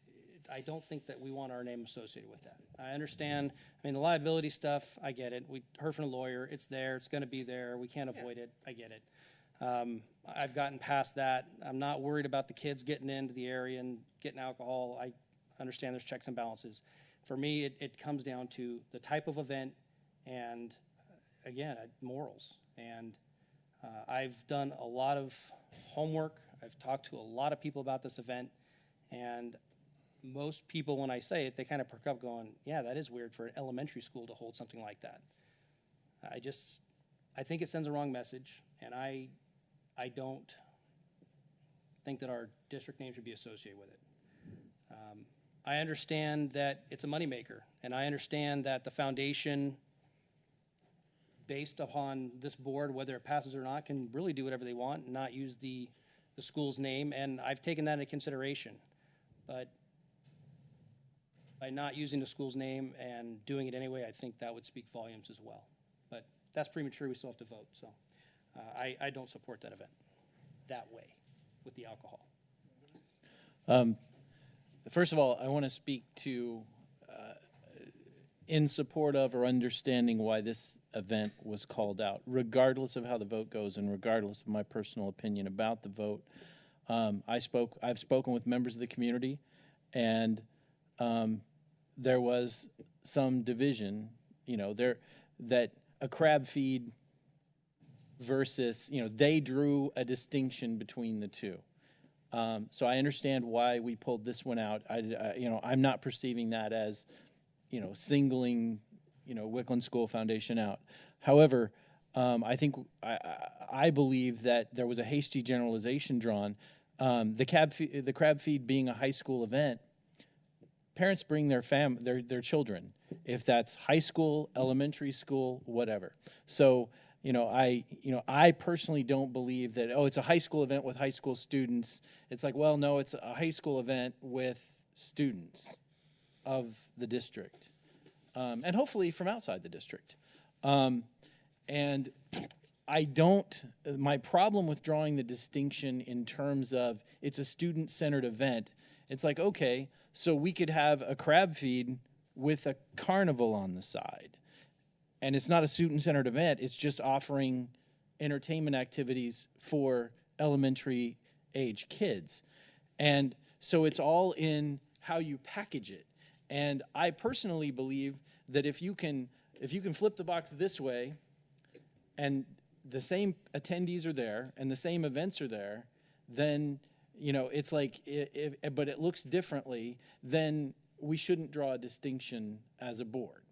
I don't think that we want our name associated with that. I understand, I mean, the liability stuff, I get it. We heard from a lawyer, it's there, it's gonna be there, we can't avoid it, I get it. I've gotten past that. I'm not worried about the kids getting into the area and getting alcohol. I understand there's checks and balances. For me, it comes down to the type of event and, again, morals. And I've done a lot of homework. I've talked to a lot of people about this event, and most people, when I say it, they kind of perk up going, yeah, that is weird for an elementary school to hold something like that. I think it sends a wrong message, and I don't think that our district name should be associated with it. I understand that it's a moneymaker, and I understand that the foundation, based upon this board, whether it passes or not, can really do whatever they want and not use the school's name, and I've taken that into consideration. But by not using the school's name and doing it anyway, I think that would speak volumes as well. But that's premature, we still have to vote, so I don't support that event that way with the alcohol. First of all, I want to speak to in support of or understanding why this event was called out, regardless of how the vote goes and regardless of my personal opinion about the vote. I've spoken with members of the community, and there was some division, that a crab feed versus, they drew a distinction between the two. So I understand why we pulled this one out. I'm not perceiving that as, singling, Wickland School Foundation out. However, I believe that there was a hasty generalization drawn. The crab feed being a high school event, parents bring their children, if that's high school, elementary school, whatever. So, I personally don't believe that, it's a high school event with high school students. It's like, well, no, it's a high school event with students of the district, and hopefully from outside the district. And my problem with drawing the distinction in terms of it's a student-centered event, it's like, okay, so we could have a crab feed with a carnival on the side. And it's not a student-centered event, it's just offering entertainment activities for elementary age kids. And so it's all in how you package it. And I personally believe that if you can flip the box this way and the same attendees are there and the same events are there, then, it's like, but it looks differently, then we shouldn't draw a distinction as a board.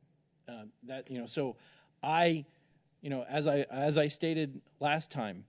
So I, as I stated last time,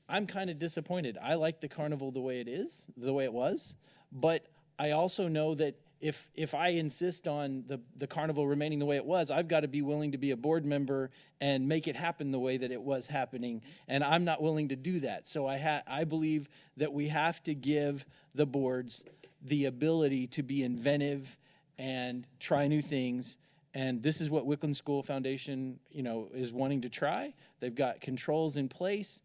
I'm kind of disappointed. I like the carnival the way it was, but I also know that if I insist on the carnival remaining the way it was, I've got to be willing to be a board member and make it happen the way that it was happening, and I'm not willing to do that. So I believe that we have to give the boards the ability to be inventive and try new things. And this is what Wickland School Foundation, is wanting to try. They've got controls in place.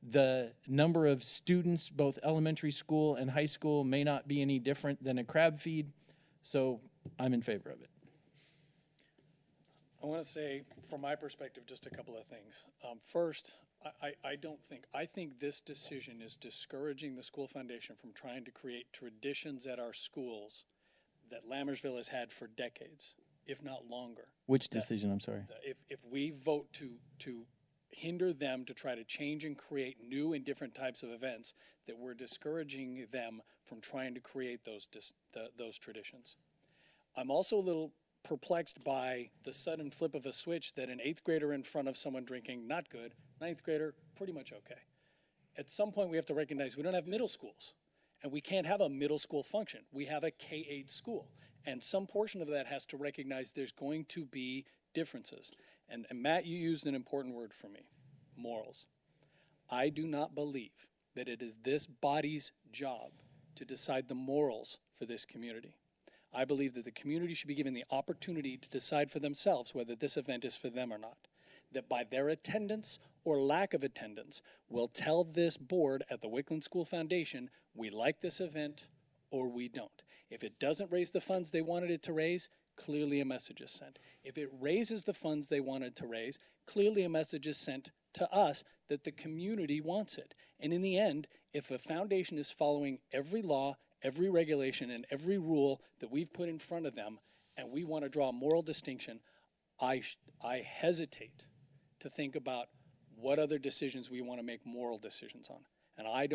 The number of students, both elementary school and high school, may not be any different than a crab feed. So I'm in favor of it. I want to say, from my perspective, just a couple of things. First, I think this decision is discouraging the school foundation from trying to create traditions at our schools that Lammersville has had for decades, if not longer. Which decision? I'm sorry. If we vote to hinder them to try to change and create new and different types of events, that we're discouraging them from trying to create those traditions. I'm also a little perplexed by the sudden flip of a switch that an 8th grader in front of someone drinking, not good, 9th grader, pretty much okay. At some point we have to recognize we don't have middle schools, and we can't have a middle school function. We have a K-8 school, and some portion of that has to recognize there's going to be differences. And Matt, you used an important word for me, morals. I do not believe that it is this body's job to decide the morals for this community. I believe that the community should be given the opportunity to decide for themselves whether this event is for them or not. That by their attendance or lack of attendance will tell this board at the Wickland School Foundation, we like this event or we don't. If it doesn't raise the funds they wanted it to raise, clearly a message is sent. If it raises the funds they wanted to raise, clearly a message is sent to us that the community wants it. And in the end, if a foundation is following every law, every regulation, and every rule that we've put in front of them, and we want to draw a moral distinction, I hesitate to think about what other decisions we want to make moral decisions on. And I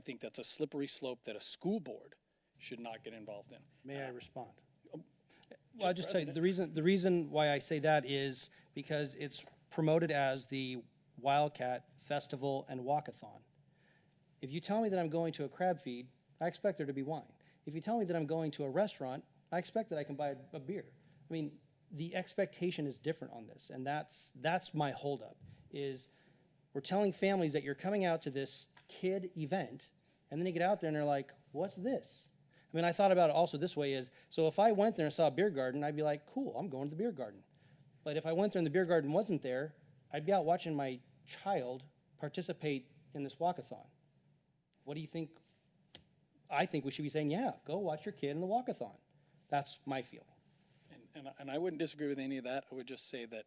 think that's a slippery slope that a school board should not get involved in. May I respond? Well, I'll just tell you, the reason why I say that is because it's promoted as the Wildcat Festival and Walkathon. If you tell me that I'm going to a crab feed, I expect there to be wine. If you tell me that I'm going to a restaurant, I expect that I can buy a beer. I mean, the expectation is different on this, and that's my holdup, is we're telling families that you're coming out to this kid event, and then you get out there and they're like, what's this? I mean, I thought about it also this way is, so if I went there and saw a beer garden, I'd be like, cool, I'm going to the beer garden. But if I went there and the beer garden wasn't there, I'd be out watching my child participate in this walkathon. What do you think? I think we should be saying, yeah, go watch your kid in the walkathon. That's my feeling. And I wouldn't disagree with any of that. I would just say that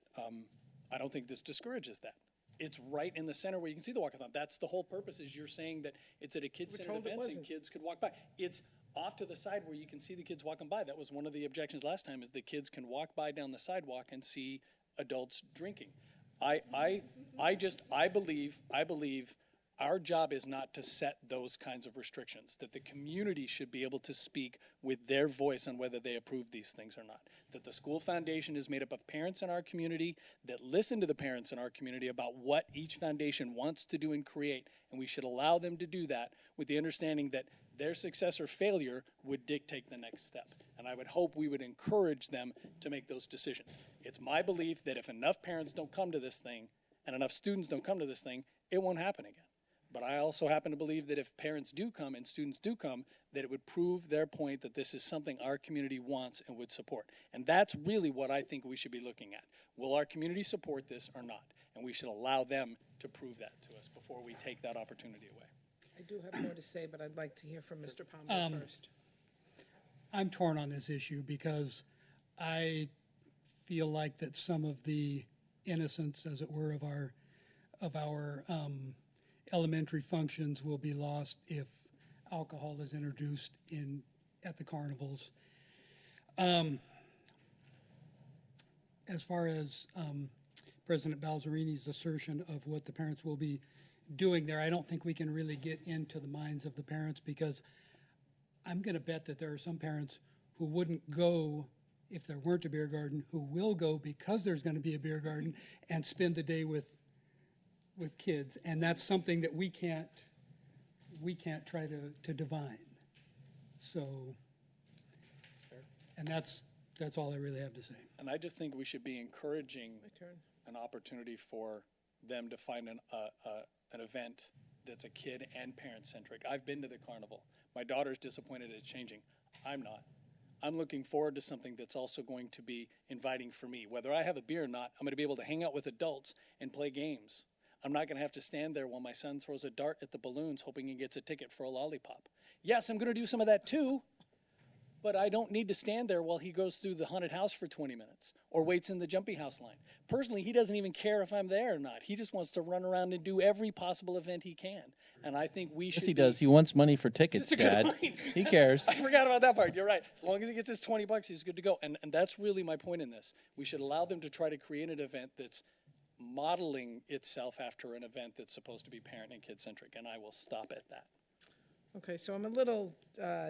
I don't think this discourages that. It's right in the center where you can see the walkathon. That's the whole purpose, is you're saying that it's at a kid-centered event and kids could walk by. It's off to the side where you can see the kids walking by. That was one of the objections last time, is the kids can walk by down the sidewalk and see adults drinking. I believe our job is not to set those kinds of restrictions, that the community should be able to speak with their voice on whether they approve these things or not. That the school foundation is made up of parents in our community that listen to the parents in our community about what each foundation wants to do and create, and we should allow them to do that with the understanding that their success or failure would dictate the next step. And I would hope we would encourage them to make those decisions. It's my belief that if enough parents don't come to this thing and enough students don't come to this thing, it won't happen again. But I also happen to believe that if parents do come and students do come, that it would prove their point that this is something our community wants and would support. And that's really what I think we should be looking at. Will our community support this or not? And we should allow them to prove that to us before we take that opportunity away. I do have more to say, but I'd like to hear from Mr. Pombo first. I'm torn on this issue because I feel like that some of the innocence, as it were, of our elementary functions will be lost if alcohol is introduced at the carnivals. As far as President Balzerini's assertion of what the parents will be doing there, I don't think we can really get into the minds of the parents, because I'm going to bet that there are some parents who wouldn't go if there weren't a beer garden, who will go because there's going to be a beer garden and spend the day with kids, and that's something that we can't try to divine. So, and that's all I really have to say. And I just think we should be encouraging an opportunity for them to find an event that's a kid and parent centric. I've been to the carnival. My daughter's disappointed it's changing. I'm not. I'm looking forward to something that's also going to be inviting for me. Whether I have a beer or not, I'm going to be able to hang out with adults and play games. I'm not going to have to stand there while my son throws a dart at the balloons hoping he gets a ticket for a lollipop. Yes, I'm going to do some of that too, but I don't need to stand there while he goes through the haunted house for 20 minutes or waits in the jumpy house line. Personally, he doesn't even care if I'm there or not. He just wants to run around and do every possible event he can. And I think we should. Yes, he does. He wants money for tickets, Dad. He cares. I forgot about that part. You're right. As long as he gets his $20, he's good to go. And that's really my point in this. We should allow them to try to create an event that's modeling itself after an event that's supposed to be parent and kid-centric. And I will stop at that. Okay, so I'm a little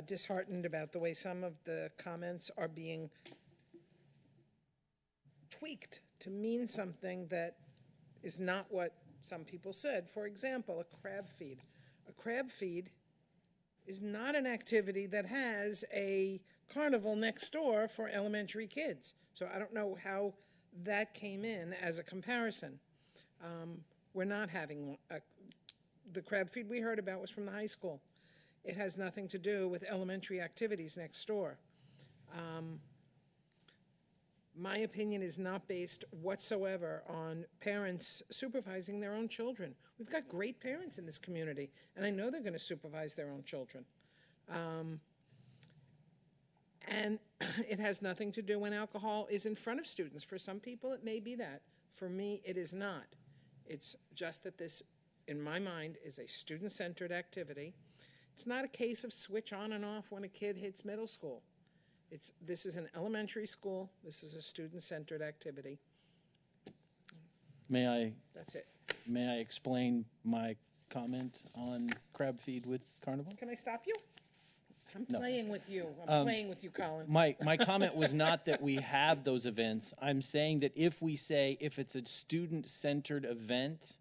disheartened about the way some of the comments are being tweaked to mean something that is not what some people said. For example, a crab feed. A crab feed is not an activity that has a carnival next door for elementary kids. So I don't know how that came in as a comparison. We're not having the crab feed we heard about was from the high school. It has nothing to do with elementary activities next door. My opinion is not based whatsoever on parents supervising their own children. We've got great parents in this community, and I know they're going to supervise their own children. And it has nothing to do when alcohol is in front of students. For some people, it may be that. For me, it is not. It's just that this, in my mind, is a student-centered activity. It's not a case of switch on and off when a kid hits middle school. This is an elementary school. This is a student-centered activity. That's it. May I explain my comment on crab feed with carnival? Can I stop you? I'm No. playing with you. I'm playing with you, Colin. My comment was not that we have those events. I'm saying that if we say if it's a student-centered event,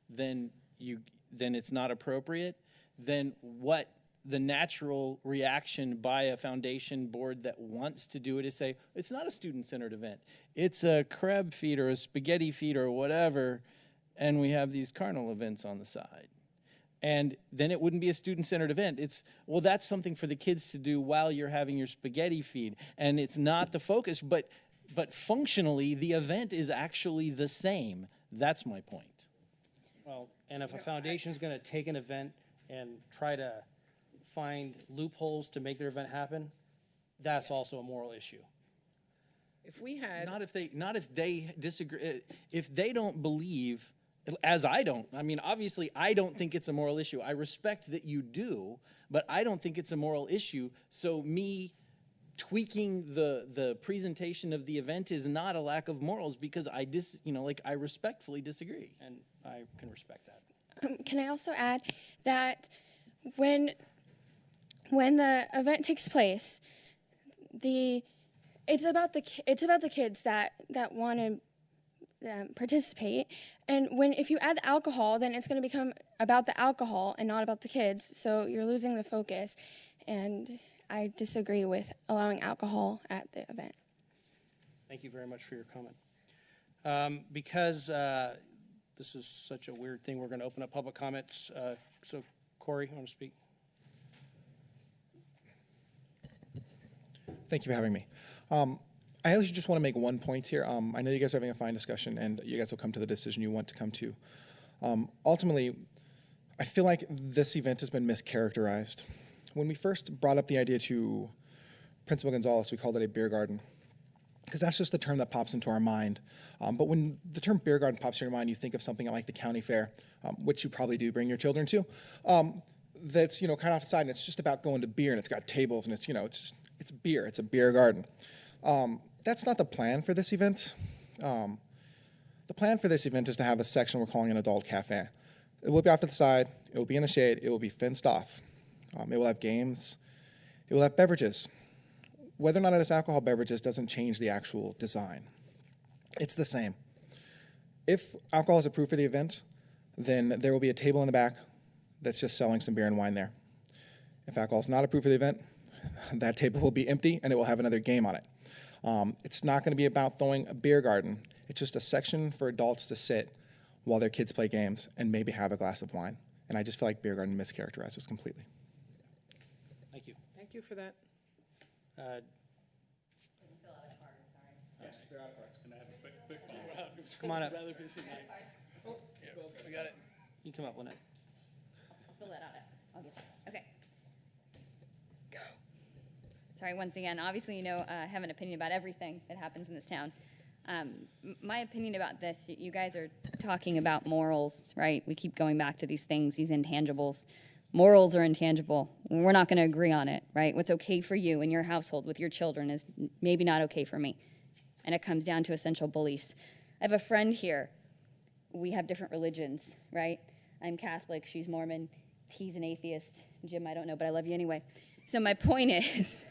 then it's not appropriate. Then what the natural reaction by a foundation board that wants to do it is say, it's not a student-centered event. It's a crab feed or a spaghetti feed or whatever, and we have these carnival events on the side. And then it wouldn't be a student-centered event. Well, that's something for the kids to do while you're having your spaghetti feed. And it's not the focus, but functionally, the event is actually the same. That's my point. Well, and if a foundation's going to take an event and try to find loopholes to make their event happen, that's also a moral issue. If we had not if they disagree, if they don't believe, as I don't. I mean, obviously, I don't think it's a moral issue. I respect that you do, but I don't think it's a moral issue. So me tweaking the presentation of the event is not a lack of morals, because I respectfully disagree, and I can respect that. Can I also add that when the event takes place, it's about the kids that want to participate, and if you add the alcohol, then it's going to become about the alcohol and not about the kids. So you're losing the focus, and I disagree with allowing alcohol at the event. Thank you very much for your comment. Because this is such a weird thing, we're going to open up public comments. So, Corey, you want to speak? Thank you for having me. I actually just want to make one point here. I know you guys are having a fine discussion, and you guys will come to the decision you want to come to. Ultimately, I feel like this event has been mischaracterized. When we first brought up the idea to Principal Gonzalez, we called it a beer garden. because that's just the term that pops into our mind. But when the term beer garden pops in your mind, you think of something like the county fair, which you probably do bring your children to. That's kind of off the side, and it's just about going to beer, and it's got tables, and it's beer. It's a beer garden. That's not the plan for this event. The plan for this event is to have a section we're calling an adult cafe. It will be off to the side. It will be in the shade. It will be fenced off. It will have games. It will have beverages. Whether or not it has alcohol beverages doesn't change the actual design. It's the same. If alcohol is approved for the event, then there will be a table in the back that's just selling some beer and wine there. If alcohol is not approved for the event, that table will be empty and it will have another game on it. It's not going to be about throwing a beer garden. It's just a section for adults to sit while their kids play games and maybe have a glass of wine. And I just feel like beer garden mischaracterizes completely. Thank you. Thank you for that. Come on up. Oh, we got it. You can come up, Lynette. Fill that out. I'll get you. Okay. Go. Sorry, once again, obviously, I have an opinion about everything that happens in this town. My opinion about this, you guys are talking about morals, right? We keep going back to these things, these intangibles. Morals are intangible. We're not going to agree on it, right? What's okay for you in your household with your children is maybe not okay for me. And it comes down to essential beliefs. I have a friend here. We have different religions, right? I'm Catholic, she's Mormon, he's an atheist. Jim, I don't know, but I love you anyway. So my point is,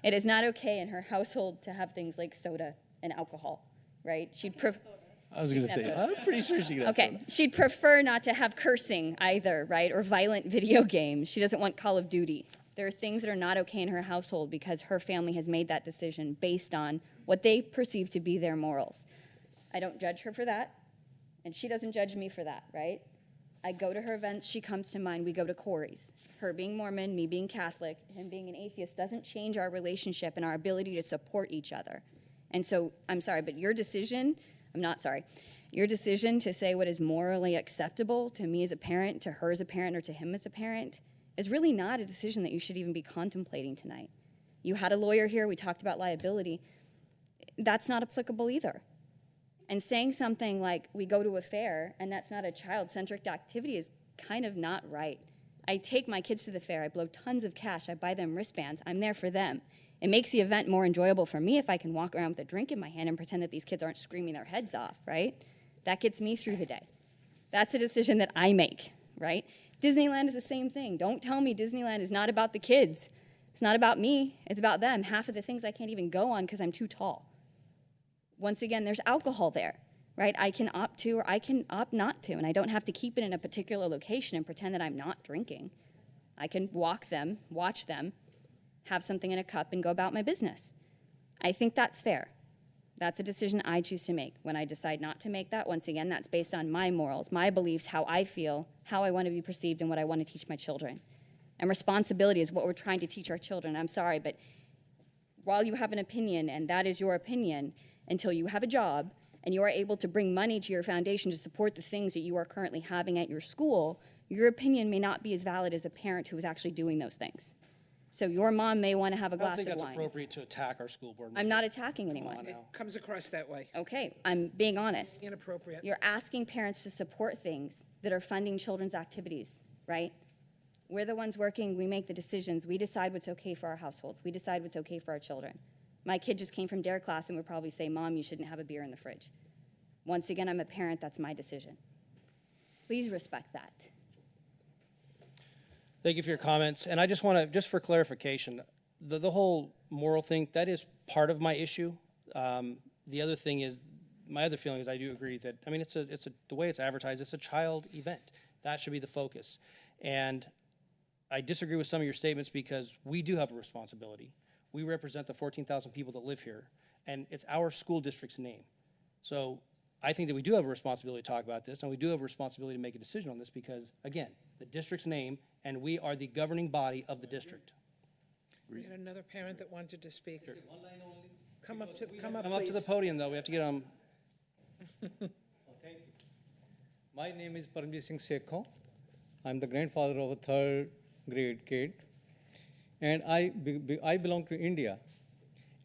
it is not okay in her household to have things like soda and alcohol, right? I was going to say, I'm pretty sure she could have Okay, soda. she'd prefer not to have cursing either, right? Or violent video games. She doesn't want Call of Duty. There are things that are not okay in her household because her family has made that decision based on what they perceive to be their morals. I don't judge her for that, and she doesn't judge me for that, right? I go to her events, she comes to mine, we go to Corey's. Her being Mormon, me being Catholic, him being an atheist doesn't change our relationship and our ability to support each other. And so, I'm sorry, but your decision to say what is morally acceptable to me as a parent, to her as a parent, or to him as a parent is really not a decision that you should even be contemplating tonight. You had a lawyer here, we talked about liability. That's not applicable either. And saying something like, we go to a fair, and that's not a child-centric activity is kind of not right. I take my kids to the fair, I blow tons of cash, I buy them wristbands, I'm there for them. It makes the event more enjoyable for me if I can walk around with a drink in my hand and pretend that these kids aren't screaming their heads off, right? That gets me through the day. That's a decision that I make, right? Disneyland is the same thing. Don't tell me Disneyland is not about the kids. It's not about me, it's about them. Half of the things I can't even go on because I'm too tall. Once again, there's alcohol there, right? I can opt to or I can opt not to, and I don't have to keep it in a particular location and pretend that I'm not drinking. I can walk them, watch them, have something in a cup, and go about my business. I think that's fair. That's a decision I choose to make. When I decide not to make that, once again, that's based on my morals, my beliefs, how I feel, how I want to be perceived, and what I want to teach my children. And responsibility is what we're trying to teach our children. I'm sorry, but while you have an opinion, and that is your opinion, until you have a job and you are able to bring money to your foundation to support the things that you are currently having at your school, your opinion may not be as valid as a parent who is actually doing those things. So your mom may want to have a glass of wine. I don't think that's appropriate to attack our school board member. I'm not attacking anyone. It comes across that way. Okay, I'm being honest. Inappropriate. You're asking parents to support things that are funding children's activities, right? We're the ones working, we make the decisions, we decide what's okay for our households, we decide what's okay for our children. My kid just came from dare class and would probably say, Mom, you shouldn't have a beer in the fridge. Once again, I'm a parent, that's my decision. Please respect that. Thank you for your comments. And I just want to, just for clarification, the whole moral thing, that is part of my issue. The other thing is, my other feeling is I do agree that, I mean, the way it's advertised, it's a child event. That should be the focus. And I disagree with some of your statements because we do have a responsibility. We represent the 14,000 people that live here, and it's our school district's name. So I think that we do have a responsibility to talk about this, and we do have a responsibility to make a decision on this because, again, the district's name, and we are the governing body of the district. We had another parent that wanted to speak. Sure. Come up, please. Come up to the podium, though. We have to get on. Thank you. My name is Paramjit Singh Sekho. I'm the grandfather of a third grade kid. And I belong to India.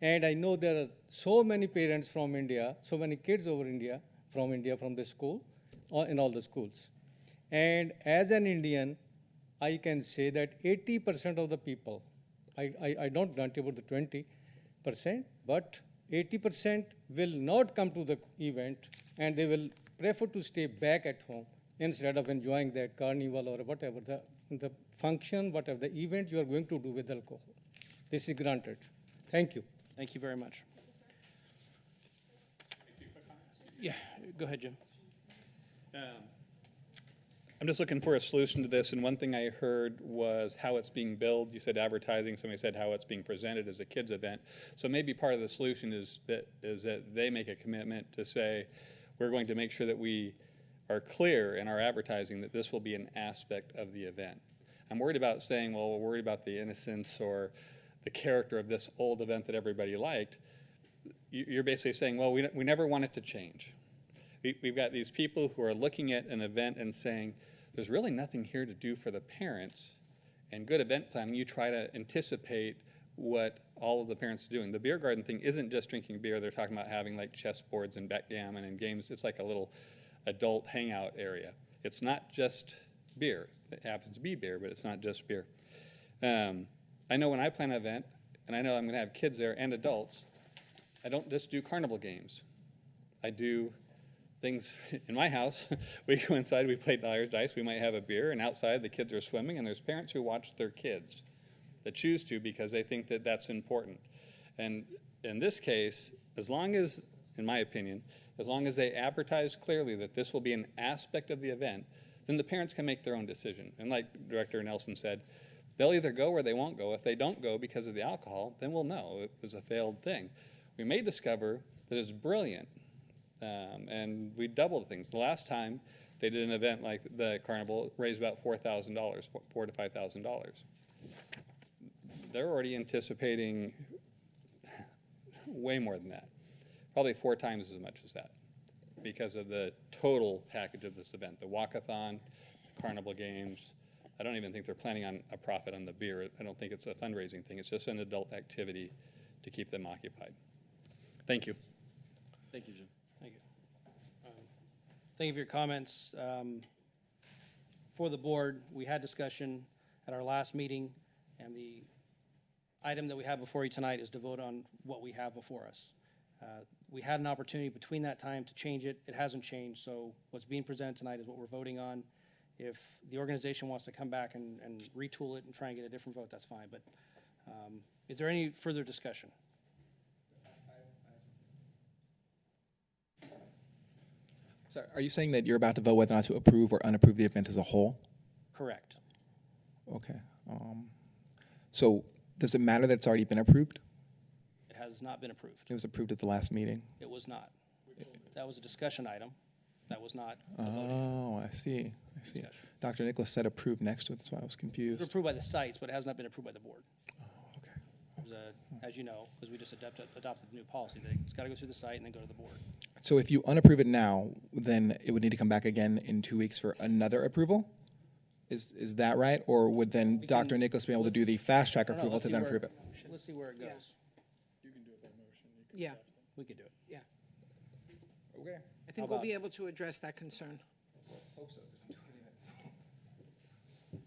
And I know there are so many parents from India, so many kids over India, from this school, in all the schools. And as an Indian, I can say that 80% of the people, I don't grant you about the 20%, but 80% will not come to the event, and they will prefer to stay back at home instead of enjoying that carnival or whatever, the function, whatever the event you are going to do with alcohol. This is granted. Thank you. Thank you very much. Yeah, go ahead, Jim. I'm just looking for a solution to this, and one thing I heard was how it's being billed. You said advertising, somebody said how it's being presented as a kids event. So maybe part of the solution is that they make a commitment to say, we're going to make sure that we are clear in our advertising that this will be an aspect of the event. I'm worried about saying, well, we're worried about the innocence or the character of this old event that everybody liked. You're basically saying, well, we never want it to change. We've got these people who are looking at an event and saying, there's really nothing here to do for the parents. And good event planning, you try to anticipate what all of the parents are doing. The beer garden thing isn't just drinking beer. They're talking about having like chessboards and backgammon and games. It's like a little adult hangout area. It's not just beer. It happens to be beer, but it's not just beer. I know when I plan an event, and I know I'm going to have kids there and adults, I don't just do carnival games. I do things in my house. We go inside, we play dice, we might have a beer, and outside the kids are swimming, and there's parents who watch their kids that choose to because they think that that's important. And in this case, as long as, in my opinion, as long as they advertise clearly that this will be an aspect of the event, then the parents can make their own decision. And like Director Nelson said, they'll either go or they won't go. If they don't go because of the alcohol, then we'll know it was a failed thing. We may discover that it's brilliant, and we double things. The last time they did an event like the carnival, raised about $4,000, $4,000 to $5,000. They're already anticipating way more than that, probably 4 times as much as that, because of the total package of this event, the walkathon, carnival games. I don't even think they're planning on a profit on the beer. I don't think it's a fundraising thing. It's just an adult activity to keep them occupied. Thank you. Thank you, Jim. Thank you. Thank you for your comments. For the board, we had discussion at our last meeting, and the item that we have before you tonight is to vote on what we have before us. We had an opportunity between that time to change it. It hasn't changed, so what's being presented tonight is what we're voting on. If the organization wants to come back and retool it and try and get a different vote, that's fine. But is there any further discussion? So are you saying that you're about to vote whether or not to approve or unapprove the event as a whole? Correct. Okay. So does it matter that it's already been approved? It has not been approved. It was approved at the last meeting. It was not. That was a discussion item. That was not a voting. Oh, I see. I see. Discussion. Dr. Nicholas said approved next to it, that's why I was It was confused. approved by the sites, but it has not been approved by the board. Okay. It was as you know, because we just adopted the new policy, that it's got to go through the site and then go to the board. So if you unapprove it now, then it would need to come back again in 2 weeks for another approval? Is that right? Or would then Dr. Nicholas be able to do the fast track I don't know, approval let's to see then where- approve it? Let's see where it Yeah. goes. You can do it by motion. Yeah, We could do it. yeah. Okay. I think How we'll about- be able to address that concern. Let's hope so, because I'm doing it.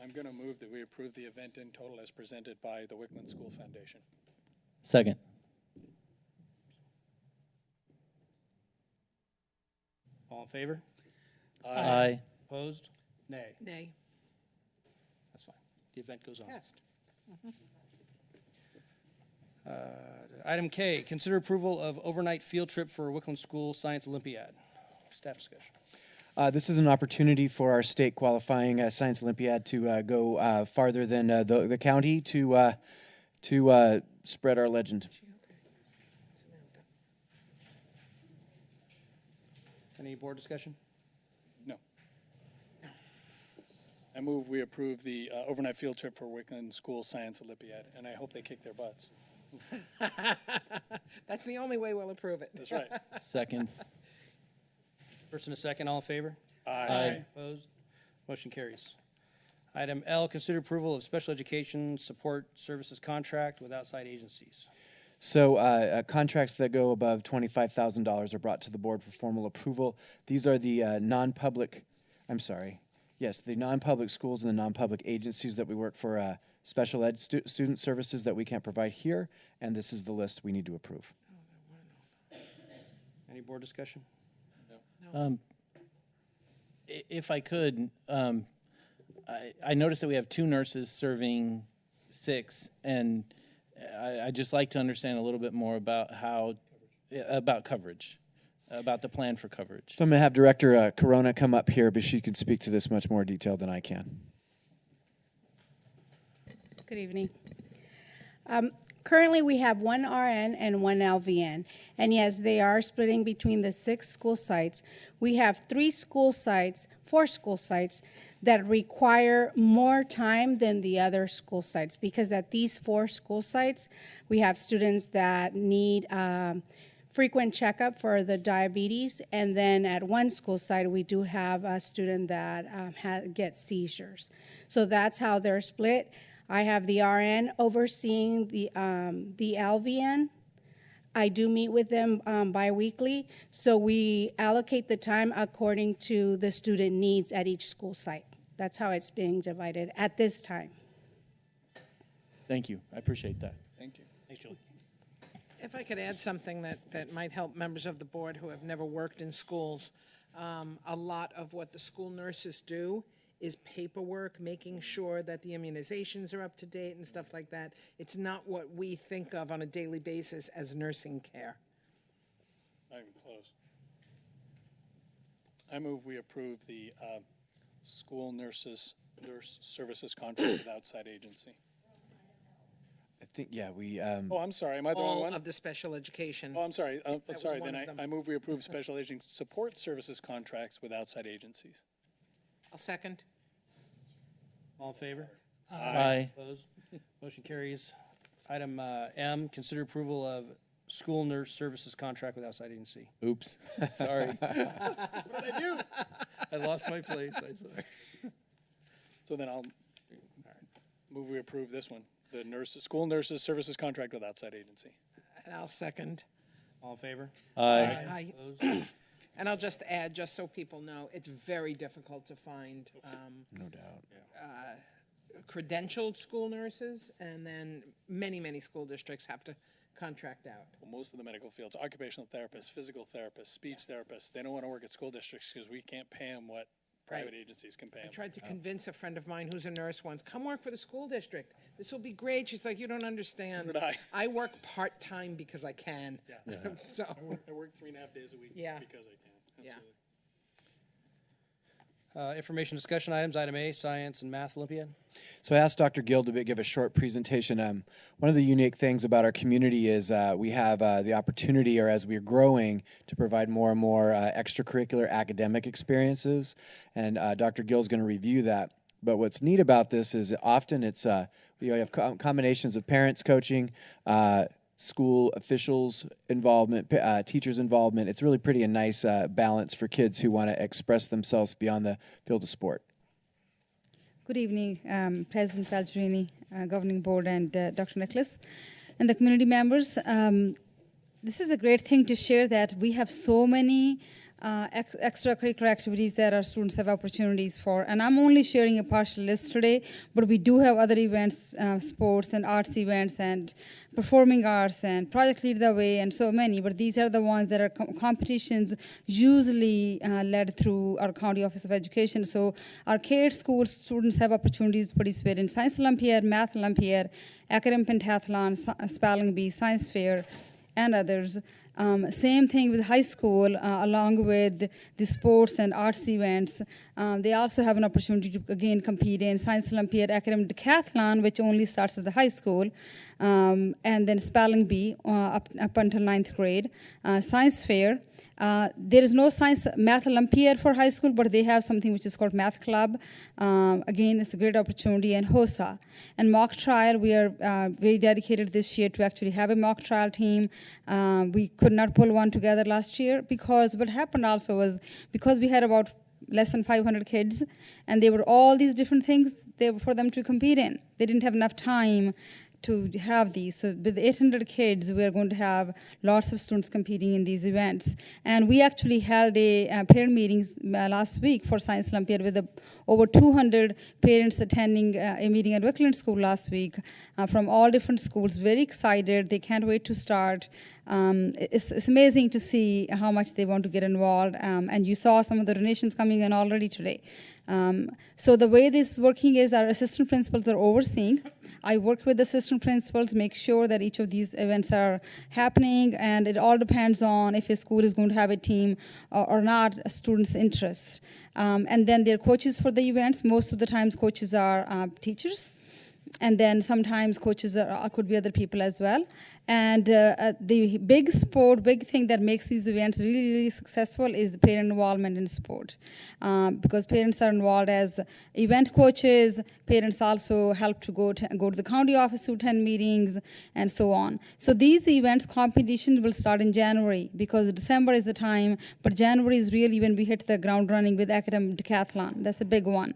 I'm going to move that we approve the event in total as presented by the Wickman School Foundation. Second. All in favor? Aye. Opposed? Nay. Nay. That's fine. The event goes on. Passed. Item K, consider approval of overnight field trip for Wickland School Science Olympiad. Staff discussion. This is an opportunity for our state qualifying Science Olympiad to go farther than the county to spread our legend. Any board discussion? No. I move we approve the overnight field trip for Wickland School Science Olympiad, and I hope they kick their butts. That's the only way we'll approve it. That's right. Second. First and a second, all in favor? Aye. Opposed? Motion carries. Item L, consider approval of special education support services contract with outside agencies. So contracts that go above $25,000 are brought to the board for formal approval. These are the non-public schools and the non-public agencies that we work for special ed student services that we can't provide here, and this is the list we need to approve. Any board discussion? If I could, I noticed that we have 2 nurses serving 6, and I'd just like to understand a little bit more about about coverage, about the plan for coverage. So I'm going to have Director Corona come up here, but she can speak to this much more detail than I can. Good evening. Currently, we have 1 RN and 1 LVN, and yes, they are splitting between the 6 school sites. We have 4 school sites that require more time than the other school sites, because at these 4 school sites, we have students that need frequent checkup for the diabetes, and then at 1 school site, we do have a student that gets seizures. So that's how they're split. I have the RN overseeing the LVN. I do meet with them biweekly, so we allocate the time according to the student needs at each school site. That's how it's being divided at this time. Thank you. I appreciate that. Thank you. Thanks, Julie. If I could add something that might help members of the board who have never worked in schools, a lot of what the school nurses do is paperwork, making sure that the immunizations are up to date and stuff like that. It's not what we think of on a daily basis as nursing care. Not even close. I move we approve the school nurse services contract with outside agency. I think, yeah, we... Oh, I'm sorry. Am I the wrong one? All of the special education. Oh, I'm sorry. Sorry. one Then of them. I move we approve special education support services contracts with outside agencies. I'll second. All in favor? Aye. Opposed? Motion carries. Item M, consider approval of school nurse services contract with outside agency. Oops. Sorry. What did I do? I lost my place. I'm sorry. So then I'll move we approve this one, the school nurses services contract with outside agency. And I'll second. All in favor? Aye. Opposed? And I'll just add, just so people know, it's very difficult to find No doubt. credentialed school nurses, and then many school districts have to contract out. Well, most of the medical fields, occupational therapists, physical therapists, speech therapists, they don't want to work at school districts because we can't pay them what private agencies can pay them. I tried to convince a friend of mine who's a nurse once, come work for the school district. This will be great. She's like, you don't understand. So did I. I work part-time because I can. Yeah. So, I work 3.5 days a week Yeah. because I can. yeah. Information discussion items, item A, science and math Olympiad. So I asked Dr. Gill to give a short presentation. One of the unique things about our community is we have the opportunity, or as we're growing, to provide more and more extracurricular academic experiences, and Dr. Gill is going to review that. But what's neat about this is often it's we have combinations of parents coaching, school officials involvement, teachers involvement. It's really pretty a nice balance for kids who want to express themselves beyond the field of sport. Good evening, President Balzerini, Governing Board, and Dr. Nicholas, and the community members. This is a great thing to share that we have so many extracurricular activities that our students have opportunities for. And I'm only sharing a partial list today, but we do have other events, sports and arts events and performing arts and Project Lead the Way and so many. But these are the ones that are competitions usually led through our County Office of Education. So our K-8 school students have opportunities to participate in Science Olympiad, Math Olympiad, Academic Pentathlon, Spelling Bee, Science Fair, and others. Same thing with high school, along with the sports and arts events. They also have an opportunity to, again, compete in Science Olympiad, Academic Decathlon, which only starts at the high school, and then Spelling Bee up until 9th grade, Science Fair. There is no Math Olympiad for high school, but they have something which is called Math Club. Again, it's a great opportunity, and HOSA. And mock trial, we are very dedicated this year to actually have a mock trial team. We could not pull one together last year because what happened also was because we had about less than 500 kids, and they were all these different things they were for them to compete in. They didn't have enough time to have these. So with 800 kids, we are going to have lots of students competing in these events. And we actually held a parent meetings last week for Science Olympiad with over 200 parents attending a meeting at Wickland School last week from all different schools, very excited. They can't wait to start. It's amazing to see how much they want to get involved. And you saw some of the donations coming in already today. So the way this is working is our assistant principals are overseeing. I work with assistant principals, make sure that each of these events are happening, and it all depends on if a school is going to have a team or not, a student's interest. And then there are coaches for the events. Most of the times coaches are teachers. And then sometimes coaches could be other people as well. And the big thing that makes these events really, really successful is the parent involvement in sport. Because parents are involved as event coaches, parents also help to go to the county office to attend meetings, and so on. So these events, competitions will start in January, because December is the time, but January is really when we hit the ground running with academic decathlon. That's a big one.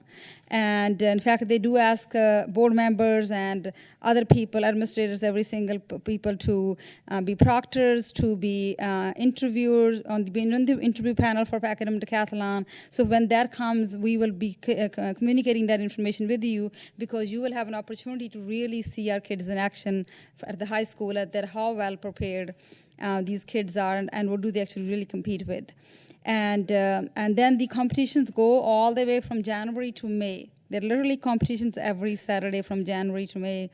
And in fact, they do ask board members and other people, administrators, every single people to be proctors, to be interviewers, be on the interview panel for academic decathlon. So when that comes, we will be communicating that information with you, because you will have an opportunity to really see our kids in action at the high school, at that how well prepared these kids are, and what do they actually really compete with. And then the competitions go all the way from January to May. There are literally competitions every Saturday from January to May,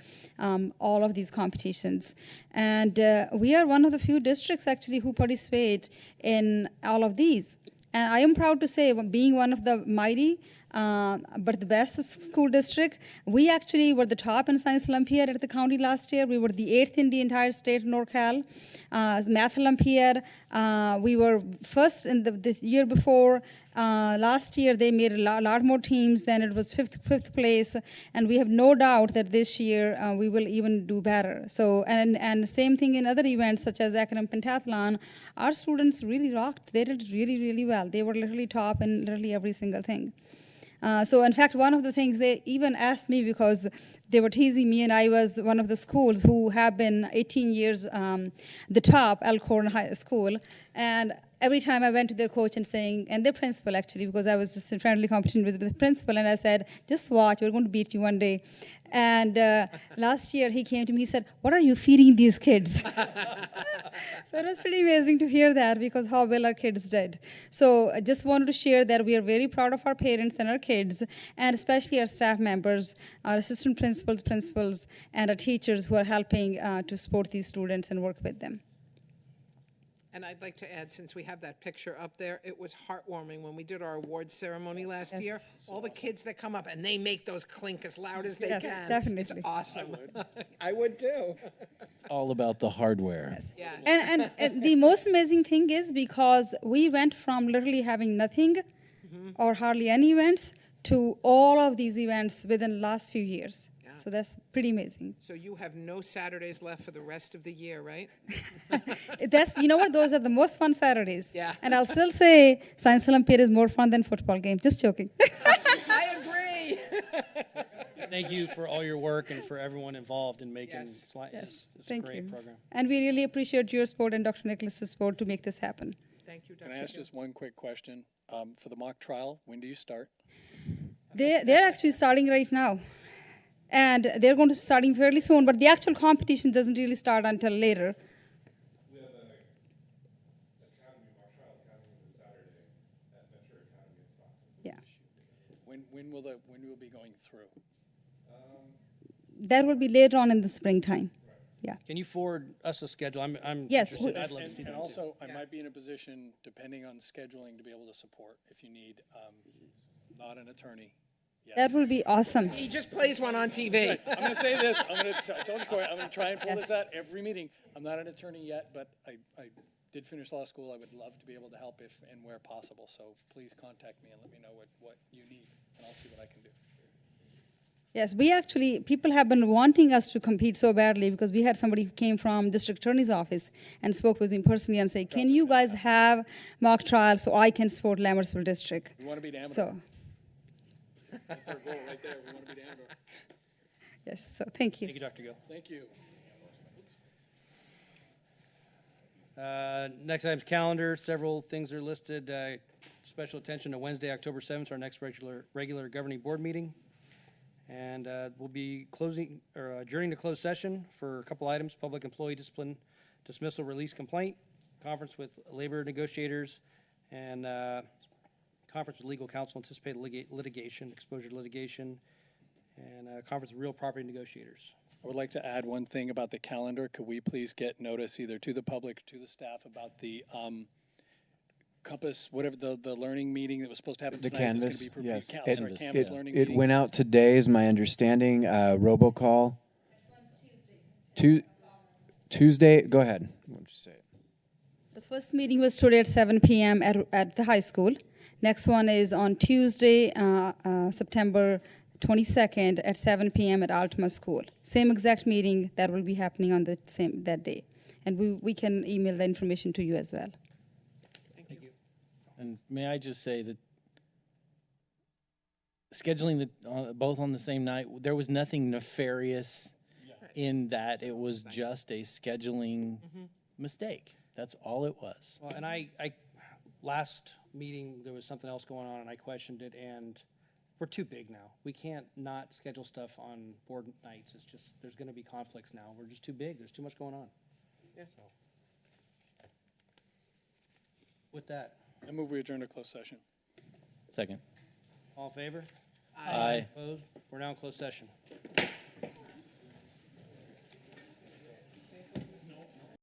all of these competitions. And we are one of the few districts actually who participate in all of these. And I am proud to say, being one of the mighty, but the best school district, we actually were the top in Science Olympiad at the county last year. We were the 8th in the entire state of NorCal. Math Olympiad, we were first in this year before. Last year, they made a lot more teams, then it was fifth place, and we have no doubt that this year we will even do better. So, and same thing in other events such as academic pentathlon, our students really rocked. They did really, really well. They were literally top in literally every single thing. So in fact, one of the things they even asked me, because they were teasing me, and I was one of the schools who have been 18 years the top, Elkhorn High School, and every time I went to their coach and their principal actually, because I was just in friendly competition with the principal, and I said, just watch, we're going to beat you one day. And last year he came to me, he said, what are you feeding these kids? So it was pretty amazing to hear that, because how well our kids did. So I just wanted to share that we are very proud of our parents and our kids, and especially our staff members, our assistant principals, and our teachers who are helping to support these students and work with them. And I'd like to add, since we have that picture up there, it was heartwarming when we did our awards ceremony last year. All the kids that come up, and they make those clink as loud as they can. Yes, definitely. It's awesome. I would too. It's all about the hardware. Yes. And the most amazing thing is, because we went from literally having nothing or hardly any events to all of these events within the last few years. So that's pretty amazing. So you have no Saturdays left for the rest of the year, right? That's, you know what, those are the most fun Saturdays. Yeah. And I'll still say Science Olympiad is more fun than football game. Just joking. I agree. Thank you for all your work and for everyone involved in making it's Thank a great you. program. And we really appreciate your support and Dr. Nicholas's support to make this happen. Thank you, Dr. Can I ask just one quick question? For the mock trial, when do you start? They're actually starting right now. And they're going to be starting fairly soon, but the actual competition doesn't really start until later. We have an academy, mock trial academy this Saturday at Venture Academy in Stockton. Yeah. When will be going through? That will be later on in the springtime. Yeah. Can you forward us a schedule? I'm Yes, interested. I'd love to see And that also, I might be in a position, depending on scheduling, to be able to support if you need not an attorney. Yeah. That will be awesome. He just plays one on TV. I'm going to say this. I'm going to try and pull this out every meeting. I'm not an attorney yet, but I did finish law school. I would love to be able to help if and where possible. So please contact me and let me know what you need, and I'll see what I can do. Yes, we actually, people have been wanting us to compete so badly because we had somebody who came from district attorney's office and spoke with me personally and say, can you guys have mock trials so I can support Lammersville district? We want to beat Amador. So, That's our goal right there. We want to beat Amador. yes, so thank you. Thank you, Dr. Gill. Thank you. Next item's calendar. Several things are listed. Special attention to Wednesday, October 7th, our next regular governing board meeting. And we'll be adjourning to closed session for a couple items: public employee discipline, dismissal, release complaint, conference with labor negotiators, and conference with legal counsel, anticipated litigation, exposure to litigation, and conference with real property negotiators. I would like to add one thing about the calendar. Could we please get notice either to the public or to the staff about the Compass, whatever the learning meeting that was supposed to happen The tonight? Canvas, yes. Canvas learning It meeting. went out today, is my understanding. Robocall. Tuesday. Go ahead. Why don't you say it? The first meeting was today at 7 p.m. at the high school. Next one is on Tuesday, September 22nd at 7 p.m. at Altima School. Same exact meeting that will be happening on that day. And we can email the information to you as well. And may I just say that scheduling both on the same night, there was nothing nefarious in that. It was just a scheduling mistake. That's all it was. Well, and I last meeting there was something else going on, and I questioned it. And we're too big now. We can't not schedule stuff on board nights. It's just there's going to be conflicts now. We're just too big. There's too much going on. Yeah. So. With that, I move we adjourn to closed session. Second. all in favor? Aye. Opposed? We're now in closed session.